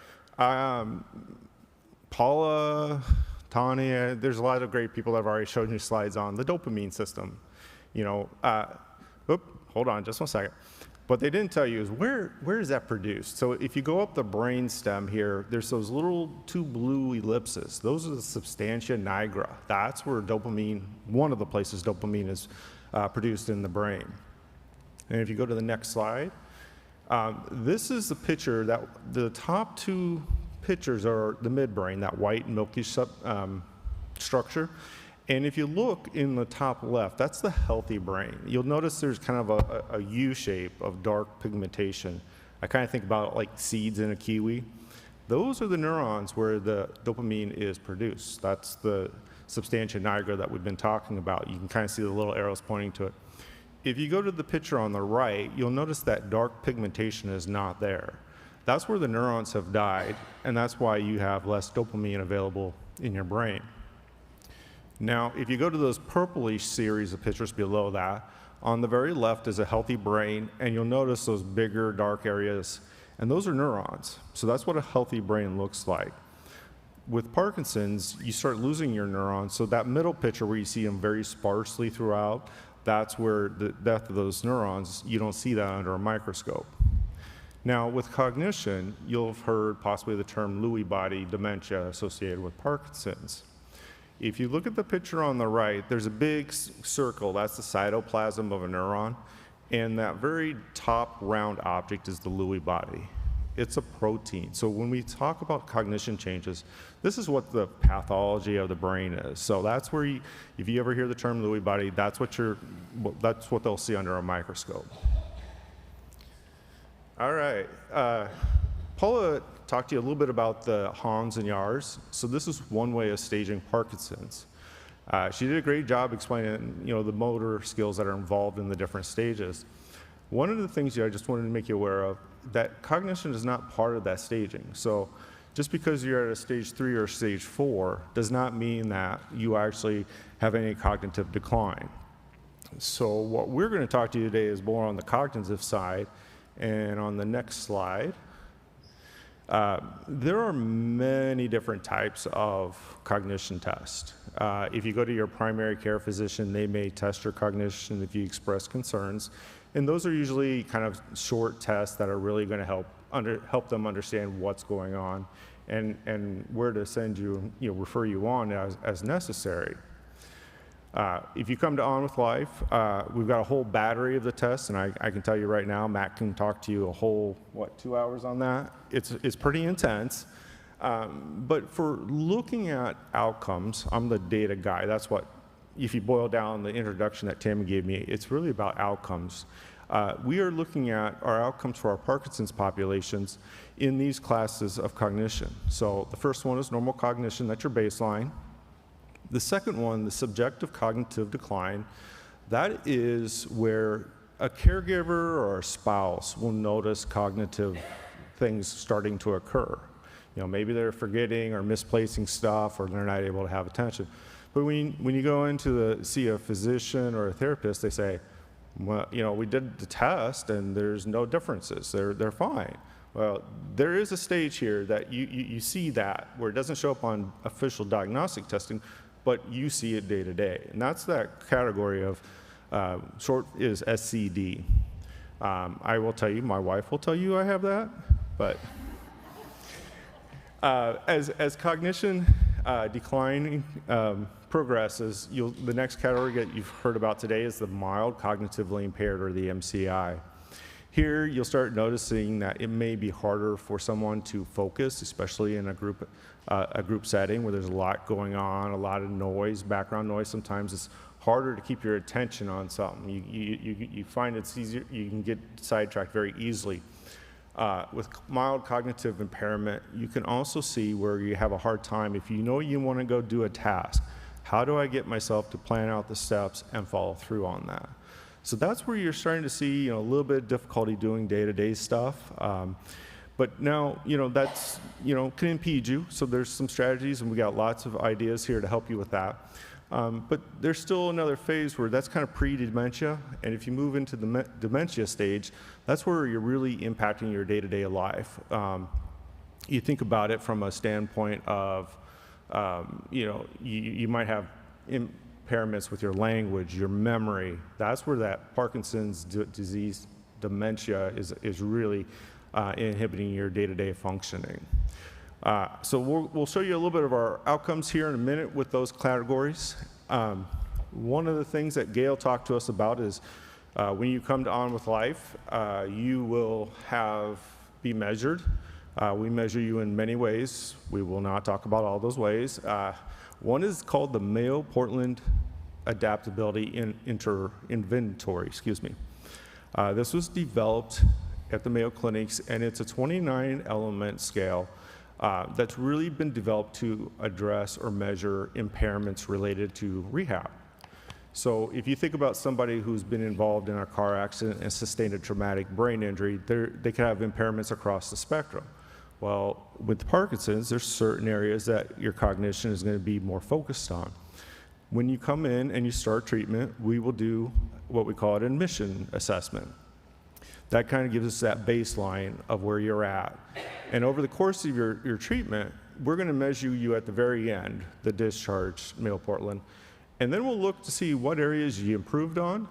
Paula, Tanya, there's a lot of great people that have already shown you slides on the dopamine system. You know, hold on just one second. What they didn't tell you is where is that produced? So if you go up the brain stem here, there's those little 2 blue ellipses. Those are the substantia nigra. That's where dopamine, one of the places dopamine is produced in the brain. And if you go to the next slide, this is the picture that the top 2 pictures are the midbrain, that white milky structure. And if you look in the top left, that's the healthy brain. You'll notice there's kind of a U shape of dark pigmentation. I kind of think about it like seeds in a kiwi. Those are the neurons where the dopamine is produced. That's the substantia nigra that we've been talking about. You can kind of see the little arrows pointing to it. If you go to the picture on the right, you'll notice that dark pigmentation is not there. That's where the neurons have died, and that's why you have less dopamine available in your brain. Now, if you go to those purplish series of pictures below that, on the very left is a healthy brain, and you'll notice those bigger dark areas, and those are neurons. So that's what a healthy brain looks like. With Parkinson's, you start losing your neurons, so that middle picture where you see them very sparsely throughout, that's where the death of those neurons, you don't see that under a microscope. Now, with cognition, you'll have heard possibly the term Lewy body dementia associated with Parkinson's. If you look at the picture on the right, there's a big circle. That's the cytoplasm of a neuron. And that very top round object is the Lewy body. It's a protein. So when we talk about cognition changes, this is what the pathology of the brain is. So that's where if you ever hear the term Lewy body, that's what they'll see under a microscope. All right. Paula talked to you a little bit about the Hans and Yahr's. So this is one way of staging Parkinson's. She did a great job explaining, the motor skills that are involved in the different stages. One of the things I just wanted to make you aware of, that cognition is not part of that staging. So just because you're at a stage 3 or stage 4 does not mean that you actually have any cognitive decline. So what we're going to talk to you today is more on the cognitive side. And on the next slide, there are many different types of cognition tests. If you go to your primary care physician, they may test your cognition if you express concerns. And those are usually kind of short tests that are really going to help them understand what's going on and where to send you, refer you on as necessary. If you come to On With Life, we've got a whole battery of the tests, and I can tell you right now, Matt can talk to you a whole, 2 hours on that? It's pretty intense. But for looking at outcomes, I'm the data guy. That's what, if you boil down the introduction that Tammy gave me, it's really about outcomes. We are looking at our outcomes for our Parkinson's populations in these classes of cognition. So the first one is normal cognition, that's your baseline. The second one, the subjective cognitive decline, that is where a caregiver or a spouse will notice cognitive things starting to occur. Maybe they're forgetting or misplacing stuff, or they're not able to have attention. But when you go in to see a physician or a therapist, they say, well, we did the test and there's no differences. They're fine. Well, there is a stage here that you see that where it doesn't show up on official diagnostic testing, but you see it day to day. And that's that category of, short is SCD. I will tell you, my wife will tell you I have that, but as cognition decline progresses, the next category that you've heard about today is the mild cognitively impaired, or the MCI. Here, you'll start noticing that it may be harder for someone to focus, especially in a group setting where there's a lot going on, a lot of noise, background noise. Sometimes it's harder to keep your attention on something. You find it's easier, you can get sidetracked very easily. With mild cognitive impairment, you can also see where you have a hard time. If you know you want to go do a task, how do I get myself to plan out the steps and follow through on that? So that's where you're starting to see a little bit of difficulty doing day-to-day stuff. But now, that's, can impede you. So there's some strategies, and we got lots of ideas here to help you with that. But there's still another phase where that's kind of pre-dementia, and if you move into the dementia stage, that's where you're really impacting your day-to-day life. You think about it from a standpoint of, you might have impairments with your language, your memory. That's where that Parkinson's disease dementia is really inhibiting your day-to-day functioning. So we'll show you a little bit of our outcomes here in a minute with those categories. One of the things that Gail talked to us about is when you come to On With Life, you will be measured. We measure you in many ways. We will not talk about all those ways. One is called the Mayo Portland Adaptability Inventory. This was developed at the Mayo Clinics, and it's a 29-element scale that's really been developed to address or measure impairments related to rehab. So if you think about somebody who's been involved in a car accident and sustained a traumatic brain injury, they can have impairments across the spectrum. Well, with Parkinson's, there's certain areas that your cognition is going to be more focused on. When you come in and you start treatment, we will do what we call an admission assessment. That kind of gives us that baseline of where you're at. And over the course of your treatment, we're going to measure you at the very end, the discharge, Mayo Portland. And then we'll look to see what areas you improved on,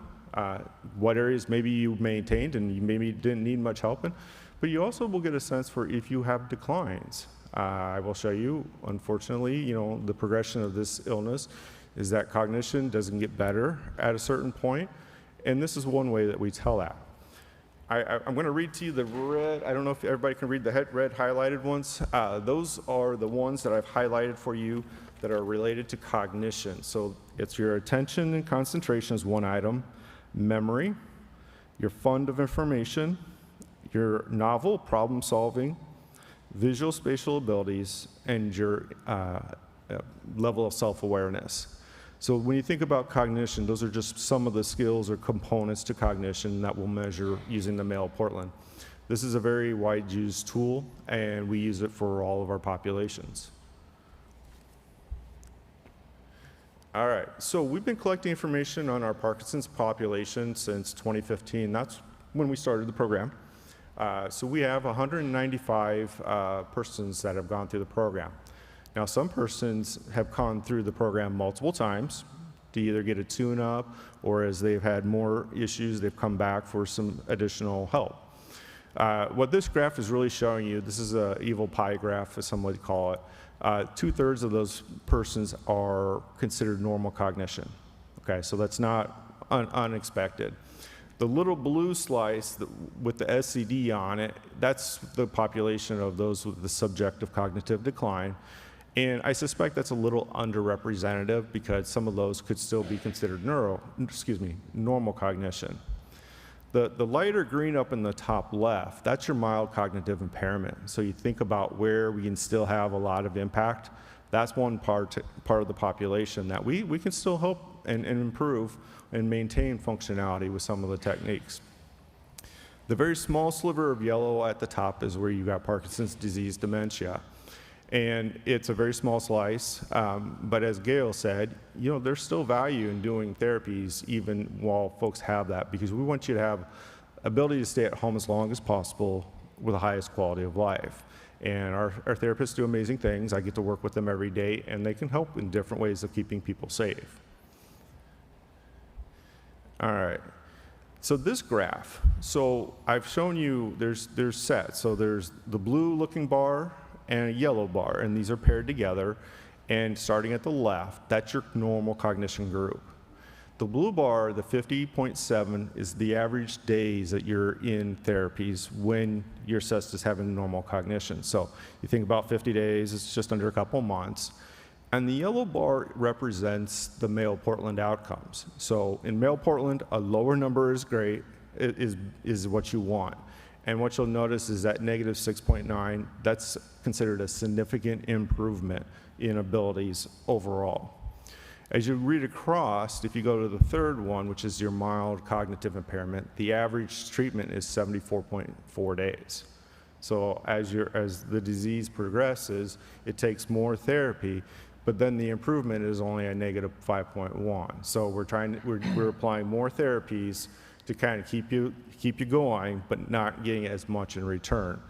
what areas maybe you maintained and you maybe didn't need much help in. But you also will get a sense for if you have declines. I will show you, unfortunately, the progression of this illness is that cognition doesn't get better at a certain point, and this is one way that we tell that. I'm going to read to you the red. I don't know if everybody can read the red highlighted ones. Those are the ones that I've highlighted for you that are related to cognition. So it's your attention and concentration is one item, memory, your fund of information, your novel problem solving, visual spatial abilities, and your level of self-awareness. So when you think about cognition, those are just some of the skills or components to cognition that we'll measure using the Mayo Portland. This is a very wide used tool, and we use it for all of our populations. All right, so we've been collecting information on our Parkinson's population since 2015. That's when we started the program. So we have 195 persons that have gone through the program. Now, some persons have gone through the program multiple times to either get a tune-up, or as they've had more issues, they've come back for some additional help. What this graph is really showing you, this is an evil pie graph, as some would call it. 2/3 of those persons are considered normal cognition. Okay, so that's not unexpected. The little blue slice with the SCD on it, that's the population of those with the subjective cognitive decline. And I suspect that's a little underrepresentative because some of those could still be considered normal cognition. The lighter green up in the top left, that's your mild cognitive impairment. So you think about where we can still have a lot of impact. That's one part of the population that we can still help and improve and maintain functionality with some of the techniques. The very small sliver of yellow at the top is where you got Parkinson's disease dementia. And it's a very small slice, but as Gail said, there's still value in doing therapies even while folks have that, because we want you to have ability to stay at home as long as possible with the highest quality of life. And our therapists do amazing things. I get to work with them every day, and they can help in different ways of keeping people safe. All right. So this graph, so I've shown you there's sets. So there's the blue looking bar and a yellow bar, and these are paired together. And starting at the left, that's your normal cognition group. The blue bar, the 50.7, is the average days that you're in therapies when you're assessed as having normal cognition. So you think about 50 days, it's just under a couple months. And the yellow bar represents the Mayo Portland outcomes. So in Mayo Portland, a lower number is great, is what you want. And what you'll notice is that -6.9, that's considered a significant improvement in abilities overall. As you read across, if you go to the third one, which is your mild cognitive impairment, the average treatment is 74.4 days. So as the disease progresses, it takes more therapy, but then the improvement is only a -5.1. So we're applying more therapies to kind of keep you going, but not getting as much in return.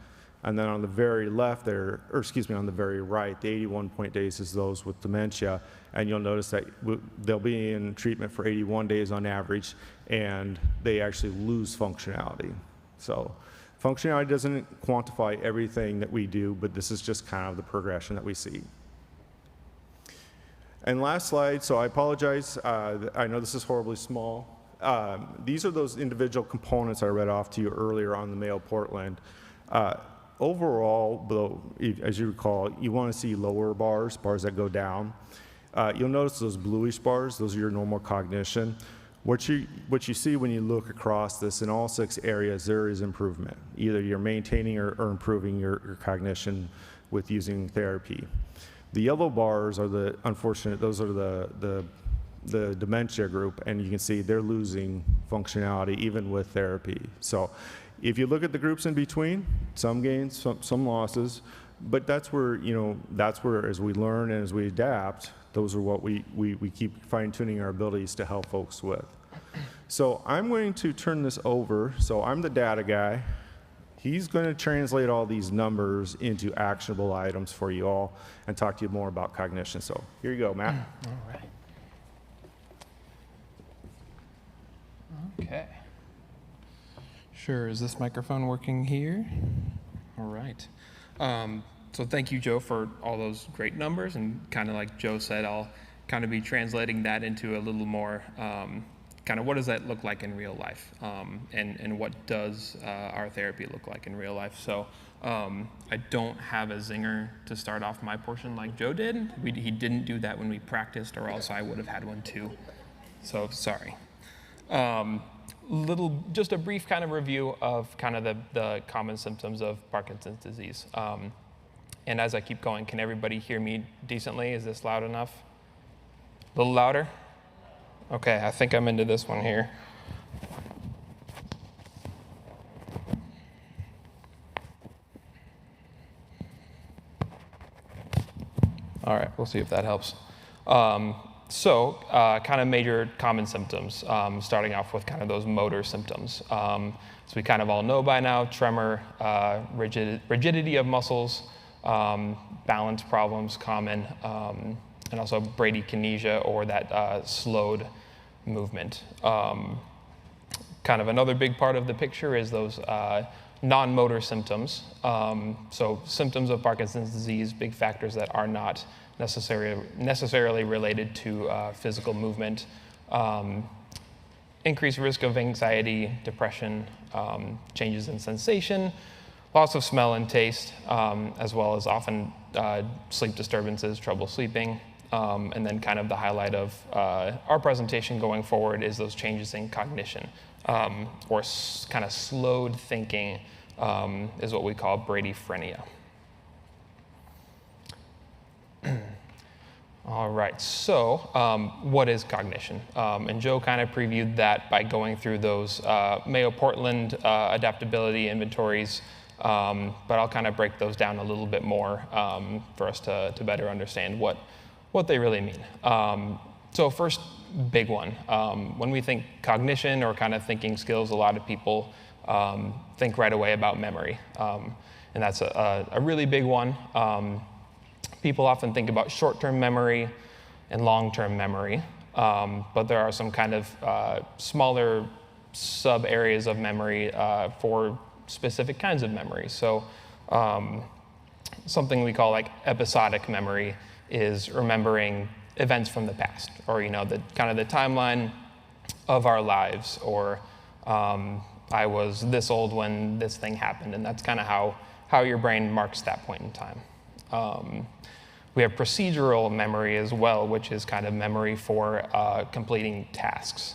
And then on the very left there, on the very right, the 81 days is those with dementia, and you'll notice that they'll be in treatment for 81 days on average, and they actually lose functionality. So functionality doesn't quantify everything that we do, but this is just kind of the progression that we see. And last slide, so I apologize, I know this is horribly small. These are those individual components I read off to you earlier on the Mayo Portland. Overall, though, as you recall, you want to see lower bars that go down. You'll notice those bluish bars, those are your normal cognition. What you see when you look across this, in all 6 areas, there is improvement. Either you're maintaining or improving your cognition with using therapy. The yellow bars are the unfortunate, those are the dementia group, and you can see they're losing functionality even with therapy. So if you look at the groups in between, some gains, some losses, but that's where as we learn and as we adapt, those are what we keep fine-tuning our abilities to help folks with. So I'm going to turn this over. So I'm the data guy. He's going to translate all these numbers into actionable items for you all and talk to you more about cognition. So here you go, Matt. All right. Okay. Sure, is this microphone working here? All right. So thank you, Joe, for all those great numbers. And kind of like Joe said, I'll kind of be translating that into a little more kind of what does that look like in real life, and what does our therapy look like in real life. So I don't have a zinger to start off my portion like Joe did. He didn't do that when we practiced, or else I would have had one too. So sorry. Just a brief kind of review of kind of the common symptoms of Parkinson's disease. And as I keep going, can everybody hear me decently? Is this loud enough? A little louder? Okay, I think I'm into this one here. All right, we'll see if that helps. So kind of major common symptoms, starting off with kind of those motor symptoms. So we kind of all know by now, tremor, rigidity of muscles, balance problems common, and also bradykinesia, or that slowed movement. Kind of another big part of the picture is those non-motor symptoms. So symptoms of Parkinson's disease, big factors that are not necessarily related to physical movement. Increased risk of anxiety, depression, changes in sensation, loss of smell and taste, as well as often sleep disturbances, trouble sleeping. And then kind of the highlight of our presentation going forward is those changes in cognition, or kind of slowed thinking is what we call bradyphrenia. All right, so what is cognition? And Joe kind of previewed that by going through those Mayo Portland adaptability inventories, but I'll kind of break those down a little bit more for us to better understand what they really mean. So first big one, when we think cognition or kind of thinking skills, a lot of people think right away about memory. And that's a really big one. People often think about short-term memory and long-term memory, but there are some kind of smaller sub-areas of memory for specific kinds of memory. So something we call like episodic memory is remembering events from the past, or the kind of the timeline of our lives, or I was this old when this thing happened, and that's kind of how your brain marks that point in time. We have procedural memory as well, which is kind of memory for completing tasks.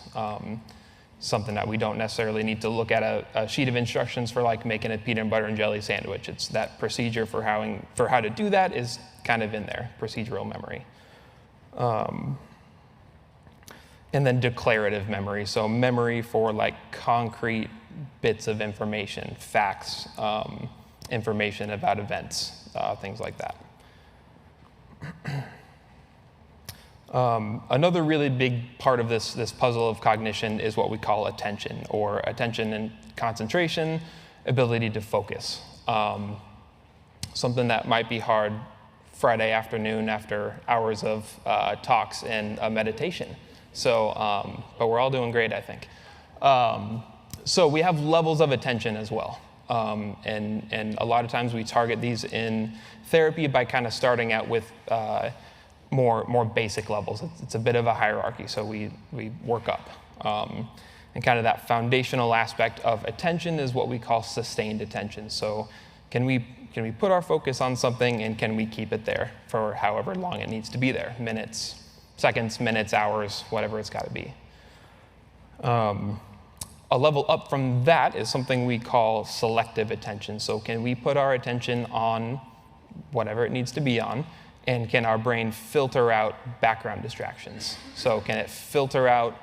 Something that we don't necessarily need to look at a sheet of instructions for, like making a peanut butter and jelly sandwich. It's that procedure for how to do that is kind of in there, procedural memory. And then declarative memory, so memory for like concrete bits of information, facts, information about events, things like that. Another really big part of this puzzle of cognition is what we call attention, or attention and concentration, ability to focus. Something that might be hard Friday afternoon after hours of talks and meditation. So, but we're all doing great, I think. So we have levels of attention as well. And a lot of times we target these in therapy by kind of starting out with more basic levels. It's a bit of a hierarchy, so we work up. And kind of that foundational aspect of attention is what we call sustained attention. So can we put our focus on something, and can we keep it there for however long it needs to be there? Minutes, seconds, minutes, hours, whatever it's got to be. A level up from that is something we call selective attention. So can we put our attention on whatever it needs to be on, and can our brain filter out background distractions? So can it filter out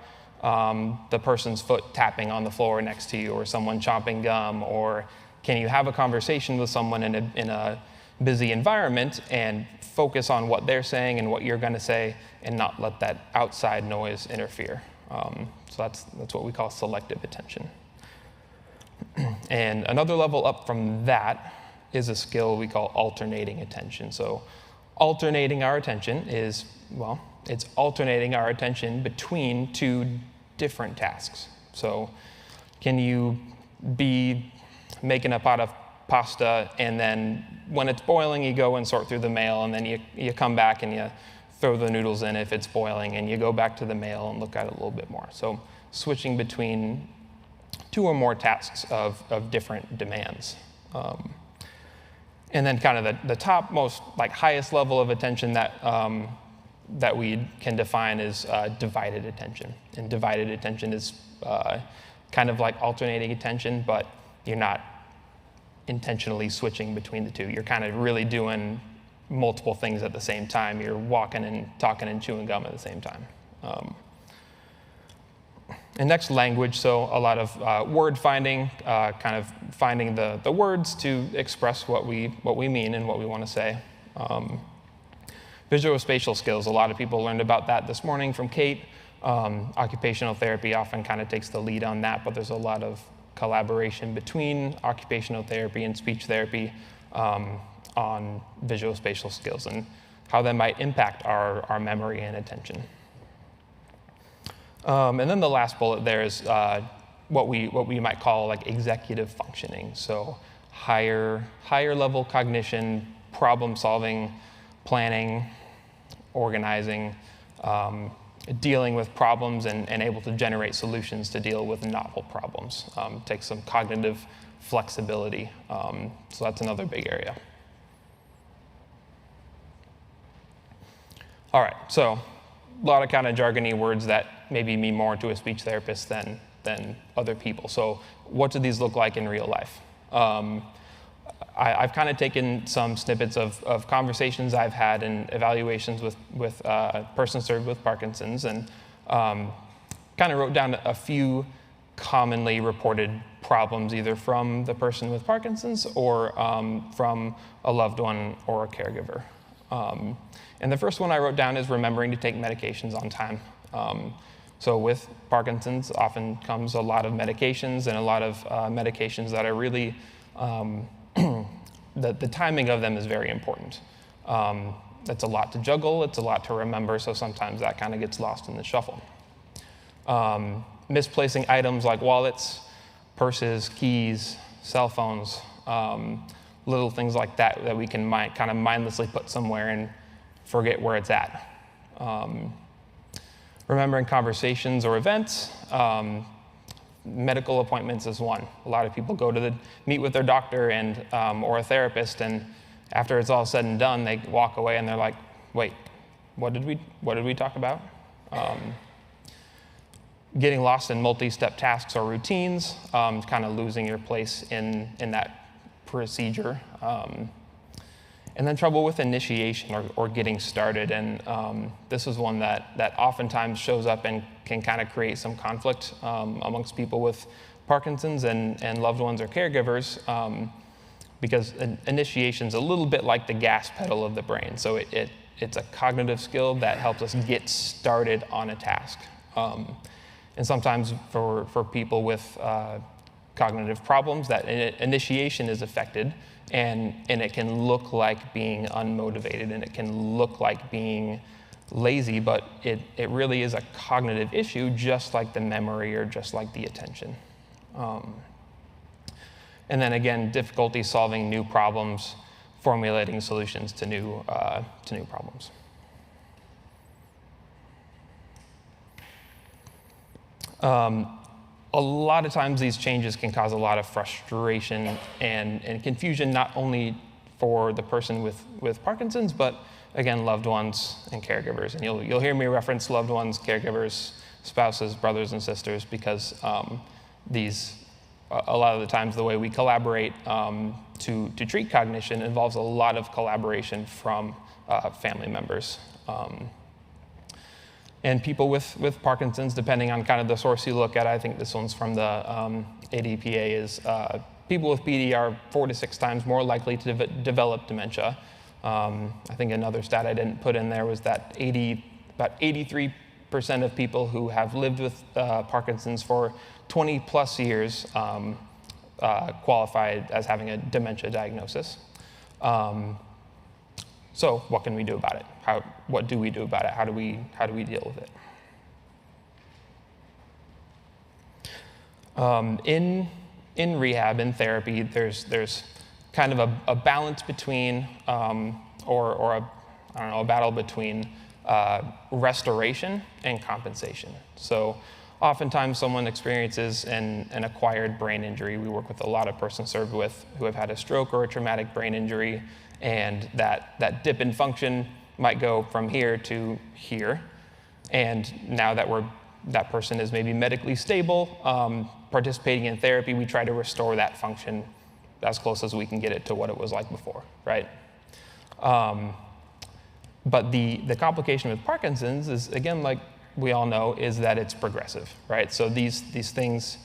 the person's foot tapping on the floor next to you, or someone chomping gum, or can you have a conversation with someone in a busy environment and focus on what they're saying and what you're going to say, and not let that outside noise interfere? So that's what we call selective attention. And another level up from that is a skill we call alternating attention. So alternating our attention is, it's alternating our attention between two different tasks. So can you be making a pot of pasta, and then when it's boiling, you go and sort through the mail, and then you come back and you throw the noodles in if it's boiling, and you go back to the mail and look at it a little bit more. So switching between 2 or more tasks of different demands. And then kind of the top most highest level of attention that we can define is divided attention. And divided attention is kind of like alternating attention, but you're not intentionally switching between the two. You're kind of really doing multiple things at the same time. You're walking and talking and chewing gum at the same time. And next, language. So a lot of word finding, kind of finding the words to express what we mean and what we want to say. Visuospatial skills. A lot of people learned about that this morning from Kate. Occupational therapy often kind of takes the lead on that, but there's a lot of collaboration between occupational therapy and speech therapy on visuospatial skills and how that might impact our memory and attention. And then the last bullet there is what we might call executive functioning. So higher level cognition, problem solving, planning, organizing, dealing with problems and able to generate solutions to deal with novel problems. Takes some cognitive flexibility. So that's another big area. All right, so a lot of kind of jargony words that maybe mean more to a speech therapist than other people. So what do these look like in real life? I've kind of taken some snippets of conversations I've had and evaluations with persons served with Parkinson's, and kind of wrote down a few commonly reported problems, either from the person with Parkinson's or from a loved one or a caregiver. And the first one I wrote down is remembering to take medications on time. So with Parkinson's often comes a lot of medications, and a lot of medications that are really, the timing of them is very important. It's a lot to juggle, it's a lot to remember, so sometimes that kind of gets lost in the shuffle. Misplacing items like wallets, purses, keys, cell phones, little things like that we can kind of mindlessly put somewhere and forget where it's at. Remembering conversations or events. Medical appointments is one. A lot of people go to meet with their doctor and or a therapist, and after it's all said and done, they walk away and they're like, "Wait, what did we talk about?" Getting lost in multi-step tasks or routines, kind of losing your place in that procedure. And then trouble with initiation or getting started. And this is one that oftentimes shows up and can kind of create some conflict amongst people with Parkinson's and loved ones or caregivers, because initiation is a little bit like the gas pedal of the brain. So it's a cognitive skill that helps us get started on a task. And sometimes for people with cognitive problems, that initiation is affected. And it can look like being unmotivated, and it can look like being lazy, but it really is a cognitive issue, just like the memory or just like the attention. And then again, difficulty solving new problems, formulating solutions to new problems. A lot of times these changes can cause a lot of frustration and confusion, not only for the person with Parkinson's, but again, loved ones and caregivers. And you'll hear me reference loved ones, caregivers, spouses, brothers and sisters, because a lot of the times the way we collaborate to treat cognition involves a lot of collaboration from family members. And people with Parkinson's, depending on kind of the source you look at, I think this one's from the ADPA, is people with PD are 4 to 6 times more likely to develop dementia. I think another stat I didn't put in there was that about 83% of people who have lived with Parkinson's for 20 plus years qualified as having a dementia diagnosis. So what can we do about it? What do we do about it? How do we deal with it? In rehab, in therapy, there's kind of a balance between, or a battle between restoration and compensation. So oftentimes someone experiences an acquired brain injury. We work with a lot of persons served with who have had a stroke or a traumatic brain injury, and that dip in function might go from here to here. And now that person is maybe medically stable, participating in therapy, we try to restore that function as close as we can get it to what it was like before, right? But the complication with Parkinson's is, again, like we all know, is that it's progressive, right? So these things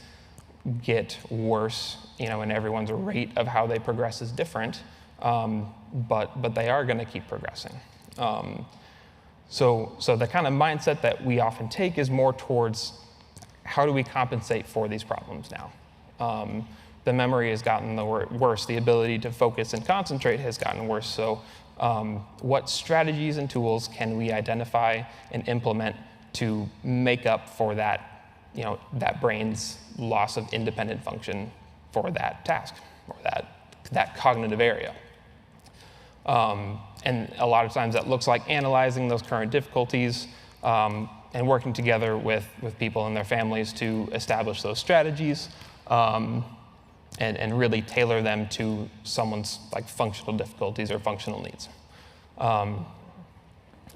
get worse, and everyone's rate of how they progress is different, but they are going to keep progressing. So the kind of mindset that we often take is more towards how do we compensate for these problems now? The memory has gotten worse. The ability to focus and concentrate has gotten worse. So what strategies and tools can we identify and implement to make up for that, that brain's loss of independent function for that task or that cognitive area? And a lot of times that looks like analyzing those current difficulties and working together with people and their families to establish those strategies and really tailor them to someone's like functional difficulties or functional needs.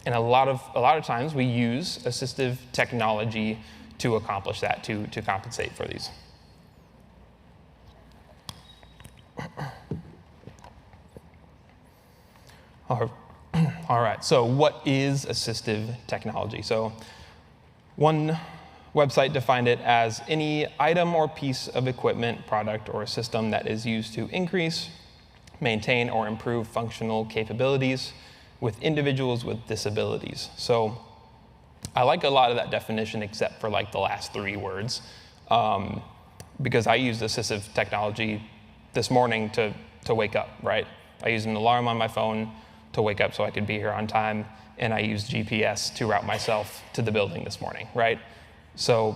And a lot of times we use assistive technology to accomplish that, to compensate for these. All right, so what is assistive technology? So one website defined it as any item or piece of equipment, product, or system that is used to increase, maintain, or improve functional capabilities with individuals with disabilities. So I like a lot of that definition except for like the last 3 words, because I used assistive technology this morning to wake up, right? I used an alarm on my phone to wake up so I could be here on time, and I used GPS to route myself to the building this morning, right? So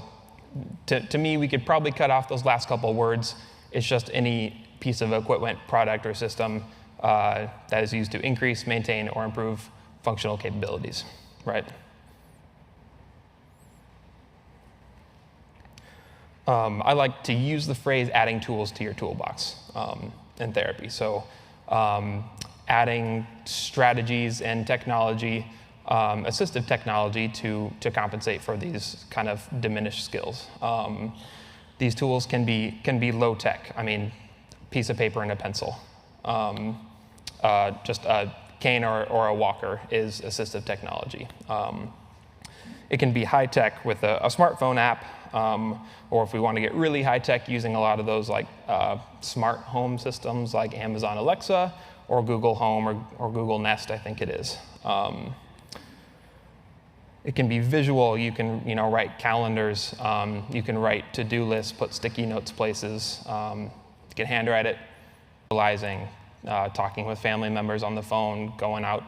to me, we could probably cut off those last couple of words. It's just any piece of equipment, product, or system that is used to increase, maintain, or improve functional capabilities, right? I like to use the phrase adding tools to your toolbox in therapy. So adding strategies and technology, assistive technology to compensate for these kind of diminished skills. These tools can be low tech. I mean, piece of paper and a pencil. Just a cane or a walker is assistive technology. It can be high tech with a smartphone app, or if we want to get really high tech, using a lot of those like smart home systems like Amazon Alexa or Google Home or Google Nest, I think it is. It can be visual. You can write calendars. You can write to-do lists, put sticky notes places. You can handwrite it, visualizing, talking with family members on the phone, going out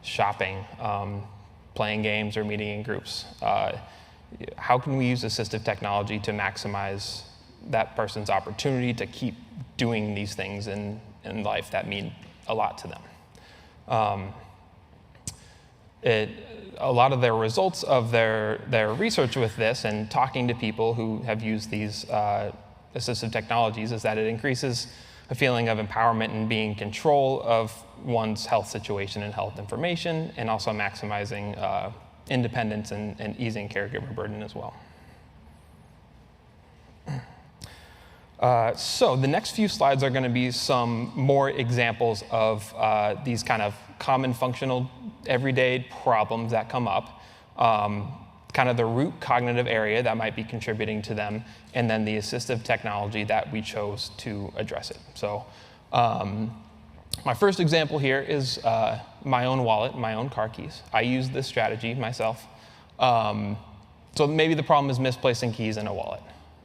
shopping, playing games or meeting in groups. How can we use assistive technology to maximize that person's opportunity to keep doing these things in life that mean a lot to them? A lot of their results of their research with this and talking to people who have used these assistive technologies is that it increases a feeling of empowerment and being in control of one's health situation and health information, and also maximizing independence and easing caregiver burden as well. So the next few slides are going to be some more examples of these kind of common functional everyday problems that come up, kind of the root cognitive area that might be contributing to them, and then the assistive technology that we chose to address it. So my first example here is my own wallet, my own car keys. I use this strategy myself. So maybe the problem is misplacing keys in a wallet.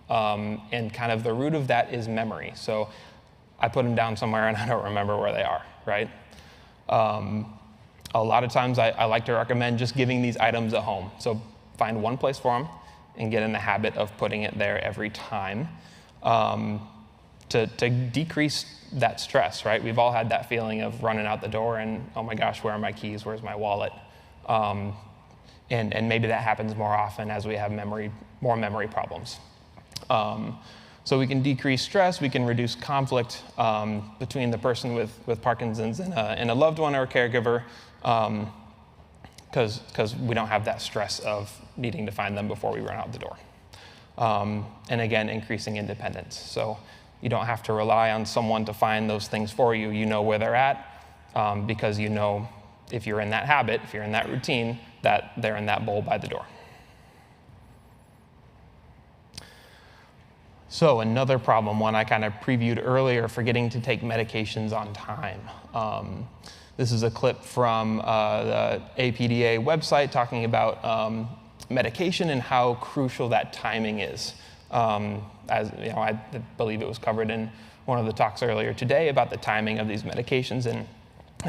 And kind of the root of that is memory. So I put them down somewhere and I don't remember where they are, right? A lot of times I like to recommend just giving these items a home. So find one place for them and get in the habit of putting it there every time. to decrease that stress, right? We've all had that feeling of running out the door and, oh my gosh, where are my keys? Where's my wallet? And maybe that happens more often as we have more memory problems. So we can decrease stress, we can reduce conflict between the person with Parkinson's and a loved one or a caregiver, because we don't have that stress of needing to find them before we run out the door. And again, increasing independence. So you don't have to rely on someone to find those things for you. You know where they're at, because you know if you're in that habit, if you're in that routine, that they're in that bowl by the door. So another problem, one I kind of previewed earlier, forgetting to take medications on time. This is a clip from the APDA website talking about medication and how crucial that timing is. As you know, I believe it was covered in one of the talks earlier today about the timing of these medications and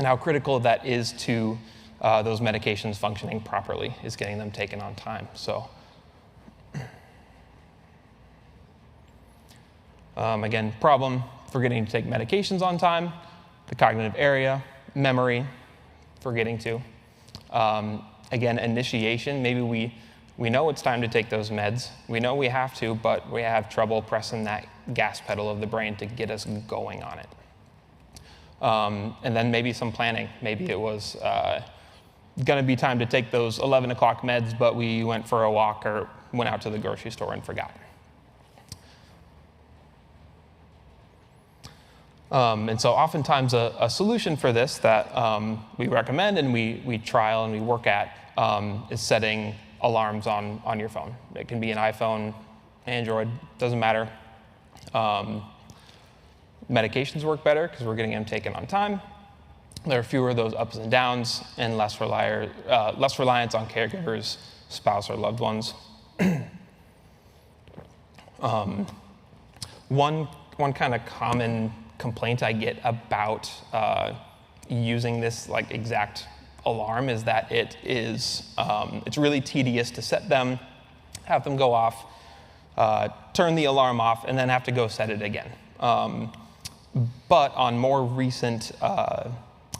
how critical that is to those medications functioning properly, is getting them taken on time. So again, problem, forgetting to take medications on time, the cognitive area, memory, forgetting to. Again, initiation, maybe we know it's time to take those meds. We know we have to, but we have trouble pressing that gas pedal of the brain to get us going on it. And then maybe some planning. Maybe it was going to be time to take those 11 o'clock meds, but we went for a walk or went out to the grocery store and forgot. And so oftentimes a solution for this that we recommend and we trial and we work at is setting alarms on your phone. It can be an iPhone, Android, doesn't matter. Medications work better because we're getting them taken on time. There are fewer of those ups and downs and less reliance on caregivers, spouse, or loved ones. One kind of common complaint I get about using this exact alarm is that it's really tedious to set them, have them go off, turn the alarm off, and then have to go set it again. But on more recent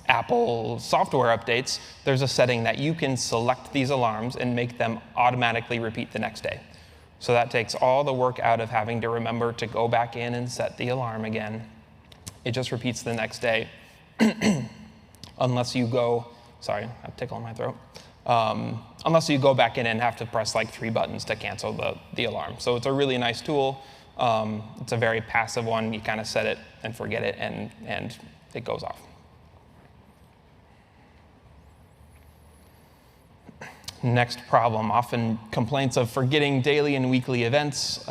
Apple software updates, there's a setting that you can select these alarms and make them automatically repeat the next day. So that takes all the work out of having to remember to go back in and set the alarm again. It just repeats the next day, unless you go, sorry, I'm tickling my throat, unless you go back in and have to press 3 buttons to cancel the alarm. So it's a really nice tool. It's a very passive one. You kind of set it and forget it, and it goes off. Next problem, often complaints of forgetting daily and weekly events,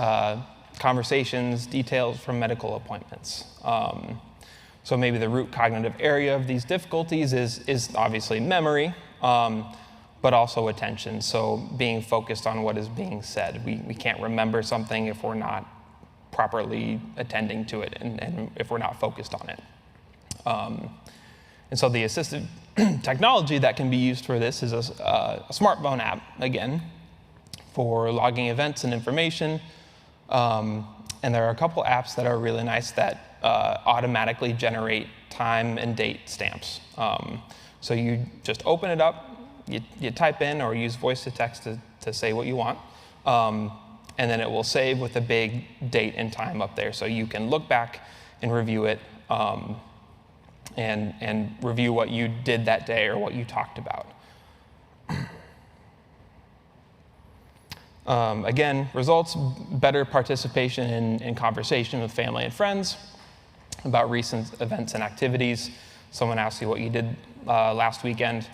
conversations, details from medical appointments. So maybe the root cognitive area of these difficulties is obviously memory, but also attention. So being focused on what is being said. We can't remember something if we're not properly attending to it and if we're not focused on it. And so the assistive technology that can be used for this is a smartphone app, again, for logging events and information. And there are a couple apps that are really nice that automatically generate time and date stamps. So you just open it up, you type in or use voice to text to say what you want, and then it will save with a big date and time up there. So you can look back and review it and review what you did that day or what you talked about. Again, results, better participation in conversation with family and friends about recent events and activities. Someone asks you what you did last weekend.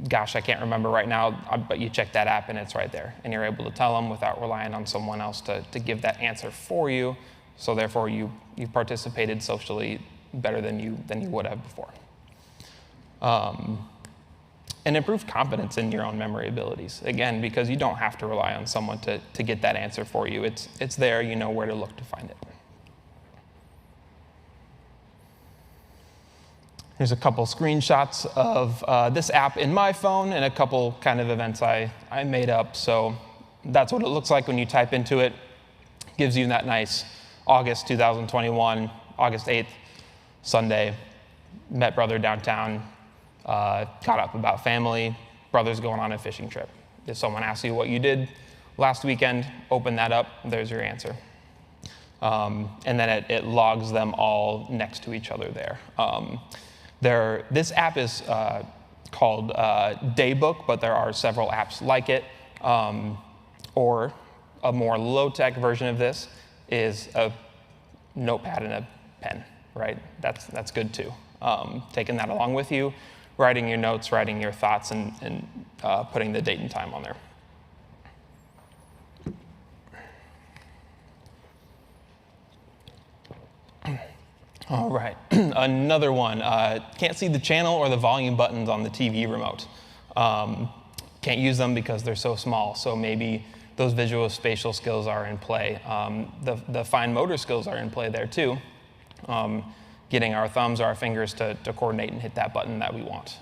Gosh, I can't remember right now, but you check that app and it's right there. And you're able to tell them without relying on someone else to give that answer for you. So therefore, you participated socially better than you would have before. And improve confidence in your own memory abilities. Again, because you don't have to rely on someone to get that answer for you. It's there, you know where to look to find it. Here's a couple screenshots of this app in my phone and a couple kind of events I made up. So that's what it looks like when you type into it. Gives you that nice August 2021, August 8th, Sunday, met brother downtown, caught up about family, brother's going on a fishing trip. If someone asks you what you did last weekend, open that up, there's your answer. And then it logs them all next to each other there. This app is called Daybook, but there are several apps like it. Or a more low-tech version of this is a notepad and a pen, right? That's good too. Taking that along with you, writing your notes, writing your thoughts, and putting the date and time on there. All right, another one. Can't see the channel or the volume buttons on the TV remote. Can't use them because they're so small, so maybe those visual spatial skills are in play. The fine motor skills are in play there too. Getting our thumbs or our fingers to coordinate and hit that button that we want.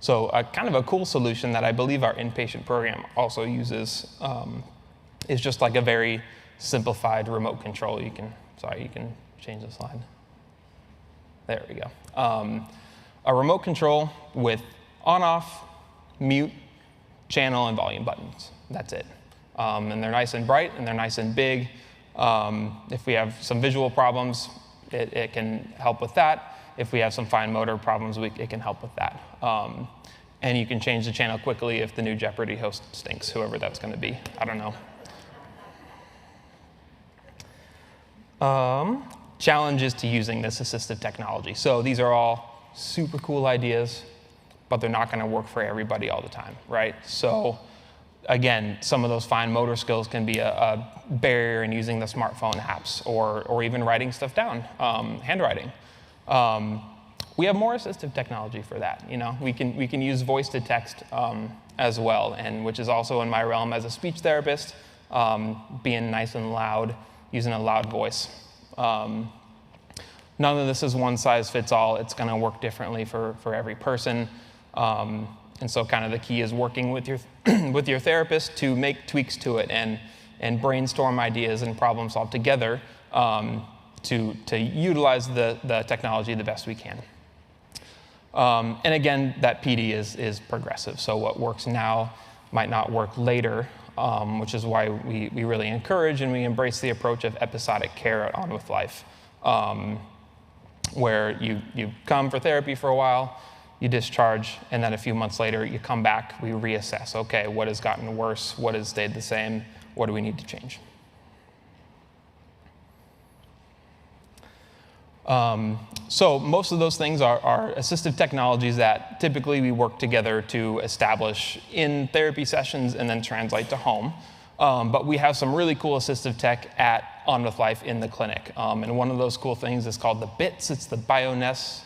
So kind of a cool solution that I believe our inpatient program also uses is just like a very simplified remote control. You can change the slide. There we go. A remote control with on-off, mute, channel, and volume buttons. That's it. And they're nice and bright, and they're nice and big. If we have some visual problems, it can help with that. If we have some fine motor problems, it can help with that. And you can change the channel quickly if the new Jeopardy host stinks, whoever that's going to be. I don't know. Challenges to using this assistive technology. So these are all super cool ideas, but they're not going to work for everybody all the time, right? So again, some of those fine motor skills can be a barrier in using the smartphone apps or even writing stuff down, handwriting. We have more assistive technology for that. You know, we can use voice to text as well, and which is also in my realm as a speech therapist, being nice and loud, using a loud voice. None of this is one size fits all. It's going to work differently for every person. And so kind of the key is working with your with your therapist to make tweaks to it and brainstorm ideas and problem solve together to utilize the technology the best we can. And again, that PD is progressive. So what works now might not work later, which is why we really encourage and we embrace the approach of episodic care at On With Life, where you come for therapy for a while, you discharge, and then a few months later, you come back, we reassess. Okay, what has gotten worse? What has stayed the same? What do we need to change? So most of those things are assistive technologies that typically we work together to establish in therapy sessions and then translate to home. But we have some really cool assistive tech at On With Life in the clinic. And one of those cool things is called the BITS. It's the BioNess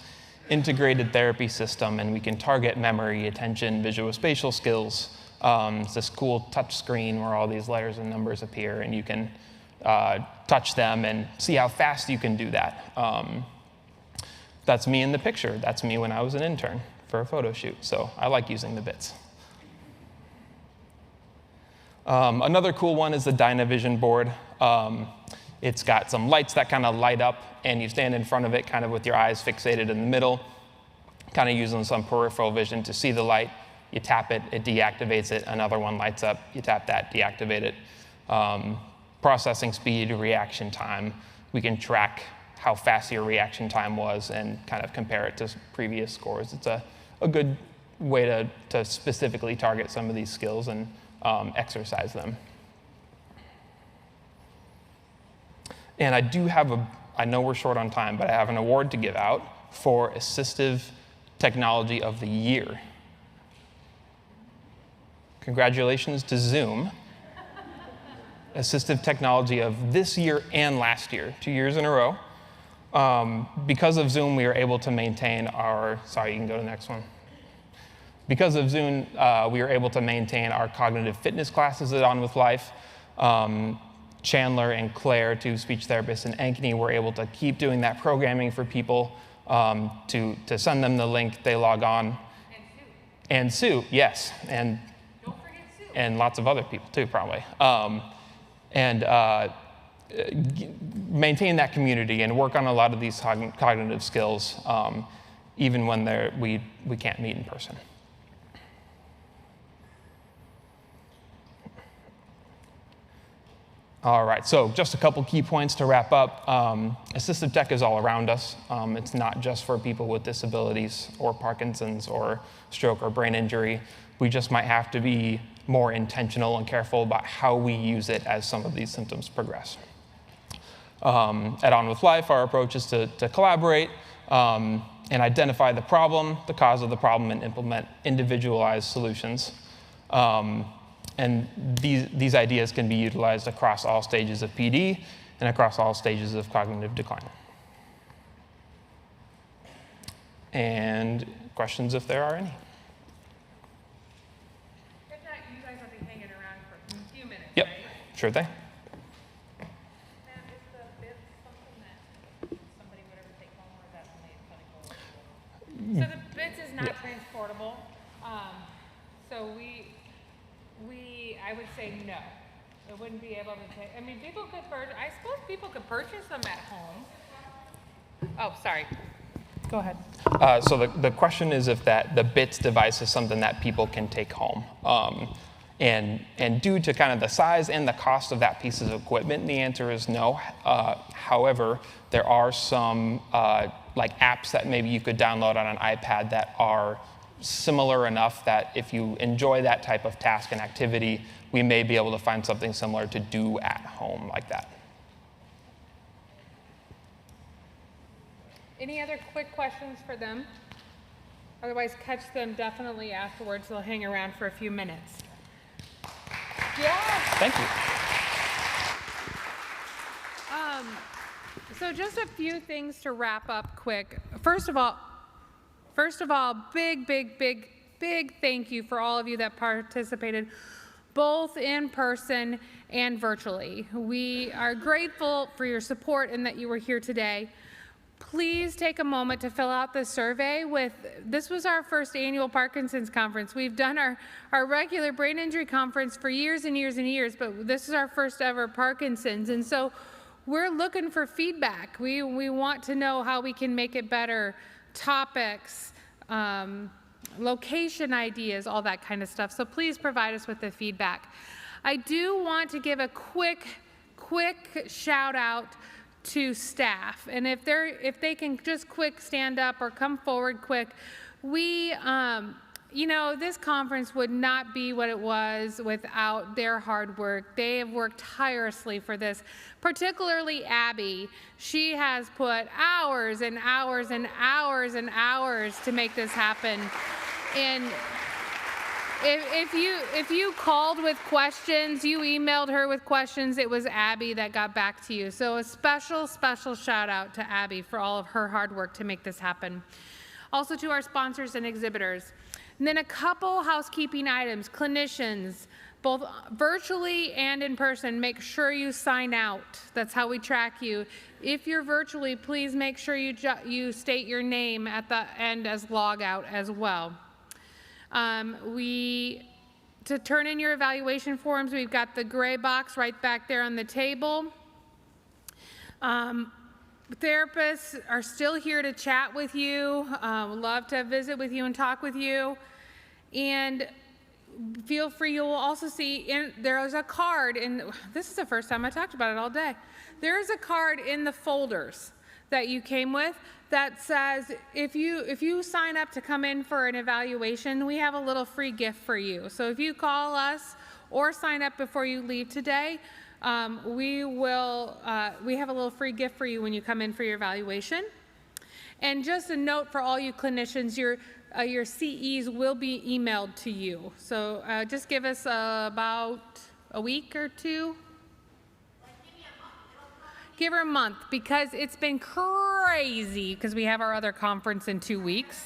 Integrated Therapy System, and we can target memory, attention, visuospatial skills. It's this cool touch screen where all these letters and numbers appear, and you can touch them and see how fast you can do that. That's me in the picture. That's me when I was an intern for a photo shoot. So I like using the bits. Another cool one is the Dynavision board. It's got some lights that kind of light up, and you stand in front of it kind of with your eyes fixated in the middle, kind of using some peripheral vision to see the light. You tap it, it deactivates it. Another one lights up, you tap that, deactivate it. Processing speed, reaction time. We can track how fast your reaction time was and kind of compare it to previous scores. It's a good way to specifically target some of these skills and exercise them. And I do have I know we're short on time, but I have an award to give out for Assistive Technology of the Year. Congratulations to Zoom. Assistive technology of this year and last year, 2 years in a row. Because of Zoom, we were able to maintain our, sorry, you can go to the next one. Because of Zoom, we were able to maintain our cognitive fitness classes at On With Life. Chandler and Claire, two speech therapists in Ankeny, were able to keep doing that programming for people to send them the link, they log on. And Sue, yes. And don't forget Sue. And lots of other people too, probably. And maintain that community and work on a lot of these cognitive skills, even when we can't meet in person. All right, so just a couple key points to wrap up. Assistive tech is all around us. It's not just for people with disabilities or Parkinson's or stroke or brain injury. We just might have to be more intentional and careful about how we use it as some of these symptoms progress. At On With Life, our approach is to collaborate and identify the problem, the cause of the problem, and implement individualized solutions. And these ideas can be utilized across all stages of PD and across all stages of cognitive decline. And questions if there are any. If not, you guys will be hanging around for a few minutes, Yep, right? sure thing. Now, is the bib something that somebody would ever take home, or is that only a clinical? So the bits is not transportable. So I would say no. It wouldn't be able to take. I mean, people could I suppose people could purchase them at home. Oh, sorry. Go ahead. So the question is if the BITS device is something that people can take home. And due to kind of the size and the cost of that piece of equipment, the answer is no. However, there are some like apps that maybe you could download on an iPad that are similar enough that if you enjoy that type of task and activity, we may be able to find something similar to do at home like that. Any other quick questions for them? Otherwise, catch them definitely afterwards. They'll hang around for a few minutes. Yeah. Thank you. So just a few things to wrap up quick. First of all, big thank you for all of you that participated, both in person and virtually. We are grateful for your support and that you were here today. Please take a moment to fill out the survey. This was our first annual Parkinson's conference. We've done our regular brain injury conference for years and years and years, but this is our first ever Parkinson's. And so we're looking for feedback. We want to know how we can make it better, topics, location ideas, all that kind of stuff. So please provide us with the feedback. I do want to give a quick shout out to staff, and if they can just quick stand up or come forward quick. We, this conference would not be what it was without their hard work. They have worked tirelessly for this, particularly Abby. She has put hours and hours and hours and hours to make this happen. And if you called with questions, you emailed her with questions, it was Abby that got back to you. So a special shout out to Abby for all of her hard work to make this happen. Also to our sponsors and exhibitors. And then a couple housekeeping items. Clinicians, both virtually and in person, make sure you sign out. That's how we track you. If you're virtually, please make sure you state your name at the end as log out as well. To turn in your evaluation forms, we've got the gray box right back there on the table. Therapists are still here to chat with you. Love to visit with you and talk with you. And feel free, you will also see, there is a card, and this is the first time I talked about it all day. There is a card in the folders that you came with that says if you sign up to come in for an evaluation, we have a little free gift for you. So if you call us or sign up before you leave today, we have a little free gift for you when you come in for your evaluation. And just a note for all you clinicians, your CEs will be emailed to you. So just give us about a week or two. Give her a month, because it's been crazy because we have our other conference in 2 weeks.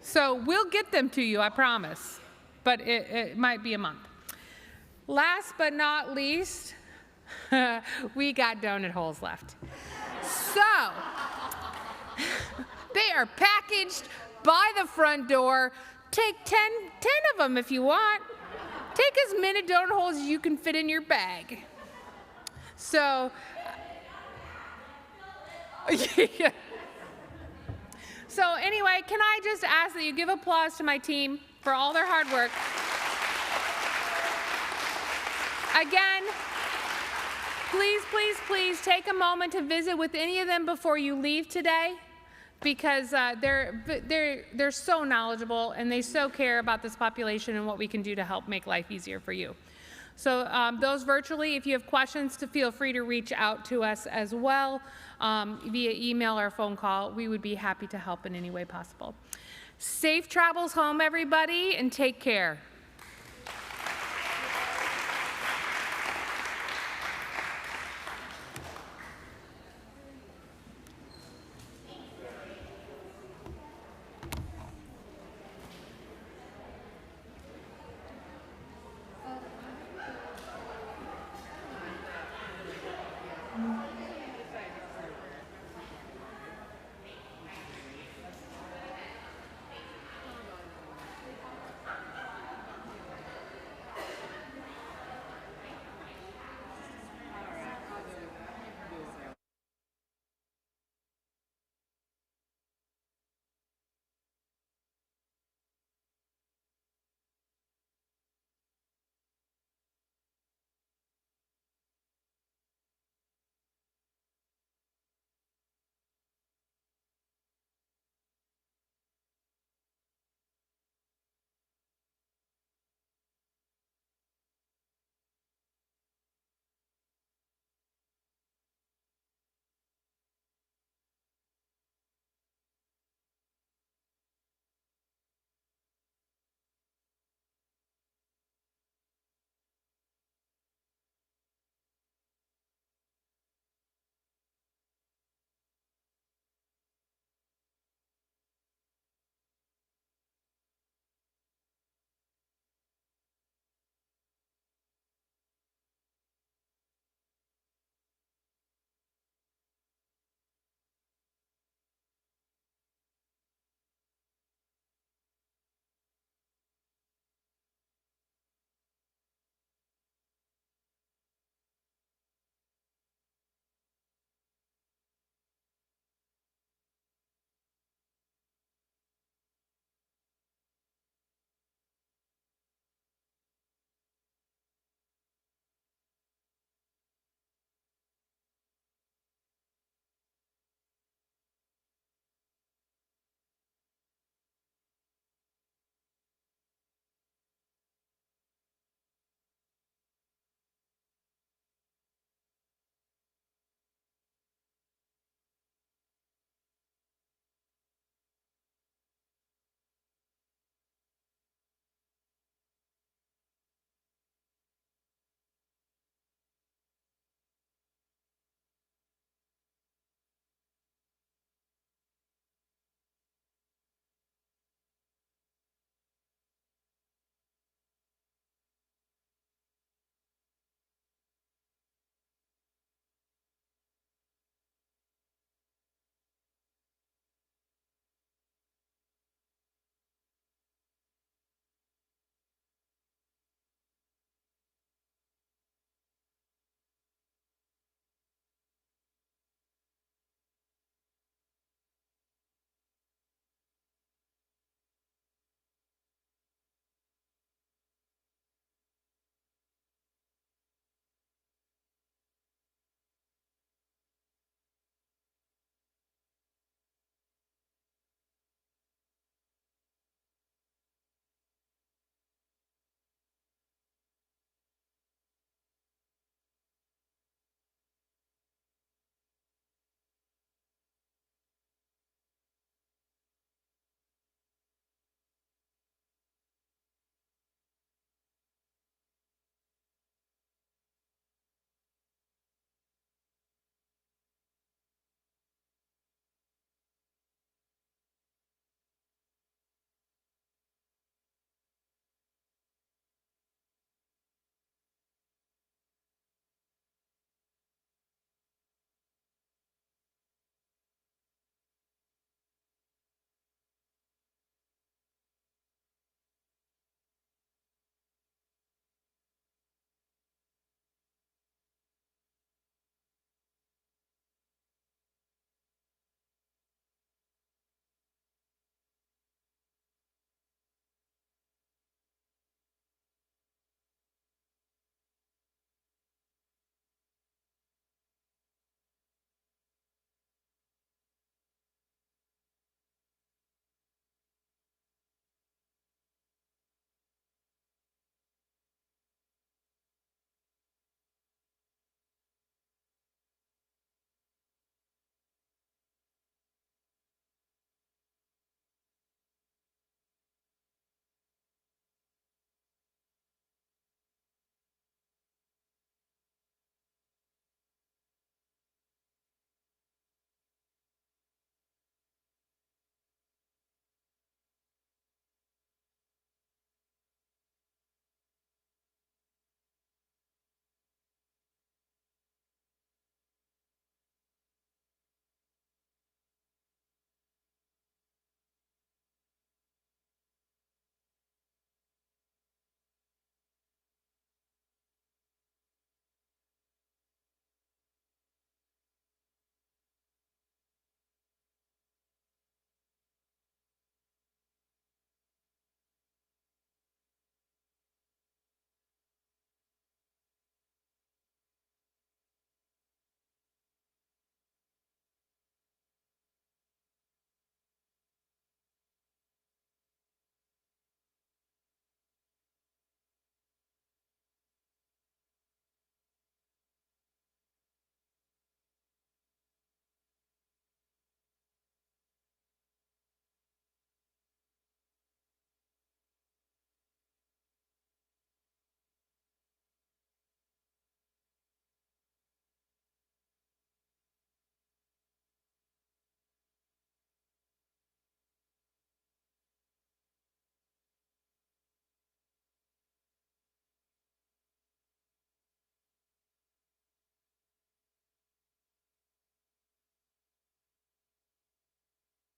So we'll get them to you, I promise, but it might be a month. Last but not least, we got donut holes left. So they are packaged by the front door. Take 10 of them if you want. Take as many donut holes as you can fit in your bag. So, yeah. So anyway, can I just ask that you give applause to my team for all their hard work. Again, please, please, please take a moment to visit with any of them before you leave today, because they're so knowledgeable and they so care about this population and what we can do to help make life easier for you. So those virtually, if you have questions, feel free to reach out to us as well via email or phone call. We would be happy to help in any way possible. Safe travels home, everybody, and take care.